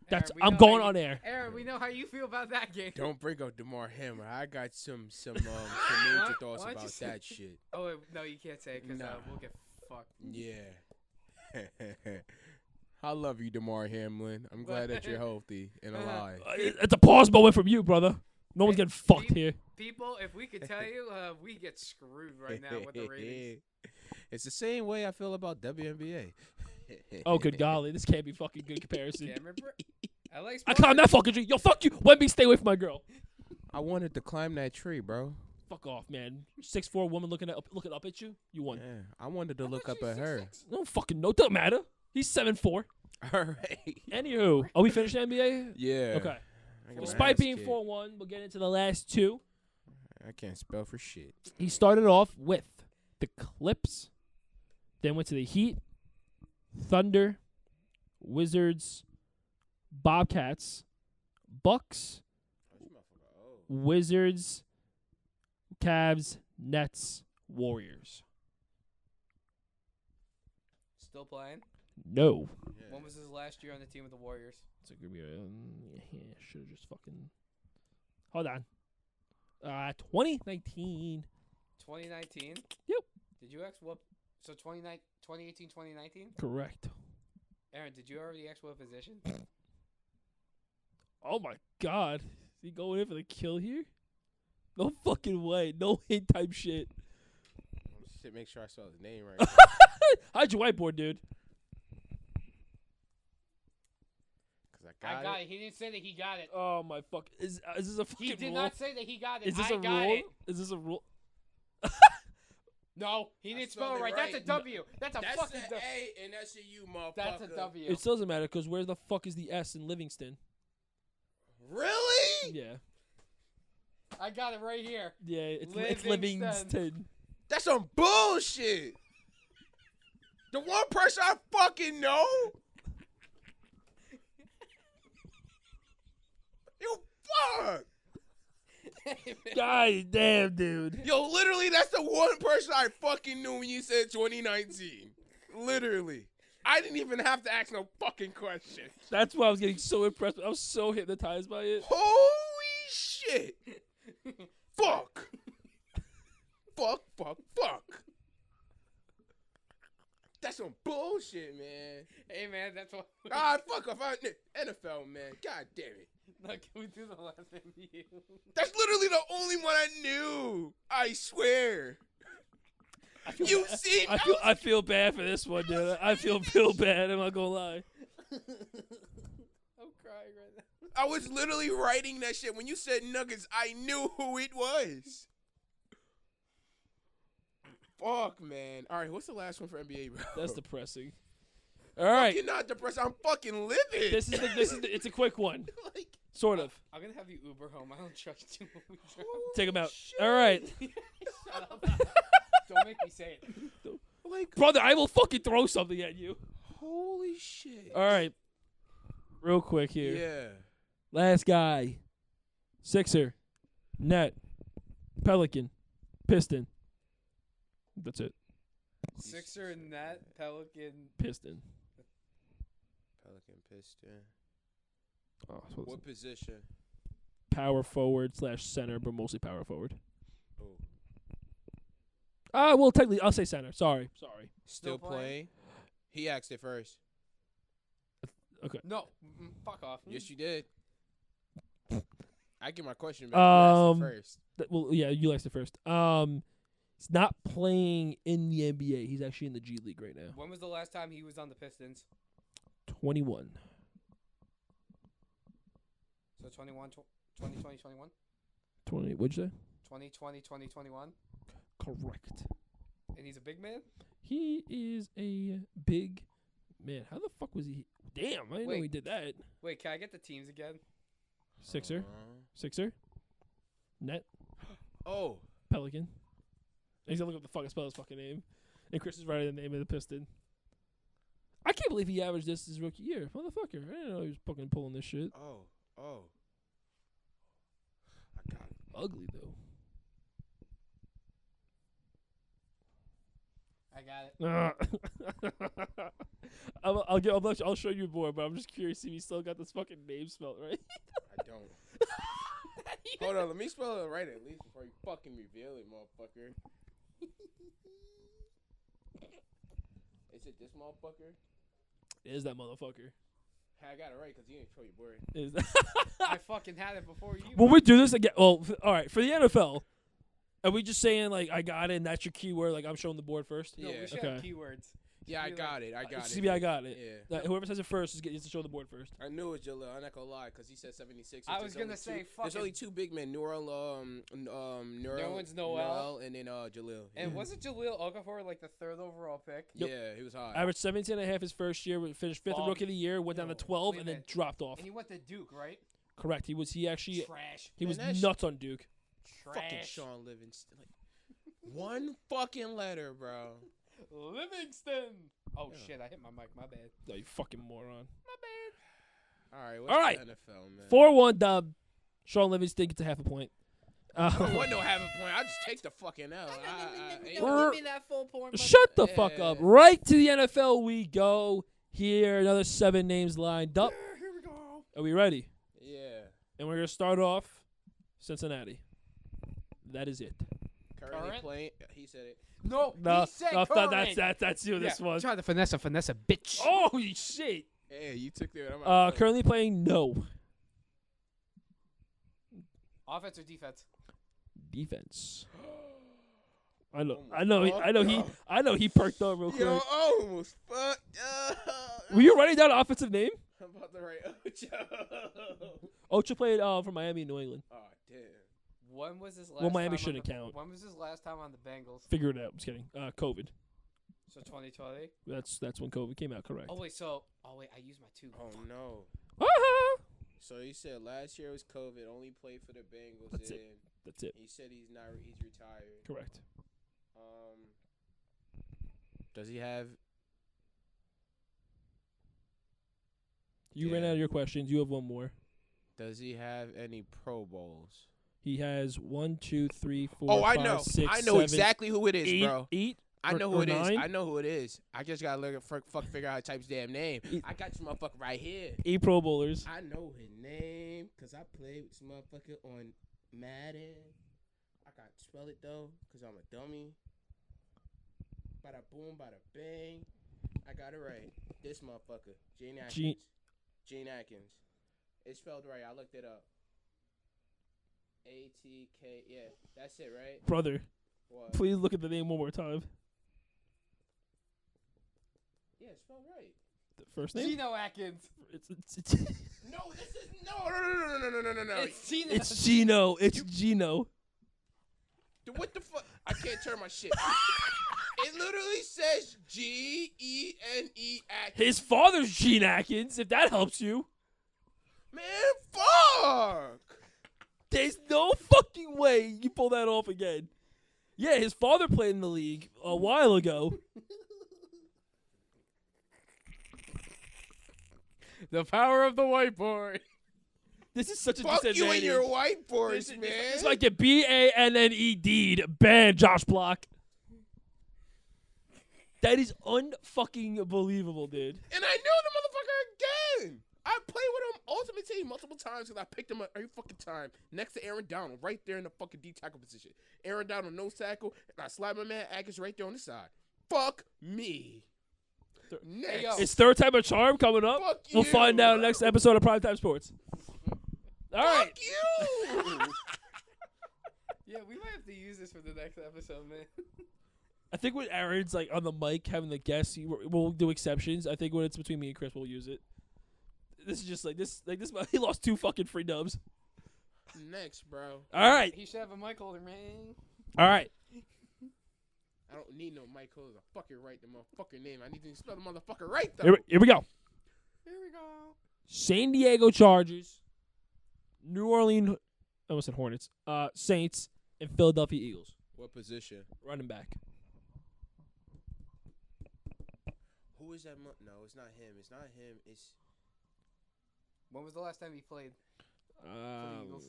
That's we I'm know going how on air. Aaron, we know how you feel about that game. Don't bring up DeMar Hamlin. I got some major thoughts Why'd you about say- that shit. Oh, wait, no, you can't say it because Nah. we'll get fucked. Yeah. I love you, DeMar Hamlin. I'm glad that you're healthy and alive. It's a pause moment from you, brother. No one's getting fucked here. People, if we could tell you, we get screwed right now with the ratings. It's the same way I feel about WNBA. Oh, good golly. This can't be fucking good comparison. Cameron I like I sports. climbed that fucking tree. Yo, fuck you. Wemby, stay away from my girl. I wanted to climb that tree, bro. Fuck off, man. 6'4" woman looking up at you. You won. Yeah, I wanted to look up at her. No fucking no. Doesn't matter. He's 7'4". All right. Anywho, are we finished NBA? Yeah. Okay. I got my Despite ass being kicked. 4-1, we'll get into the last two. I can't spell for shit. He started off with the Clips, then went to the Heat, Thunder, Wizards, Bobcats, Bucks, Wizards, Cavs, Nets, Warriors. Still playing? No. When was his last year on the team with the Warriors? It's gonna be should have just fucking. Hold on. 2019. 2019? Yep. Did you what? So 2018, 2019? Correct. Aaron, did you already what position? Oh my God. Is he going in for the kill here? No fucking way. No hint type shit. Shit, make sure I spell his name right. How'd your whiteboard, dude? Because I got it. He didn't say that he got it. Oh my fuck. Is this a fucking He did rule? not say that he got it. Is this I a got rule? it. Is this a rule? No, he I didn't spelled spell it it right. right. That's a W. That's a That's fucking an W. A and that's a U, motherfucker. That's a W. It still doesn't matter because where the fuck is the S in Livingston? Really? Yeah. I got it right here. Yeah, it's Livingston. Livingston. That's some bullshit. The one person I fucking know. You fuck. God damn, dude. Yo, literally, that's the one person I fucking knew when you said 2019. Literally. I didn't even have to ask no fucking question. That's why I was getting so impressed. I was so hypnotized by it. Holy shit. Fuck. Fuck. That's some bullshit, man. Hey, man, that's what. Fuck off. NFL, man. God damn it. No, can we do the last NBA? That's literally the only one I knew. I swear. You see? I feel bad for this one, dude. I feel bad. I'm not gonna lie. I'm crying right now. I was literally writing that shit. When you said Nuggets, I knew who it was. Fuck, man. All right, what's the last one for NBA, bro? That's depressing. All right, You're not depressed. I'm fucking living. this is it's a quick one, like, sort of. I'm gonna have you Uber home. I don't trust you. Take him out. shit. All right, Shut up. Don't make me say it. Like, brother, I will fucking throw something at you. holy shit. All right, real quick here. Yeah. Last guy, Sixer, Net, Pelican, Piston. That's it. Sixer, Net, Pelican. Piston. Pelican Piston. Oh, so What position? power forward / center, but mostly power forward. Oh. Well, technically, I'll say center. Sorry. Still playing? He asked it first. No, fuck off. Yes, you did. I get my question back. You asked it first. Well, yeah, you asked it first. He's not playing in the NBA. He's actually in the G League right now. When was the last time he was on the Pistons? 21. So 2020, 21? 20. What'd you say? 2020, 2021? Correct. And he's a big man? He is a big man. How the fuck was he? Damn, I didn't know he did that. Wait, can I get the teams again? Sixer. Net. Oh. Pelican. He's gonna look up the fucking spell his fucking name. And Chris is writing the name of the Piston. I can't believe he averaged this his rookie year. Motherfucker. I didn't know he was fucking pulling this shit. Oh. I got it. Ugly, though. I got it. I'll show you more, but I'm just curious if he still got this fucking name spelled right. I don't. Hold on, let me spell it right at least before you fucking reveal it, motherfucker. Is it this motherfucker? Is that motherfucker? I got it right because you didn't show your board. Is that I fucking had it before you. When we do this again, well, all right, for the NFL, are we just saying, like, I got it and that's your keyword, like I'm showing the board first? No, Yeah. we should have keywords. Yeah, I got it. CB, I got it. Yeah. Whoever says it first gets to show the board first. I knew it was Jalil. I'm not gonna lie, because he said 76. I was gonna say, there's only two big men, Nerlens Noel, and then Jalil. And wasn't Jalil Okafor like the 3rd overall pick? Yep. Yeah, he was high. Averaged 17.5 his first year, finished 5th rookie of the year, went down to 12, and then dropped off. And he went to Duke, right? Correct. He was Trash. He was Man, nuts on Duke. fucking Sean Livingston. Like, one fucking letter, bro. Livingston. Oh Yeah. shit! I hit my mic. My bad. No, you fucking moron. All right, what's All right. the NFL, man? 4-1 dub. Sean Livingston gets a half a point. I don't want no half a point. I just take the fucking L. Give me that full point. Shut the fuck up. Yeah. Right to the NFL we go. Here, another 7 names lined up. Here we go. Are we ready? Yeah. And we're going to start off Cincinnati. That is it. Currently Current? playing. He said it. No, No, he said no, current. that's you, this one. Try to finesse a bitch. Holy shit. Hey, you took the. Currently playing no. Offense or defense? Defense. I know. Oh I know he perked up real quick. Yo, almost fucked up. Were you writing down an offensive name? I'm about to write Ocho. Ocho played for Miami and New England. Oh, damn. When was his last? Well, Miami time shouldn't on the, count. When was his last time on the Bengals? Figure it out. I'm just kidding. COVID. So 2020. That's when COVID came out. Correct. Oh wait, I used my 2. Oh, no. Ah! So he said last year was COVID, only played for the Bengals. That's it. That's it. He said he's retired. Correct. Does he have? You ran out of your questions. You have one more. Does he have any Pro Bowls? He has 1, 2, 3, 4. Oh, I 5, know. 6, I know 7, exactly who it is, 8, bro. 8. I know or who it is. 9? I know who it is. I just gotta look at figure out how to type his damn name. I got this motherfucker right here. 8 Pro Bowlers. I know his name because I played with this motherfucker on Madden. I can't spell it though because I'm a dummy. Bada boom, bada bang. I got it right. This motherfucker, Gene Atkins. Gene Atkins. It's spelled right. I looked it up. A-T-K. Yeah, that's it, right? Brother, What? please look at the name one more time. Yeah, it's spelled right. The first name? Geno Atkins. It's No, this is no. It's Geno. It's Gino. It's Gino. What the fuck? I can't turn my shit. It literally says Gene Atkins. His father's Gene Atkins, if that helps you. Man, fuck. There's no fucking way you pull that off again. Yeah, his father played in the league a while ago. The power of the whiteboard. This is such a Fuck you disadvantage. and your whiteboards, man. It's like the BANNED ban Josh Block. That is unfucking believable, dude. And I knew the motherfucker again. I played with him Ultimate Team multiple times because I picked him up every fucking time next to Aaron Donald, right there in the fucking D tackle position. Aaron Donald no tackle, and I slide my man Atkins right there on the side. Fuck me. Next. Hey, yo. It's third time a charm coming up. Fuck We'll you. find out next episode of Primetime Sports. All right. Fuck you. Yeah, we might have to use this for the next episode, man. I think when Aaron's like on the mic having the guests, we'll do exceptions. I think when it's between me and Chris, we'll use it. This is just like this. He lost 2 fucking free dubs. Next, bro. All right. He should have a mic holder, man. All right. I don't need no Mike Holder. Fucking write the motherfucker name. I need to spell the motherfucker right though. Here we go. Here we go. San Diego Chargers, New Orleans, I almost said Hornets, Saints, and Philadelphia Eagles. What position? Running back. Who is that? No, it's not him. It's not him. It's When was the last time he played? Eagles.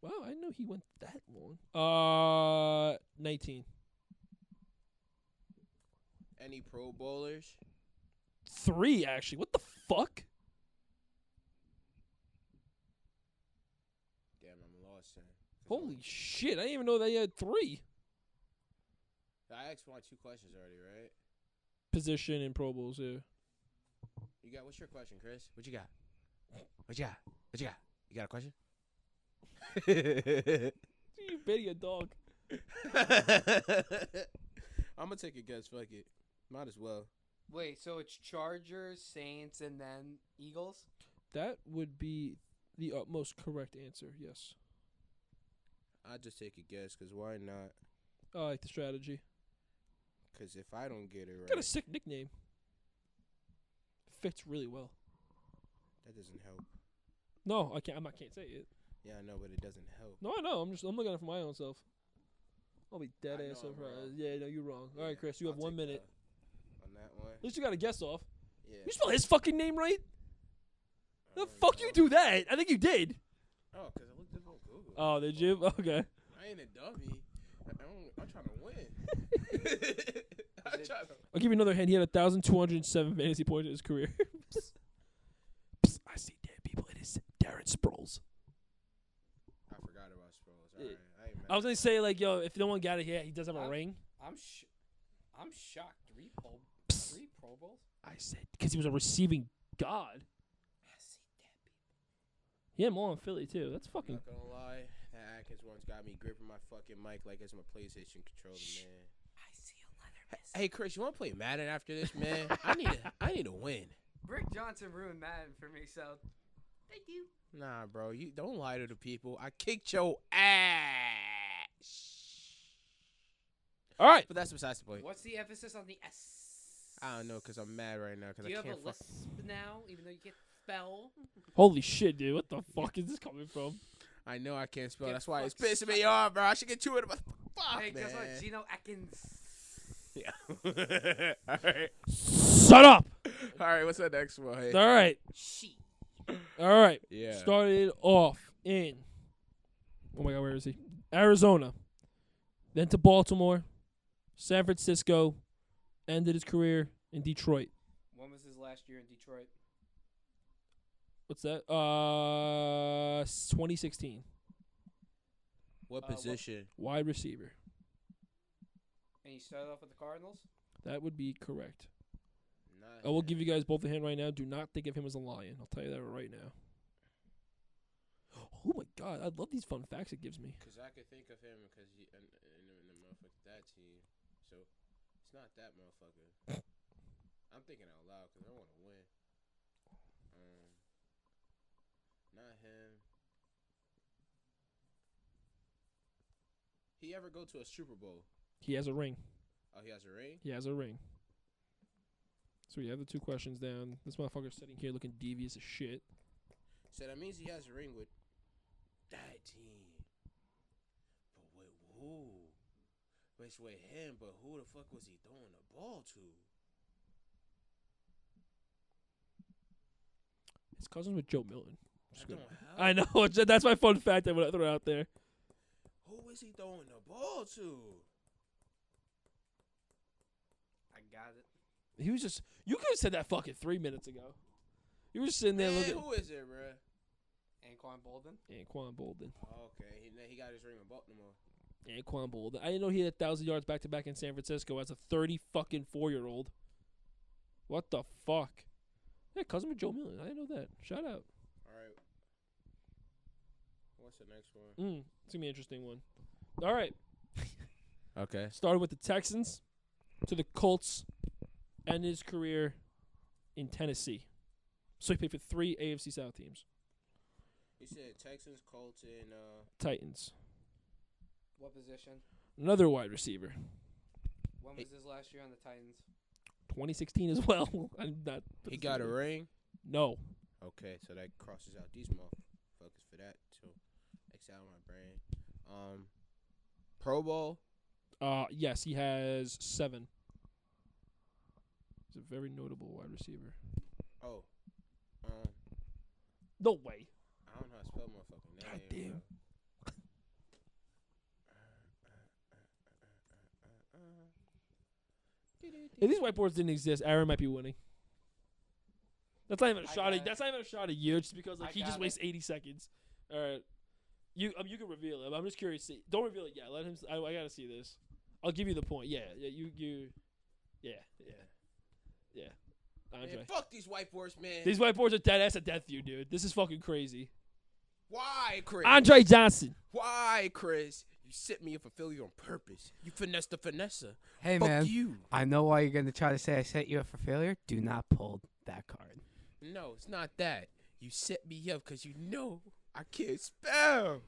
Wow, I didn't know he went that long. 19. any Pro Bowlers. 3, actually. What the fuck? Damn, I'm lost. Then. Holy shit! I didn't even know they had 3. I asked my 2 questions already, right? Position and Pro Bowls, yeah. You got? What's your question, Chris? What you got? What you got? What you got? You got a question? You betting a dog. I'm gonna take a guess. Fuck it. Might as well. Wait, so it's Chargers, Saints, and then Eagles? That would be the utmost correct answer, yes. I'll just take a guess, because why not? I like the strategy. Because if I don't get it right, Got a sick nickname. Fits really well. that doesn't help. No, I can't say it. Yeah, I know, but it doesn't help. No, I know. I'm looking at it for my own self. I'll be dead I ass know I'm surprised. wrong. Yeah, no, you're wrong. All right, Chris, you have I'll 1 take minute. On that one. At least you got a guess off. Yeah. You spell his fucking name right? I The don't fuck know. you do that? I think you did. Oh, because I looked it up on Google. Oh, did you? Okay. I ain't a dummy. I'm trying to win. I'm trying to. I'll give you another hint. He had 1,207 fantasy points in his career. Psst. Psst. I see dead people. It is Darren Sproles. I forgot about Sproles. All Yeah. right. I ain't mad I was gonna at say like, yo, if no one got it here, he does have a I'm- ring. I'm shocked. 3 Psst. Pro Bowls? I said because he was a receiving god. He had more in Philly too. That's I'm fucking. not gonna lie. That Atkins one's got me gripping my fucking mic like it's my PlayStation controller, man. I see a leather Hey, Chris, you want to play Madden after this, man? I need to win. Brick Johnson ruined Madden for me, so thank you. Nah, bro, you don't lie to the people. I kicked your ass. All right. But that's besides the point. What's the emphasis on the S? I don't know, because I'm mad right now, because Do I you have can't a fuck. lisp now, even though you can't spell? Holy shit, dude! What the fuck is this coming from? I know I can't spell. Get That's why it's fucked. pissing me off, bro. I should get to it. But fuck, Hey, man. guess what? Geno Atkins. Yeah. All right. Shut up. All right, what's the next one? Hey. All right. She. All right. Yeah. Started off in. Oh my God, where is he? Arizona. Then to Baltimore, San Francisco. Ended his career in Detroit. When was his last year in Detroit? What's that? 2016. What what- position? Wide receiver. And he started off with the Cardinals? That would be correct. Not I will him. give you guys both a hint right now. Do not think of him as a lion. I'll tell you that right now. Oh my God, I love these fun facts it gives me. Because I could think of him because he in the motherfucker that team. So it's not that motherfucker. I'm thinking out loud because I want to win. Not him. He ever go to a Super Bowl? He has a ring. Oh, he has a ring? He has a ring. So you have the 2 questions down. This motherfucker's sitting here looking devious as shit. So that means he has a ring with that team. But with who? But it's with him, but who the fuck was he throwing the ball to? His cousin's with Joe Milton. That don't help. I know. That's my fun fact I would throw out there. Who is he throwing the ball to? got it. He was just. You could have said that fucking 3 minutes ago. You were just sitting there Man, looking. who is it, bro? Anquan Bolden. Anquan Bolden. Oh, okay, he got his ring in Baltimore. Anquan Bolden. I didn't know he had 1,000 yards back to back in San Francisco as a 34-year-old. What the fuck? Yeah, cousin with Joe Milton. I didn't know that. Shout out. All right. What's the next one? It's gonna be an interesting one. All right. Okay. Started with the Texans to the Colts, and his career in Tennessee. So he played for 3 AFC South teams. You said Texans, Colts, and Titans. What position? Another wide receiver. When was his last year on the Titans? 2016 as well. I'm not. he got a ring. No. Okay, so that crosses out these motherfuckers for that too. X out my brain. Pro Bowl. Yes, he has 7. He's a very notable wide receiver. Oh. No way. I don't know how to spell motherfucking name. God damn. If these whiteboards didn't exist, Aaron might be winning. That's not even a I shot. got At, it. that's not even a shot at you, just because like I he just got wastes 80 seconds. All right, you can reveal it. I'm just curious. Don't reveal it yet. Let him. I gotta see this. I'll give you the point. Yeah. Yeah. Andre. Man, fuck these whiteboards, man. These whiteboards are dead. That's a death view, dude. This is fucking crazy. Why, Chris? Andre Johnson. Why, Chris? You set me up for failure on purpose. You finessed the finesser. Hey, Fuck man. you. I know why you're going to try to say I set you up for failure. Do not pull that card. No, it's not that. You set me up because you know I can't spell.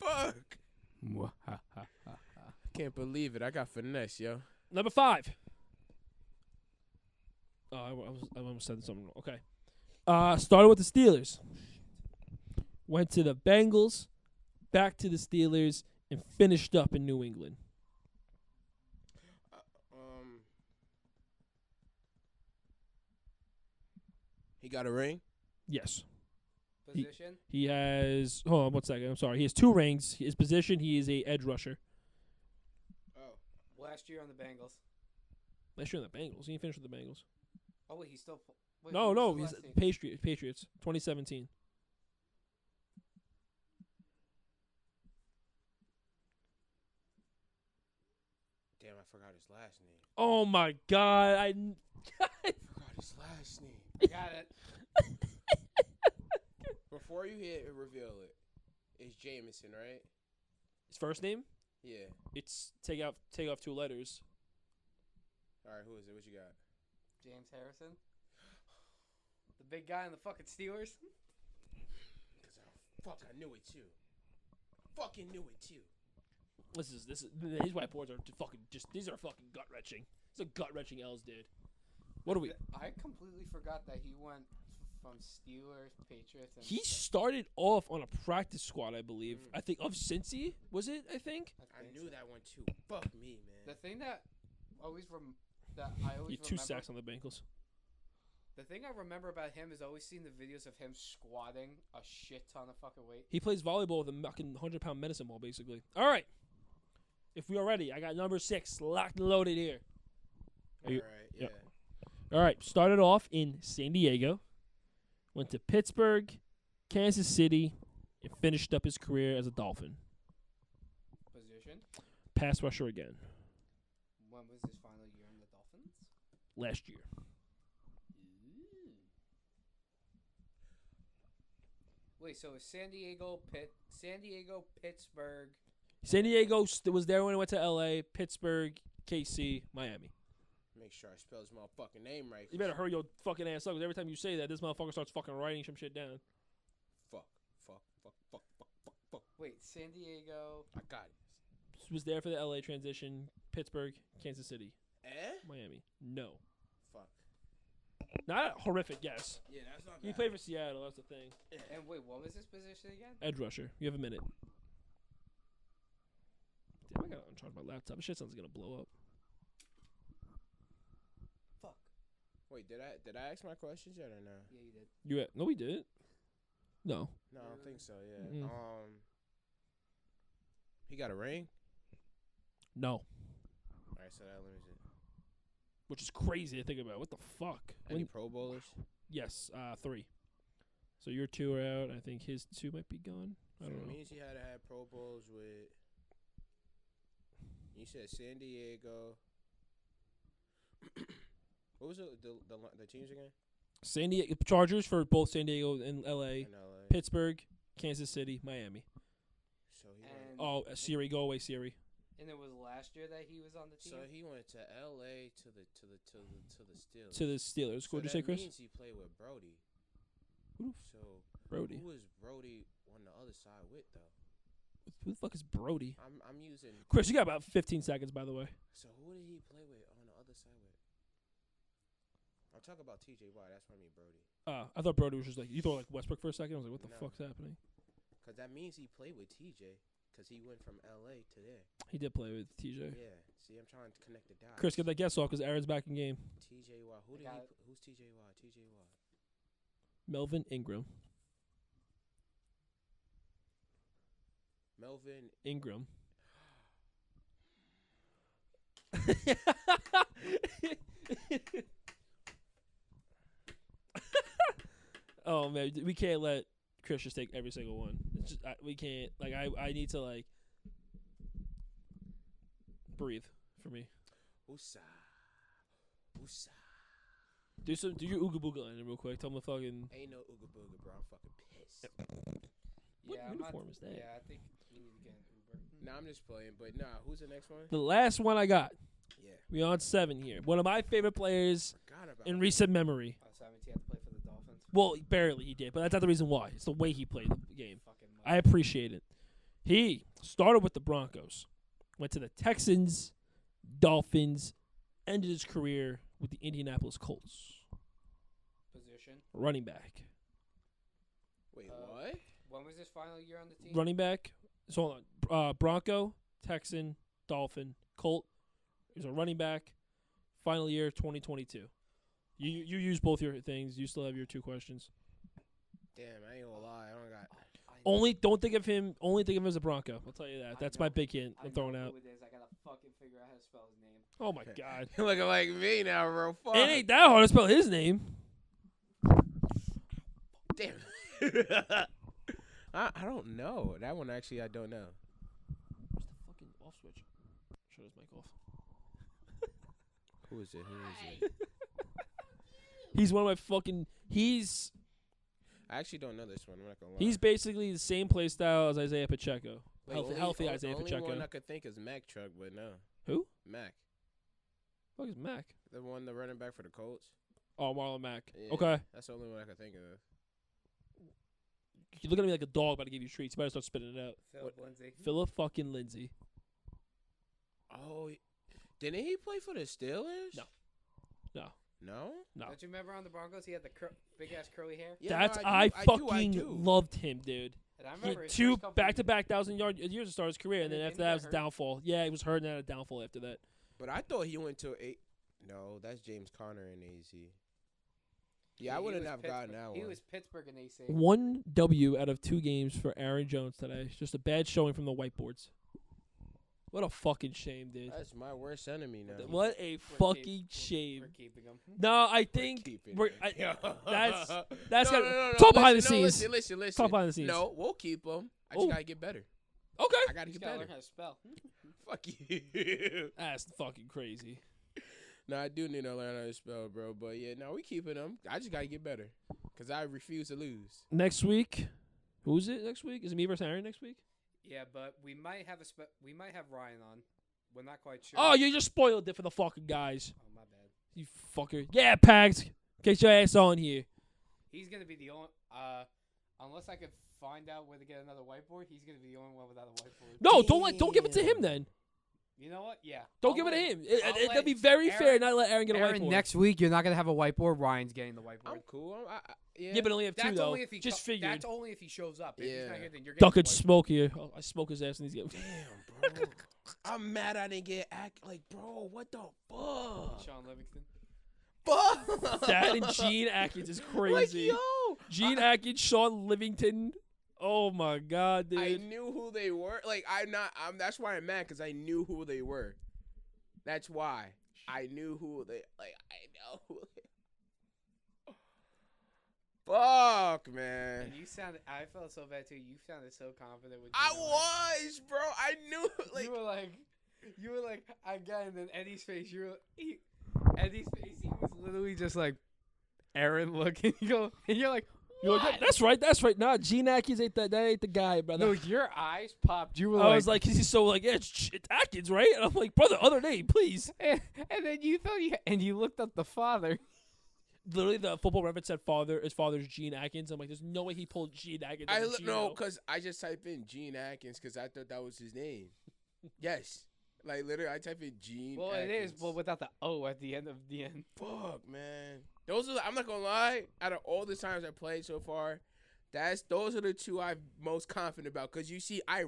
Fuck. Can't believe it. I got finesse, yo. Number 5. Oh, I almost said something wrong. Okay. Started with the Steelers. Went to the Bengals, back to the Steelers, and finished up in New England. He got a ring? Yes. Position? He has. Hold on one second. I'm sorry. He has 2 rings. His position, he is a edge rusher. Oh. Last year on the Bengals. Last year in the Bengals. He didn't finish with the Bengals. Oh, wait, he's still. Wait, No, who no. was He's the last team? Patriots. 2017. Damn, I forgot his last name. Oh, my God. I forgot his last name. Got it. Before you hit reveal it, it's Jameson, right? His first name? Yeah. It's take off 2 letters. All right, who is it? What you got? James Harrison. The big guy in the fucking Steelers. I knew it too. Fucking knew it too. This is these whiteboards are these are fucking gut wrenching. It's a gut wrenching L's, dude. What do we? I completely forgot that he went from Steelers, Patriots, and He started off on a practice squad, I believe. I think of Cincy, was it? I think. I think knew so. that one too. Fuck me, man. The thing that I always You remember. 2 sacks on the Bengals. The thing I remember about him is always seeing the videos of him squatting a shit ton of fucking weight. He plays volleyball with a fucking 100-pound medicine ball, basically. All right. If we are ready, I got number 6 locked and loaded here. All right, yeah. Yep. All right. Started off in San Diego, went to Pittsburgh, Kansas City, and finished up his career as a Dolphin. Position. Pass rusher again When was his final year in the Dolphins? last year. Wait, so it's San Diego, Pittsburgh. San Diego was there when he went to L.A., Pittsburgh, KC, Miami. Make sure I spell his motherfucking name right. You better hurry your fucking ass up, because every time you say that, this motherfucker starts fucking writing some shit down. Fuck. Wait, San Diego. I got it. Was there for the L.A. transition, Pittsburgh, Kansas City, Miami. No. Fuck. Not a horrific guess. Yeah, that's not bad. He played for Seattle, that's the thing. And wait, what was his position again? Edge rusher. You have a minute. Damn, I gotta uncharge my laptop. This shit sounds gonna blow up. Fuck. Wait, did I ask my questions yet or no? Yeah, you did. No, we did. No. No, I don't think so. Yeah. Mm-mm. He got a ring. No. All right, so that limits it. which is crazy to think about. What the fuck? Any Pro Bowlers? Yes, 3. So your 2 are out. I think his 2 might be gone. I So don't it know. means he had to have Pro Bowls with. You said San Diego. What was the teams again? San Diego Chargers for both San Diego and L.A. In LA. Pittsburgh, Kansas City, Miami. So he went. And, Oh, Siri, go away, Siri. and it was last year that he was on the team. So he went to LA to the Steelers. To the Steelers. So What did you say, Chris? Means he played with Brody. Who So Brody. who was Brody on the other side with though? Who the fuck is Brody? I'm using. Chris, you got about 15 seconds, by the way. So who did he play with on the other side with? I'm talking about T.J. Watt. That's what I mean, Brody. I thought Brody was just like, you thought like Westbrook for a second? I was like, what the No. fuck's happening? Because that means he played with T.J. Because he went from L.A. to there. He did play with TJ. Yeah. See, I'm trying to connect the dots. Chris, get that guess off because Aaron's back in game. T.J. Watt. Who's T.J. Watt? T.J. Watt. Melvin Ingram. Melvin. Ingram. Oh man, we can't let Chris just take every single one. It's just, we can't. Like I need to like breathe for me. Usa. Do your ooga booga line real quick. Tell him the fucking. Ain't no Ooga Booga, bro. I'm fucking pissed. What yeah, uniform is that? Yeah, I think we need to get an Uber. Nah, I'm just playing. But nah, who's the next one? The last one I got. Yeah. We on 7 here. One of my favorite players Forgot about in him. recent memory. Oh, so that means he had to play for the Dolphins. Well, barely he did, but that's not the reason why. It's the way he played the game. Fucking I appreciate it. He started with the Broncos, went to the Texans, Dolphins, ended his career with the Indianapolis Colts. position. Running back. Wait, Uh, what? When was his final year on the team? Running back. So hold on. Bronco, Texan, Dolphin, Colt. He's a running back. Final year 2022. You use both your things. You still have your 2 questions. Damn, I ain't gonna lie. I don't got. Only don't think of him. Only think of him as a Bronco. I'll tell you that. I That's know- my big hint. I I'm throwing know out. who it is. I gotta fucking figure out how to spell his name. Oh my god. You're looking like me now, bro. Fuck. It ain't that hard to spell his name. Damn. I don't know. That one actually I don't know. Where's the fucking off switch? Shut his mic off. Who is it? Who is it? He's one of my fucking. He's I actually don't know this one. I'm not gonna lie. he's basically the same play style as Isaiah Pacheco. Wait, Healthy Isaiah only Pacheco. one I could think is Mac Truck, but no. Who? Mac, Fuck is Mac? the running back for the Colts. Oh, Marlon Mack. Yeah, Okay. That's the only one I could think of. You're looking at me like a dog about to give you treats. You better start spitting it out. Philip Lindsay. Philip fucking Lindsay. Oh, didn't he play for the Steelers? No. No. No. No. Don't you remember on the Broncos he had the big ass curly hair? Yeah, That's no, I I do. fucking loved him, dude. And I He remember had his 2 first couple back-to-back 1,000-yard years to start his career, and then Didn't after he that get was a hurt? downfall. Yeah, he was hurt and had a downfall after that. But I thought he went to a. No, that's James Conner in AZ. Yeah, I he wouldn't was have gotten Pittsburgh- that He one. was Pittsburgh and AC. 1 W out of 2 games for Aaron Jones today. It's just a bad showing from the whiteboards. What a fucking shame, dude. That's my worst enemy now. What a We're fucking keep- shame. We're keeping him. No, I We're think keeping we're- it. that's no, got no, no, talk behind the listen, no, scenes. Listen. Talk behind the scenes. No, we'll keep him. I Oh. just gotta get better. Okay. I gotta He's get gotta better. learn how to spell. Fuck you. That's fucking crazy. No, I do need to learn how to spell, bro. But yeah, no, we keeping him. I just gotta get better, cause I refuse to lose. Next week, who's it next week? Is it me versus Aaron next week? Yeah, but we might have we might have Ryan on. We're not quite sure. Oh, you just spoiled it for the fucking guys. Oh, my bad. You fucker. Yeah, Pags. Get your ass on here. He's gonna be the only. Unless I could find out where to get another whiteboard, he's gonna be the only one without a whiteboard. No, don't give it to him then. You know what? Yeah. Don't I'll give it to let- him. I'll It'll let be very fair Aaron- not let Aaron get a Aaron, whiteboard. next Week you're not gonna have a whiteboard. Ryan's getting the whiteboard. I'm cool. Yeah. Yeah, but only have 2 That's though. only if he Just figured. That's only if he shows up. If he's Yeah. not here, then you're Duck getting could the whiteboard. smoke here. Oh, I smoke his ass and he's getting. Damn, bro. I'm mad I didn't get like, bro. What the fuck? Sean Livingston. Fuck. That and Gene Atkins is crazy. Like, yo, Gene Atkins, Sean Livington. Oh my God, dude. I knew who they were. Like, I'm not. That's why I'm mad, because I knew who they were. That's why. I knew who they like. I know. Who they, fuck, man. And you sounded. I felt so bad too. You sounded so confident with. I Gino. was, bro. I knew. Like, you were like, again. And then Eddie's face. Eddie's face. He was literally just like, Aaron looking. You go, and you're like, You're what? like, that's right. That's right. Nah, Gene Atkins ain't that ain't the guy, brother. No, your eyes popped. You were I was like, he's so like, yeah, it's Atkins, right? And I'm like, brother, other name, please. and then you thought you looked up the father. Literally, the Football Reference said his father's Gene Atkins. I'm like, there's no way he pulled Gene Atkins. no, because I just typed in Gene Atkins because I thought that was his name. Yes. Like, literally, I typed in Gene Well, Atkins. it is, but without the O at the end of the end. Fuck, man. I'm not going to lie, out of all the times I played so far, those are the two I'm most confident about. Because you see, I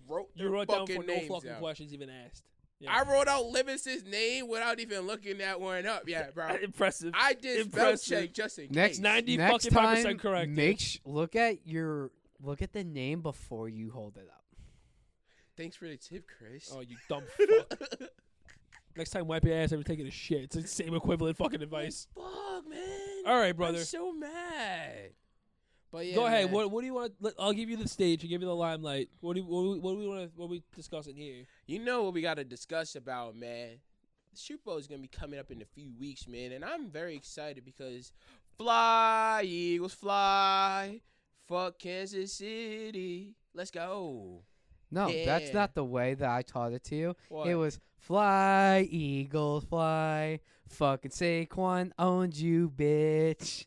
wrote You their wrote down fucking for no names fucking out. questions even asked. Yeah. I wrote out Livingston's name without even looking that one up. Yeah, bro. Impressive. I did spell Impressive. check just in Next- case. 90 Next fucking 5% time, correct. look at the name before you hold it up. Thanks for the tip, Chris. Oh, you dumb fuck. Next time, wipe your ass after taking a shit. It's the same equivalent fucking advice. Fuck, man. All right, brother. I'm so mad. But yeah, Go ahead. man. What do you want? I'll give you the stage. I'll give you the limelight. What do we want? What are we discussing here? You know what we got to discuss about, man? The Super Bowl is going to be coming up in a few weeks, man. And I'm very excited because fly, Eagles, fly. Fuck Kansas City. Let's go. No, that's Yeah. not the way that I taught it to you. What? It was fly, Eagles, fly. Fucking Saquon owns you, bitch.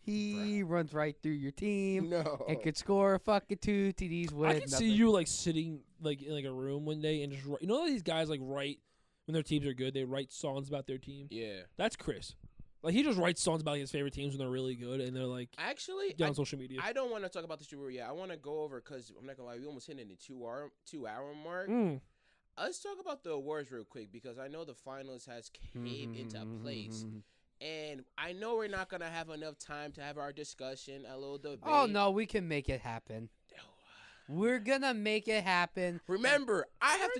He runs right through your team No. and could score fucking 2 TDs with I can see you like sitting like in like a room one day and just write. You know how these guys like write when their teams are good. They write songs about their team. Yeah. That's Chris. Like he just writes songs about his favorite teams when they're really good and they're like Actually, get on social media. I don't want to talk about the Super Bowl yet. I want to go over because I'm not gonna lie, we almost hit in the 2 hour mark. Mm. Let's talk about the awards real quick because I know the finals has came into place, and I know we're not gonna have enough time to have our discussion, a little debate. Oh no, we can make it happen. We're gonna make it happen. Remember, I have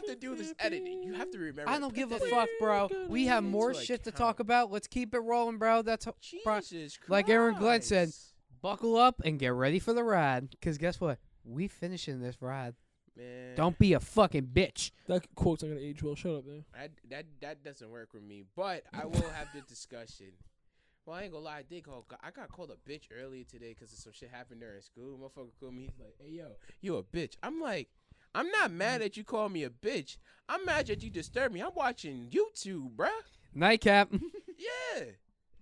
to do this editing. You have to remember. I don't give a Put that fuck, bro. gonna We have make more into shit to account. talk about. Let's keep it rolling, bro. That's bro, Jesus Christ. like Aaron Glenn said. Buckle up and get ready for the ride. Cause guess what? We finishing this ride. Man, Don't be a fucking bitch. That quote's not gonna age well. Shut up, man. that doesn't work with me. But I will have the discussion. Well, I ain't gonna lie, I got called a bitch earlier today because of some shit happened during school. Motherfucker called me, he's like, hey, yo, you a bitch. I'm like, I'm not mad that you call me a bitch. I'm mad that you disturb me. I'm watching YouTube, bruh. Nightcap. Yeah.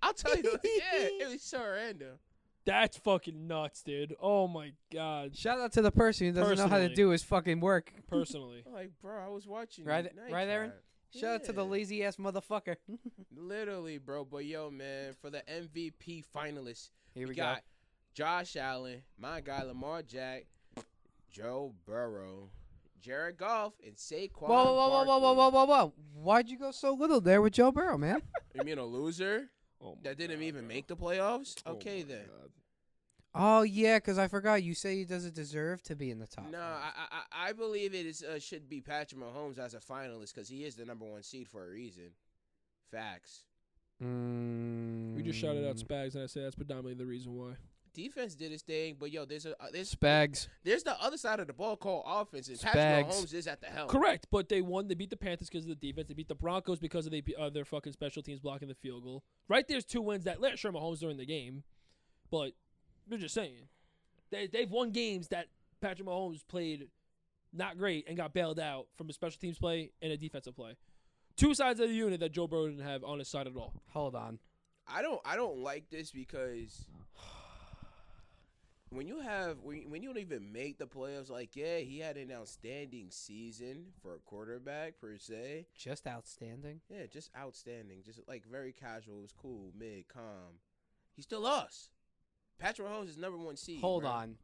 I'll tell you, yeah, it was so random. That's fucking nuts, dude. Oh my god. Shout out to the person who doesn't know how to Personally. do his fucking work. Personally. I'm like, bro, I was watching Right, Aaron? Nightcap. Shout out to the Yeah. lazy ass motherfucker. Literally, bro. But yo, man, for the MVP finalists, Here we got Josh Allen, my guy Lamar Jack, Joe Burrow, Jared Goff, and Saquon. Whoa, whoa, whoa, whoa, whoa, whoa, whoa, whoa, whoa! Why'd you go so little there with Joe Burrow, man? You mean a loser Oh my that didn't God, even bro. make the playoffs? Oh Okay, my then. God. Oh yeah, because I forgot. You say he doesn't deserve to be in the top. No, I believe it is should be Patrick Mahomes as a finalist because he is the #1 seed for a reason. Facts. We just shouted out Spags, and I say that's predominantly the reason why. Defense did his thing, but yo, there's Spags. there's the other side of the ball called offense, and Spags. Patrick Mahomes is at the helm. Correct, but they won. They beat the Panthers because of the defense. They beat the Broncos because of their fucking special teams blocking the field goal. Right there's 2 wins that let sure Mahomes during the game, but they're just saying they've won games that Patrick Mahomes played not great and got bailed out from a special teams play and a defensive play. 2 sides of the unit that Joe Burrow didn't have on his side at all. Hold on. I don't like this because when you don't even make the playoffs, like yeah, he had an outstanding season for a quarterback per se. Just outstanding. Yeah, just outstanding, just like very casual. It was cool, mid, calm. He still lost. Patrick Mahomes is #1 seed. Hold bro. on.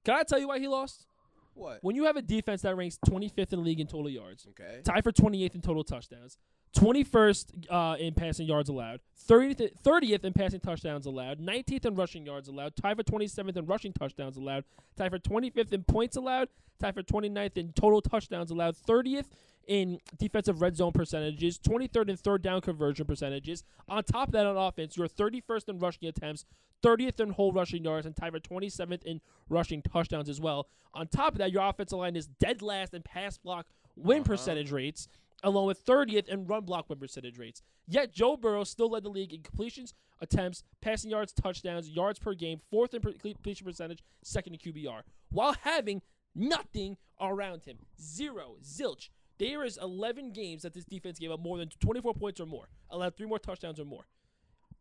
Can I tell you why he lost? What? When you have a defense that ranks 25th in the league in total yards, Okay. tied for 28th in total touchdowns, 21st in passing yards allowed, 30th in passing touchdowns allowed, 19th in rushing yards allowed, tied for 27th in rushing touchdowns allowed, tied for 25th in points allowed, tied for 29th in total touchdowns allowed, 30th in defensive red zone percentages, 23rd in third down conversion percentages. On top of that, on offense, you're 31st in rushing attempts, 30th in whole rushing yards, and tied for 27th in rushing touchdowns as well. On top of that, your offensive line is dead last in pass block win percentage rates, along with 30th in run block win percentage rates. Yet Joe Burrow still led the league in completions, attempts, passing yards, touchdowns, yards per game, 4th in completion percentage, 2nd in QBR, while having nothing around him. Zero, zilch. There is 11 games that this defense gave up more than 24 points or more, allowed 3 more touchdowns or more.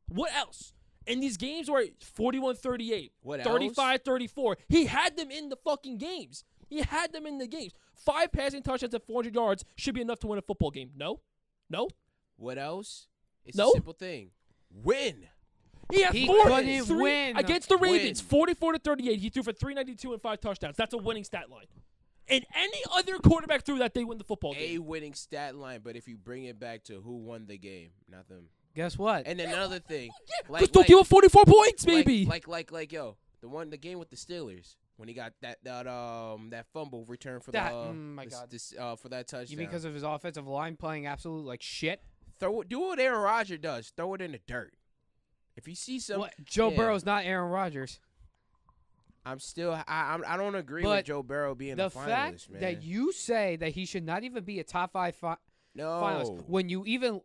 What else? And these games were 41-38, 35-34. He had them in the fucking games. He had them in the games. 5 passing touchdowns at 400 yards should be enough to win a football game. No? No? What else? It's No? a simple thing. Win. He had He 4 couldn't three- win. against the Ravens, Win. 44-38. He threw for 392 and 5 touchdowns. That's a winning stat line. And any other quarterback threw that, they win the football A game. winning stat line, but if you bring it back to who won the game, not them. Guess what? And then another thing, Because don't give up 44 points, maybe. like yo, the game with the Steelers when he got that fumble return for That- the my this- God. this, for that touchdown. You mean because of his offensive line playing absolute like shit? do what Aaron Rodgers does. Throw it in the dirt. If you see some, What? Joe yeah. Burrow's not Aaron Rodgers. I'm still I don't agree But with Joe Burrow being The a finalist, fact man. that you say that he should not even be a top 5 no, finalist when you even,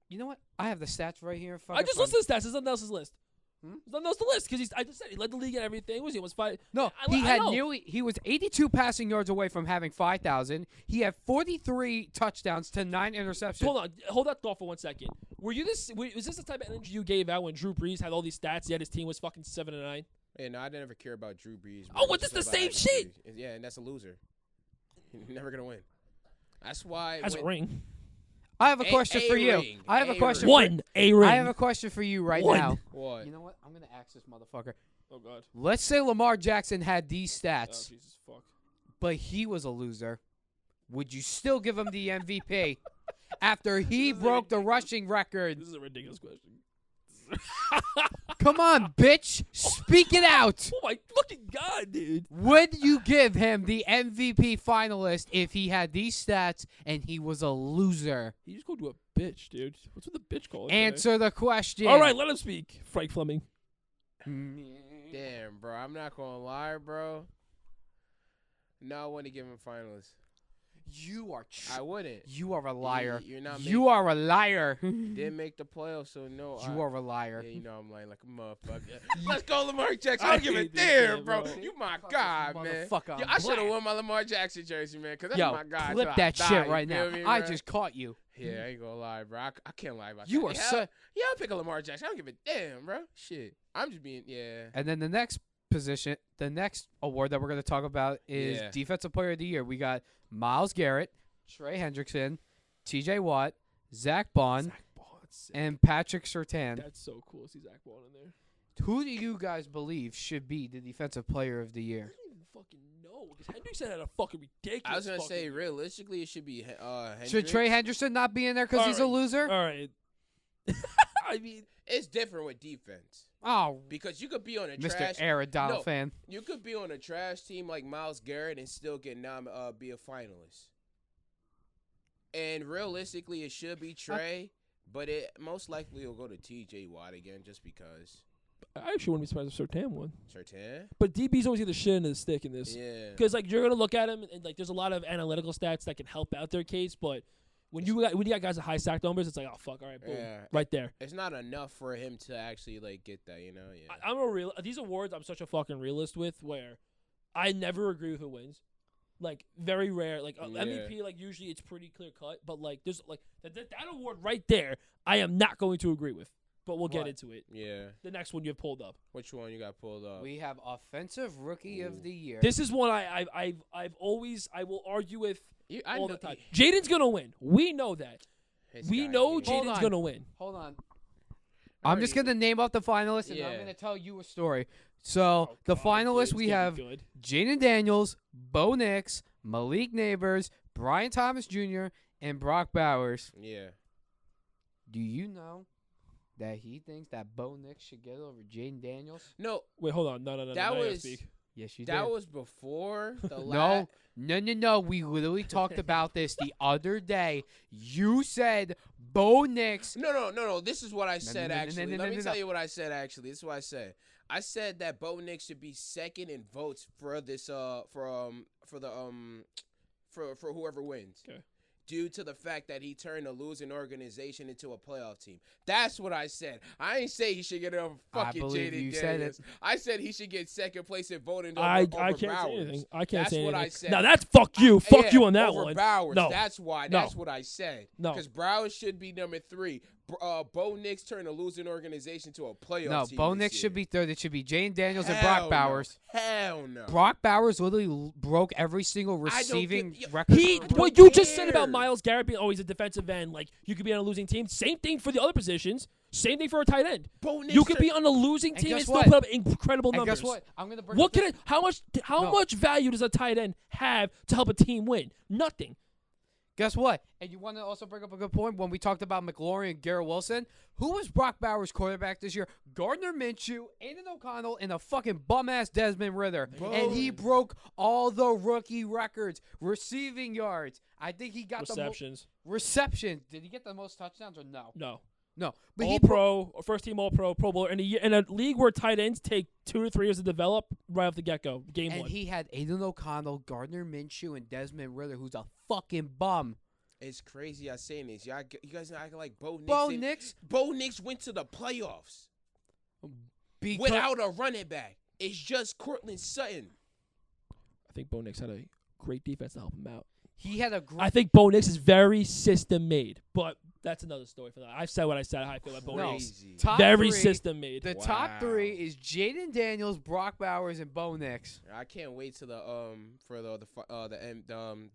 you know what? I have the stats right here. In front I of just me. listed the stats. It's nothing else's list. Hmm? It's nothing else to list because I just said he led the league in everything. Was he was 5? No, I he had know. he was 82 passing yards away from having 5,000. He had 43 touchdowns to 9 interceptions. Hold that thought for 1 second. Was this the type of energy you gave out when Drew Brees had all these stats? Yet his team was fucking 7-9. Yeah, no, I never care about Drew Brees. Oh, bro. what, It's this just the about same Andrew shit? Brees. Yeah, and that's a loser. You're never gonna win. That's why. Has a ring. I have a question for you. ring. I have a A question. ring. One A ring. I have a question for you right One. now. What? You know what? I'm gonna ask this motherfucker. Oh god. Let's say Lamar Jackson had these Oh stats, Jesus fuck. but he was a loser. Would you still give him the MVP after he This is broke the rushing record? This is a ridiculous question. Come on, bitch. Speak it out. Oh my fucking god, dude. Would you give him the MVP finalist if he had these stats and he was a loser? He just called you a bitch, dude. What's with the bitch call? Answer the question. All right, let him speak. Frank Fleming. Damn, bro. I'm not gonna lie, bro. No, I wouldn't give him finalists. You are I wouldn't. You are a liar. You're not. You are a liar. Didn't make the playoffs, so no. You are a liar. Yeah, you know I'm lying like a motherfucker. Let's go, Lamar Jackson. I I don't give a hate this damn, man, bro. bro. You my Fuck god, this man. motherfucker. Yo, I'm I should have black. worn my Lamar Jackson jersey, man, because that's Yo, my god. clip till I that die, shit you right now. feel me, I bro? just caught you. Yeah, I ain't gonna lie, bro. I can't lie about You that. are yeah, so. yeah, I'll pick a Lamar Jackson. I don't give a damn, bro. Shit. I'm just being, yeah. And then the next position, the next award that we're going to talk about is Yeah. Defensive Player of the Year. We got Myles Garrett, Trey Hendrickson, T.J. Watt, Zach Bond, Zach Bond's and Patrick Surtain. That's so cool to see Zach Bond in there. Who do you guys believe should be the Defensive Player of the I Year? don't even fucking know because Hendrickson had a fucking ridiculous. I was gonna fucking say year. realistically, it should be Should Trey Henderson not be in there because he's a Alright. loser? All right. I mean, It's different with defense Oh, because you could be on a Mr. trash. Aaron Donald No. fan. You could be on a trash team like Myles Garrett and still get be a finalist. And realistically, it should be Trey, but it most likely will go to T.J. Watt again, just because. I actually wouldn't be surprised if Sertan won. Certain? But DB's always get the shit into the stick in this. Yeah. Because like you're gonna look at him and like there's a lot of analytical stats that can help out their case, but when you got guys with high sack numbers, it's like oh fuck, all right, boom, Yeah. right there. It's not enough for him to actually like get that, you know? Yeah. I'm a real these awards. I'm such a fucking realist with where I never agree with who wins. Like very rare. Like Yeah. MVP, like usually it's pretty clear cut, but like there's like that award right there. I am not going to agree with, but we'll get What? into it. Yeah. The next one you have pulled up. Which one you got pulled up? We have Offensive Rookie of Ooh. the Year. This is one I've always I will argue with I all know- the time. Jaden's gonna win. We know that. His We guy know here. Hold Jaden's on. gonna win. Hold on. I I'm just already- going to name off the finalists, and Yeah. I'm going to tell you a story. So, Oh, the God, finalists, dude, we it's gonna have be good. Jaden Daniels, Bo Nix, Malik Neighbors, Brian Thomas Jr., and Brock Bowers. Yeah. Do you know that he thinks that Bo Nix should get over Jaden Daniels? No, Wait, hold on. No. that now you gotta was speak. Yes, you that did. was before the No. No. We literally talked about this the other day. You said Bo Nix. No. This is what I said no, actually. no, Let me no, tell no. you what I said actually. This is what I said. I said that Bo Nix should be second in votes for this for whoever wins. Okay. Due to the fact that he turned a losing organization into a playoff team. That's what I said. I ain't say he should get over fucking believe Jaden you Daniels. said it. I said he should get second place in voting over, I over can't Bowers. say anything. I can't That's say what anything. I said. Now that's fuck you. Fuck Yeah, you on that over one. Bowers. No. That's why. No. That's what I said. No. Because Bowers should be number 3. Bo Nix turned a losing organization to a playoff No, team. Bo this Nix year. should be third. It should be Jaden Daniels and Hell Brock Bowers. No. Hell no. Brock Bowers literally broke every single receiving get- record. He, don't what you just said care. about Myles Garrett being always a defensive end, like you could be on a losing team. Same thing for the other positions. Same thing for a tight end. Bo Nix You could turned- be on a losing And team and guess still what? put up incredible And numbers. guess what? I'm gonna bring What up can it? How No. much value does a tight end have to help a team win? Nothing. Guess what? And you want to also bring up a good point when we talked about McLaurin and Garrett Wilson. Who was Brock Bowers' quarterback this year? Gardner Minshew, Aiden O'Connell, and a fucking bum-ass Desmond Ritter. And he broke all the rookie records. Receiving yards. I think he got Receptions. the receptions. Did he get the most touchdowns or no? No. No. But All he pro, first team All Pro, Pro Bowler in a league where tight ends take 2 to 3 years to develop right off the get go. Game and one. he had Aiden O'Connell, Gardner Minshew, and Desmond Ritter, who's a fucking bum. It's crazy. I saying this. You guys acting like Bo Nix. Bo didn't- Nix, Bo Nix went to the playoffs because without a running back. It's just Cortland Sutton. I think Bo Nix had a great defense to help him out. he had a great. I think Bo Nix is very system made, but that's another story for that. I've said what I said. How I feel about Bo No. Nix. Crazy. top Very three, system made. The Wow. top 3 is Jaden Daniels, Brock Bowers, and Bo Nix. I can't wait till the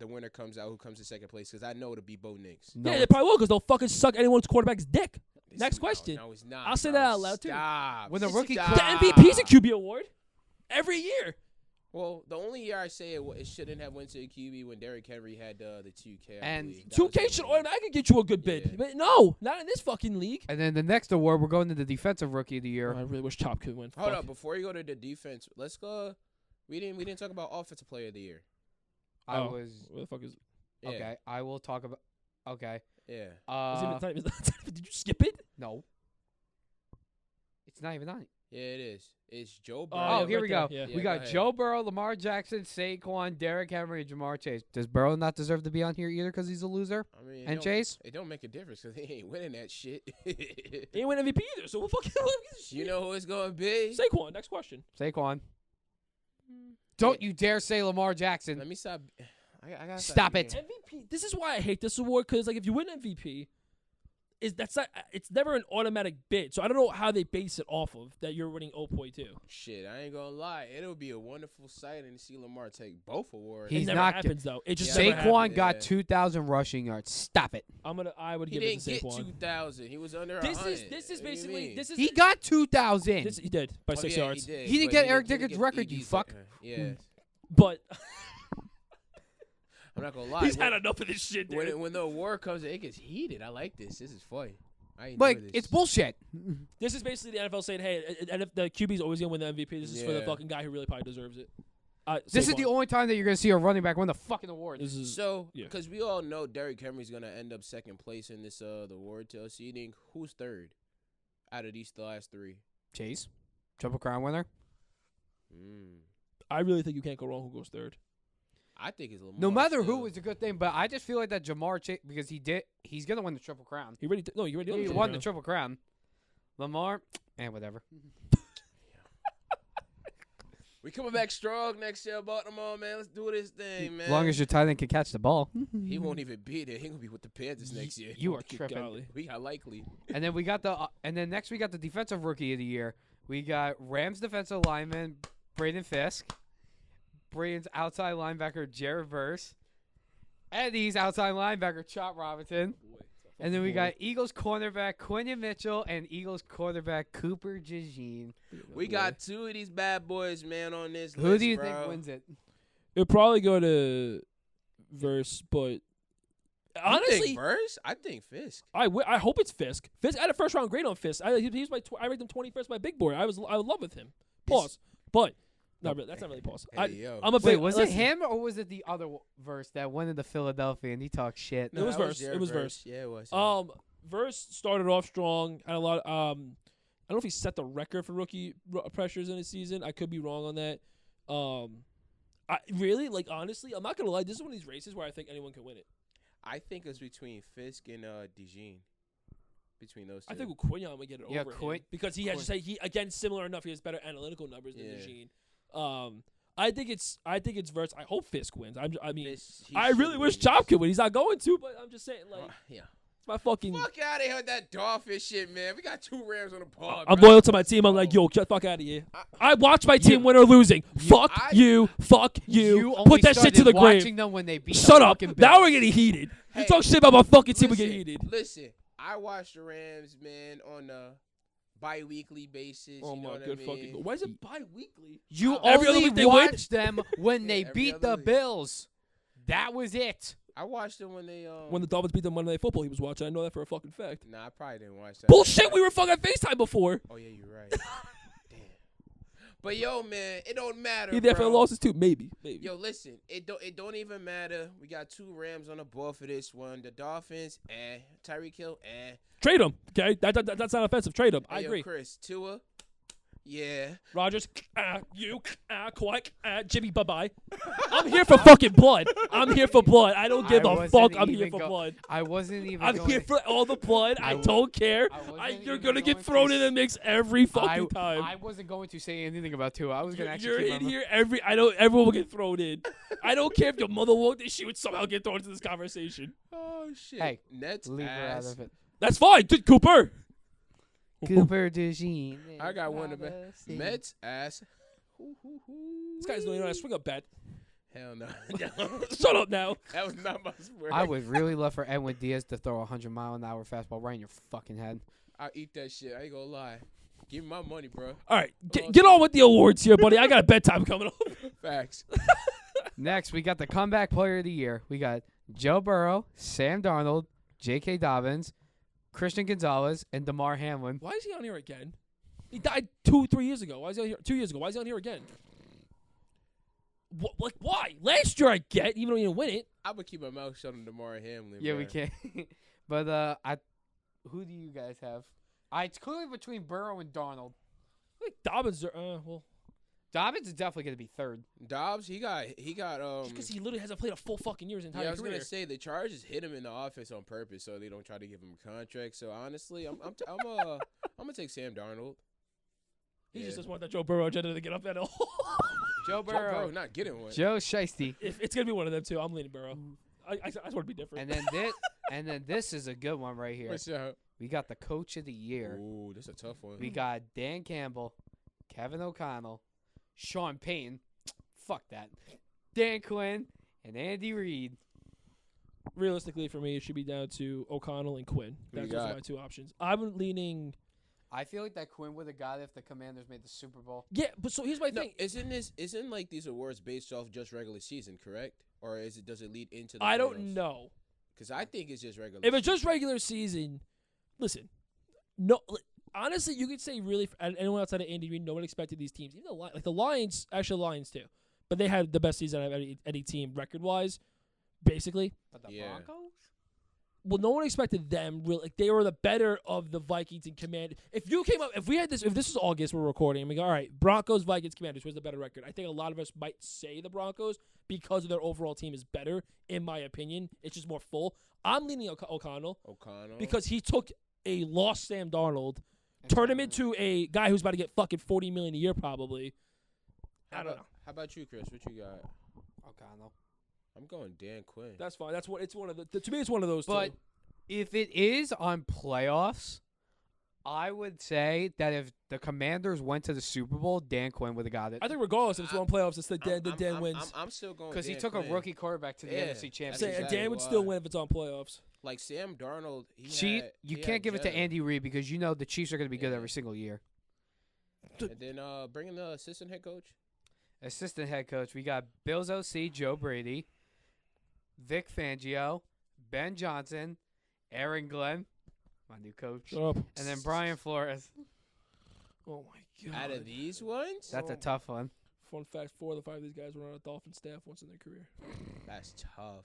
winner comes out who comes in second place because I know it'll be Bo Nix. No, Yeah, they probably will because they'll fucking suck anyone's quarterback's dick. Next No, question. No, it's not. I'll say bro. that out loud, too. Stop. When the rookie Stop. The MVP's a QB award every year. Well, the only year I say it shouldn't have went to the QB when Derrick Henry had the 2K. I And believe. That was 2K the should only- automatically get you a good bid. Yeah. But no, not in this fucking league. And then the next award, we're going to the Defensive Rookie of the Oh, Year. I really wish Chop could win. Hold Fuck. up, before you go to the defense, let's go. We didn't talk about offensive player of the year. I Oh. was Where the fuck is? Yeah. okay. I will talk about. Okay. Yeah. Did you skip it? No. It's not even on it. Yeah, it is. It's Joe Oh, Burrow. Oh, here right we there, go. yeah. Yeah, We go got ahead. Joe Burrow, Lamar Jackson, Saquon, Derrick Henry, and Jamar Chase. Does Burrow not deserve to be on here either because he's a loser? I mean, And Chase? It don't make a difference because he ain't winning that shit. He ain't win MVP either. So what fucking? You know who it's gonna be? Saquon. Next question. Saquon. Don't you dare say Lamar Jackson. Let me stop. I gotta Stop it. thinking. MVP. This is why I hate this award because like if you win MVP, it's never an automatic bid. So I don't know how they base it off of that you're winning 0.2. Shit, I ain't gonna lie. It'll be a wonderful sight and to see Lamar take both awards. He's it never not happens though. It just Yeah. never happens. Saquon got Yeah. 2,000 rushing yards. Stop it. I would He give it didn't to get Saquon. 2,000. He was under This 100. is What do you basically mean? this is He got 2,000. this he did by Oh, 6 yeah, yards. He, did, He didn't but get Eric didn't Dicker's get record, you ED's fuck. Yeah, But I'm not gonna lie. he's when, had enough of this shit, dude. when the award comes, it gets heated. I like this. This is funny. I enjoy Like, this. it's bullshit. This is basically the NFL saying, "Hey, and if the QB's always gonna win the MVP, this is for the Yeah. fucking guy who really probably deserves it." This is the Saquon. only time that you're going to see a running back win the fucking award. This is So, yeah. because we all know Derrick Henry's gonna end up second place in this the award tail seating. Who's third out of the last 3? Chase, Triple Crown winner. I really think you can't go wrong. Who goes third? I think it's Lamar. No matter still. who is a good thing, but I just feel like that Jamar Chase, because he's going to win the Triple Crown. He already did. No, he already He did. won the Triple Crown. Lamar, whatever. We coming back strong next year, Baltimore, man. Let's do this thing, man. As long as your tight end can catch the ball. He won't even be there. He gonna be with the Panthers next year. You are tripping. Golly. We are likely. And then we got next we got the Defensive Rookie of the Year. We got Rams defensive lineman Braden Fisk, Braden's outside linebacker Jared Verse, Eddie's outside linebacker Chop Robinson, and then we got Eagles cornerback Quinion Mitchell and Eagles quarterback Cooper Jejeen. We got 2 of these bad boys, man, on this list. Who do you bro. think wins it? It'll probably go to Verse, but Honestly, I think Fisk. I hope it's Fisk. Fisk, I had a first round grade on Fisk. I ranked him 21st by Big Boy. I was in love with him. Pause. But no, that's not really pause. Hey, yo. I'm a Wait, big. was listen, it him or was it the other verse that went into Philadelphia and he talked shit? It was that Verse. their It was Verse. Yeah, it was. Verse started off strong. Had a lot. I don't know if he set the record for rookie pressures in a season. I could be wrong on that. I really honestly, I'm not gonna lie. This is one of these races where I think anyone can win it. I think it's between Fisk and DeJean. Between those two. I think with Quinyon would get it over him because he has he again similar enough. He has better analytical numbers than Eugene. I think it's Verts. I hope Fisk wins. I mean, I really wish Chop could win. He's not going to, but I'm just saying yeah. It's my fucking. Fuck out of here with that Dolphin shit, man. We got 2 Rams on the pod. I'm bro. loyal to my team. I'm like, yo, get the fuck out of here. I watch my team win or losing. Fuck you. Fuck you. Put that shit to the grave. Watching them when they beat Shut the up. fucking Now Bills. we're getting heated. You Hey, talk shit about my fucking team, we get heated. Listen, I watch the Rams, man, on a bi-weekly basis. Oh you know my what good I fucking. mean? Why is it bi-weekly? You Every other only week they win? watched them when they every beat other the week. Bills. That was it. I watched them when they When the Dolphins beat them Monday Night Football, he was watching. I know that for a fucking fact. Nah, I probably didn't watch that. Bullshit. We were fucking FaceTime before. Oh yeah, you're right. Damn. But yo, man, it don't matter. He there for the bro. losses too. Maybe. Yo, listen, it don't even matter. We got 2 Rams on the board for this one. The Dolphins, Tyreek Hill, Trade him. Okay, that's not offensive. Trade him. I Yo, agree. Chris, Tua, yeah. Rogers, you, Kawhi, Jimmy, bye-bye. I'm here for fucking blood. I'm here for blood. I don't give I a wasn't fuck. I'm here even for blood. I wasn't even I'm going here for all the blood. I don't care. wasn't You're even gonna get going thrown to in the mix every fucking time. I wasn't going to say anything about Tua. I was going to You're actually in keep here everyone will get thrown in. I don't care if your mother walked in, she would somehow get thrown into this conversation. Oh shit. Hey, Nets leave her out ass. of it. That's fine. Cooper. Cooper DeJean. I got one of them. Mets ass. This guy's doing a swing up bet. Hell no. Shut up now. That was not my sport. I would really love for Edwin Diaz to throw a 100-mile-an-hour fastball right in your fucking head. I'll eat that shit. I ain't gonna lie. Give me my money, bro. All right, get on with the awards here, buddy. I got a bedtime coming up. Facts. Next, we got the comeback player of the year. We got Joe Burrow, Sam Darnold, J.K. Dobbins, Christian Gonzalez, and DeMar Hamlin. Why is he on here again? He died 2-3 years ago. Why is he on here? 2 years ago. Why is he on here again? Why? Last year I get, even though he didn't win it. I would keep my mouth shut on DeMar Hamlin. Yeah, bro. we can. But who do you guys have? It's clearly between Burrow and Darnold. I think Dobbins are, Dobbins is definitely going to be third. Dobbs, he got just because he literally hasn't played a full fucking year his entire Yeah, I was career. gonna say the Chargers hit him in the office on purpose so they don't try to give him a contract. So honestly, I'm gonna take Sam Darnold. He just doesn't want that Joe Burrow agenda to get up that hill. Joe Joe Burrow. Burrow not getting one. Joe Shiesty. If it's gonna be one of them too, I'm leaning Burrow. I just want to be different. And then this is a good one right here. What's up? We got the coach of the year. Ooh, that's a tough one. We got Dan Campbell, Kevin O'Connell, Sean Payton. Fuck that. Dan Quinn and Andy Reid. Realistically, for me, it should be down to O'Connell and Quinn. Who you Those are got? my 2 options. I'm leaning. I feel like that Quinn would have got it if the Commanders made the Super Bowl. Yeah, but so here's my No, thing. isn't like these awards based off just regular season, correct? Or does it lead into the I don't know. Because I think it's just regular If it's just season. regular season, listen. No, honestly, you could say really anyone outside of Andy Reid, no one expected these teams. Even the Lions, actually the Lions too, but they had the best season out of any team record wise, basically. But the Yeah. Broncos? Well, no one expected them. Really, they were the better of the Vikings and Commanders. If this was August, we're recording, and we go, all right, Broncos, Vikings, Commanders, who's the better record? I think a lot of us might say the Broncos because of their overall team is better, in my opinion. It's just more full. I'm leaning O'Connell because he took a lost Sam Darnold, turned him into a guy who's about to get fucking $40 million a year probably. I don't know. How about you, Chris? What you got? O'Connell. I'm going Dan Quinn. That's fine. That's what it's one of the. To me, it's one of those But two. if it is on playoffs, I would say that if the Commanders went to the Super Bowl, Dan Quinn would have got it. I think regardless if it's one playoffs, it's Dan I'm- wins. I'm still going Because he Dan took Quinn. a rookie quarterback to the Yeah, NFC that's Championship. Say, exactly Dan would still why. win if it's on playoffs. Like Sam Darnold, You can't give it to Andy Reid because you know the Chiefs are going to be good Yeah. every single year. And then bring in the assistant head coach. Assistant head coach, we got Bills OC Joe Brady, Vic Fangio, Ben Johnson, Aaron Glenn, my new coach, Shut up. and then Brian Flores. Oh my god. Out of these ones, That's a tough one. Fun fact: 4 of the 5 of these guys were on a Dolphin staff once in their career. that's tough.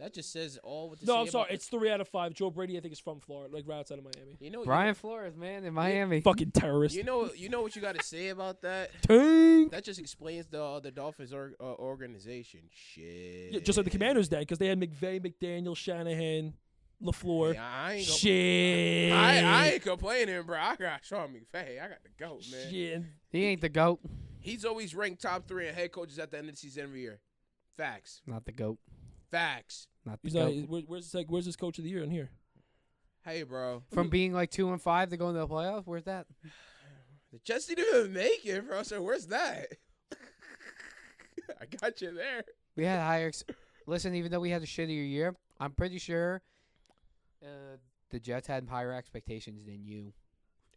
That just says all what to No, say I'm sorry. about It's 3 out of 5. Joe Brady, I think, is from Florida, like right outside of Miami. you know Brian Flores, man, in Miami. Fucking terrorist. You know what you got to say about that. Tank. That just explains the Dolphins organization. Shit. Yeah, just like the Commanders then, because they had McVay, McDaniel, Shanahan, LaFleur. Hey, I ain't gonna- Shit. I ain't complaining, bro. I got Sean McVay. I got the GOAT, man. Shit. He ain't the GOAT. He's always ranked top 3 in head coaches at the end of the season every year. Facts. Not the GOAT. Facts. Not the He's not. GOAT. Where's his coach of the year in here? Hey, bro. From being like 2-5 to going to the playoffs, where's that? The Jets didn't even make it, bro. So where's that? I got you there. We had higher. Listen, even though we had a shittier year, I'm pretty sure the Jets had higher expectations than you.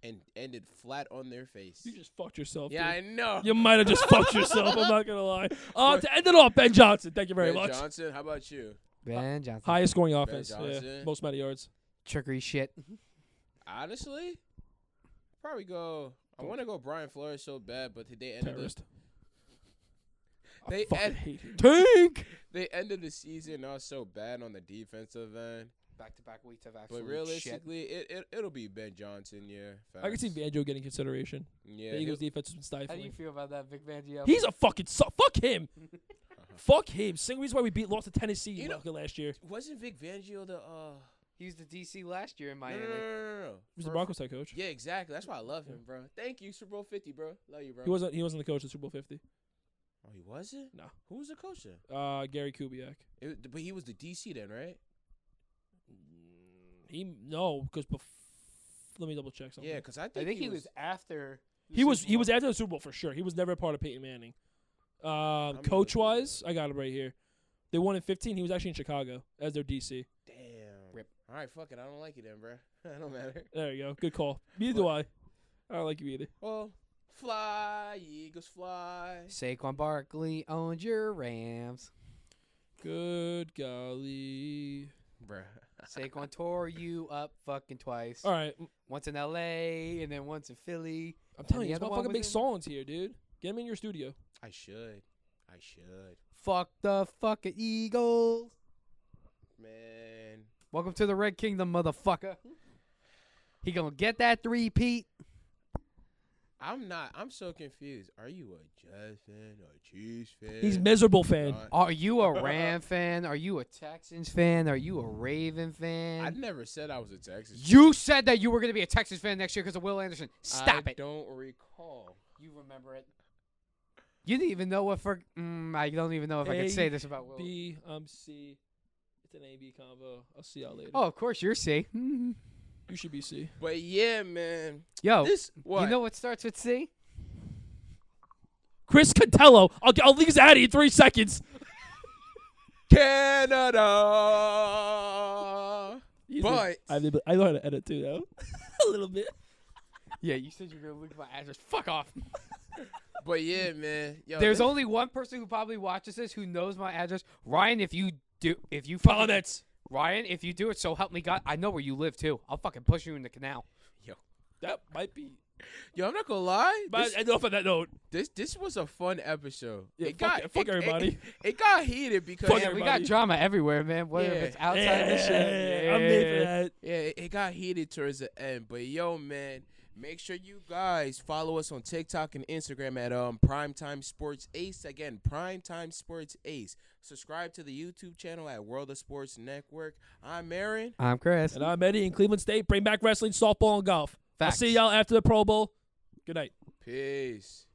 And ended flat on their face. You just fucked yourself. Yeah, I dude. know. You might have just fucked yourself. I'm not gonna lie. To end it off, Ben Johnson. Thank you very Ben much. Johnson, how about you? Ben Johnson. Highest scoring offense. Yeah, Johnson. most amount of yards. Trickery shit. Honestly, probably go. I want to go Brian Flores so bad, but they ended Terrorist. They I fucking end- hate him. they ended the season not so bad on the defensive end. Back-to-back weeks of But absolute shit. realistically, it'll be Ben Johnson. Yeah, I can see facts. Vanjo getting consideration. Yeah, The Eagles' he'll- defense has been How do you stifling. feel about that, Vic Fangio? He's a fucking fuck him. Fuck him. Same reason why we lost to Tennessee You know- last year. wasn't Vic Fangio the He was the DC last year in Miami. No. He was the Broncos head coach. Yeah, exactly. That's why I love him, bro. Thank you, Super Bowl 50, bro. Love you, bro. He wasn't the coach of Super Bowl 50. Oh, he wasn't. No. Who was the coach then? Gary Kubiak. But he was the DC then, right? Because let me double check something. Yeah, because I I think, think he was after. the He was Super Bowl. after the Super Bowl for sure. He was never a part of Peyton Manning. mean, Coach wise, I got it right here. They won in 15. He was actually in Chicago as their DC. Damn. Rip. All right, fuck it. I don't like you then, bro. I don't matter. There you go. Good call. Neither do I. I don't like you either. Well, fly, Eagles fly. Saquon Barkley owned your Rams. Good golly. Bruh. Saquon tore you up fucking twice. All right. Once in LA and then once in Philly. I'm telling And you, the this other one motherfucker was makes in- songs here, dude. Get him in your studio. I should. Fuck the fucking Eagles. Man. Welcome to the Red Kingdom, motherfucker. He gonna get that 3-peat. I'm so confused. Are you a Jets fan or a Chiefs fan? He's miserable fan. Are you a Ram fan? Are you a Texans fan? Are you a Raven I fan? never said I was a Texas fan. You said that you were gonna be a Texans fan next year because of Will Anderson. Stop I it. don't recall. You remember it. You didn't even know what for. I don't even know if I can say this about Will. B, C. It's an A-B combo. I'll see y'all later. Oh, of course you're C. You should be C. But yeah, man. Yo, This what? you know what starts with C? Chris Cantello. I'll leave his out in 3 seconds. Canada. But I know how to edit too, though. A little bit. Yeah, you said you were gonna look at my address. Fuck off. but yeah, man. Yo, There's this- only one person who probably watches this who knows my address. Ryan, if you fucking- Comments. Ryan, if you do it, so help me God, I know where you live too. I'll fucking push you in the canal. That might be. Yo, I'm not gonna lie. But enough on that note. This was a fun episode. Yeah, it fuck got fuck everybody. It got heated because Fuck Man, we everybody. got drama everywhere, man. Whether Yeah. if it's outside the show. Yeah, I'm made for that. yeah, it got heated towards the end. But yo, man, make sure you guys follow us on TikTok and Instagram at Primetime Sports Ace. Again, Primetime Sports Ace. Subscribe to the YouTube channel at World of Sports Network. I'm Aaron. I'm Chris. And I'm Eddie in Cleveland State. Bring back wrestling, softball, and golf. Facts. I'll see y'all after the Pro Bowl. Good night. Peace.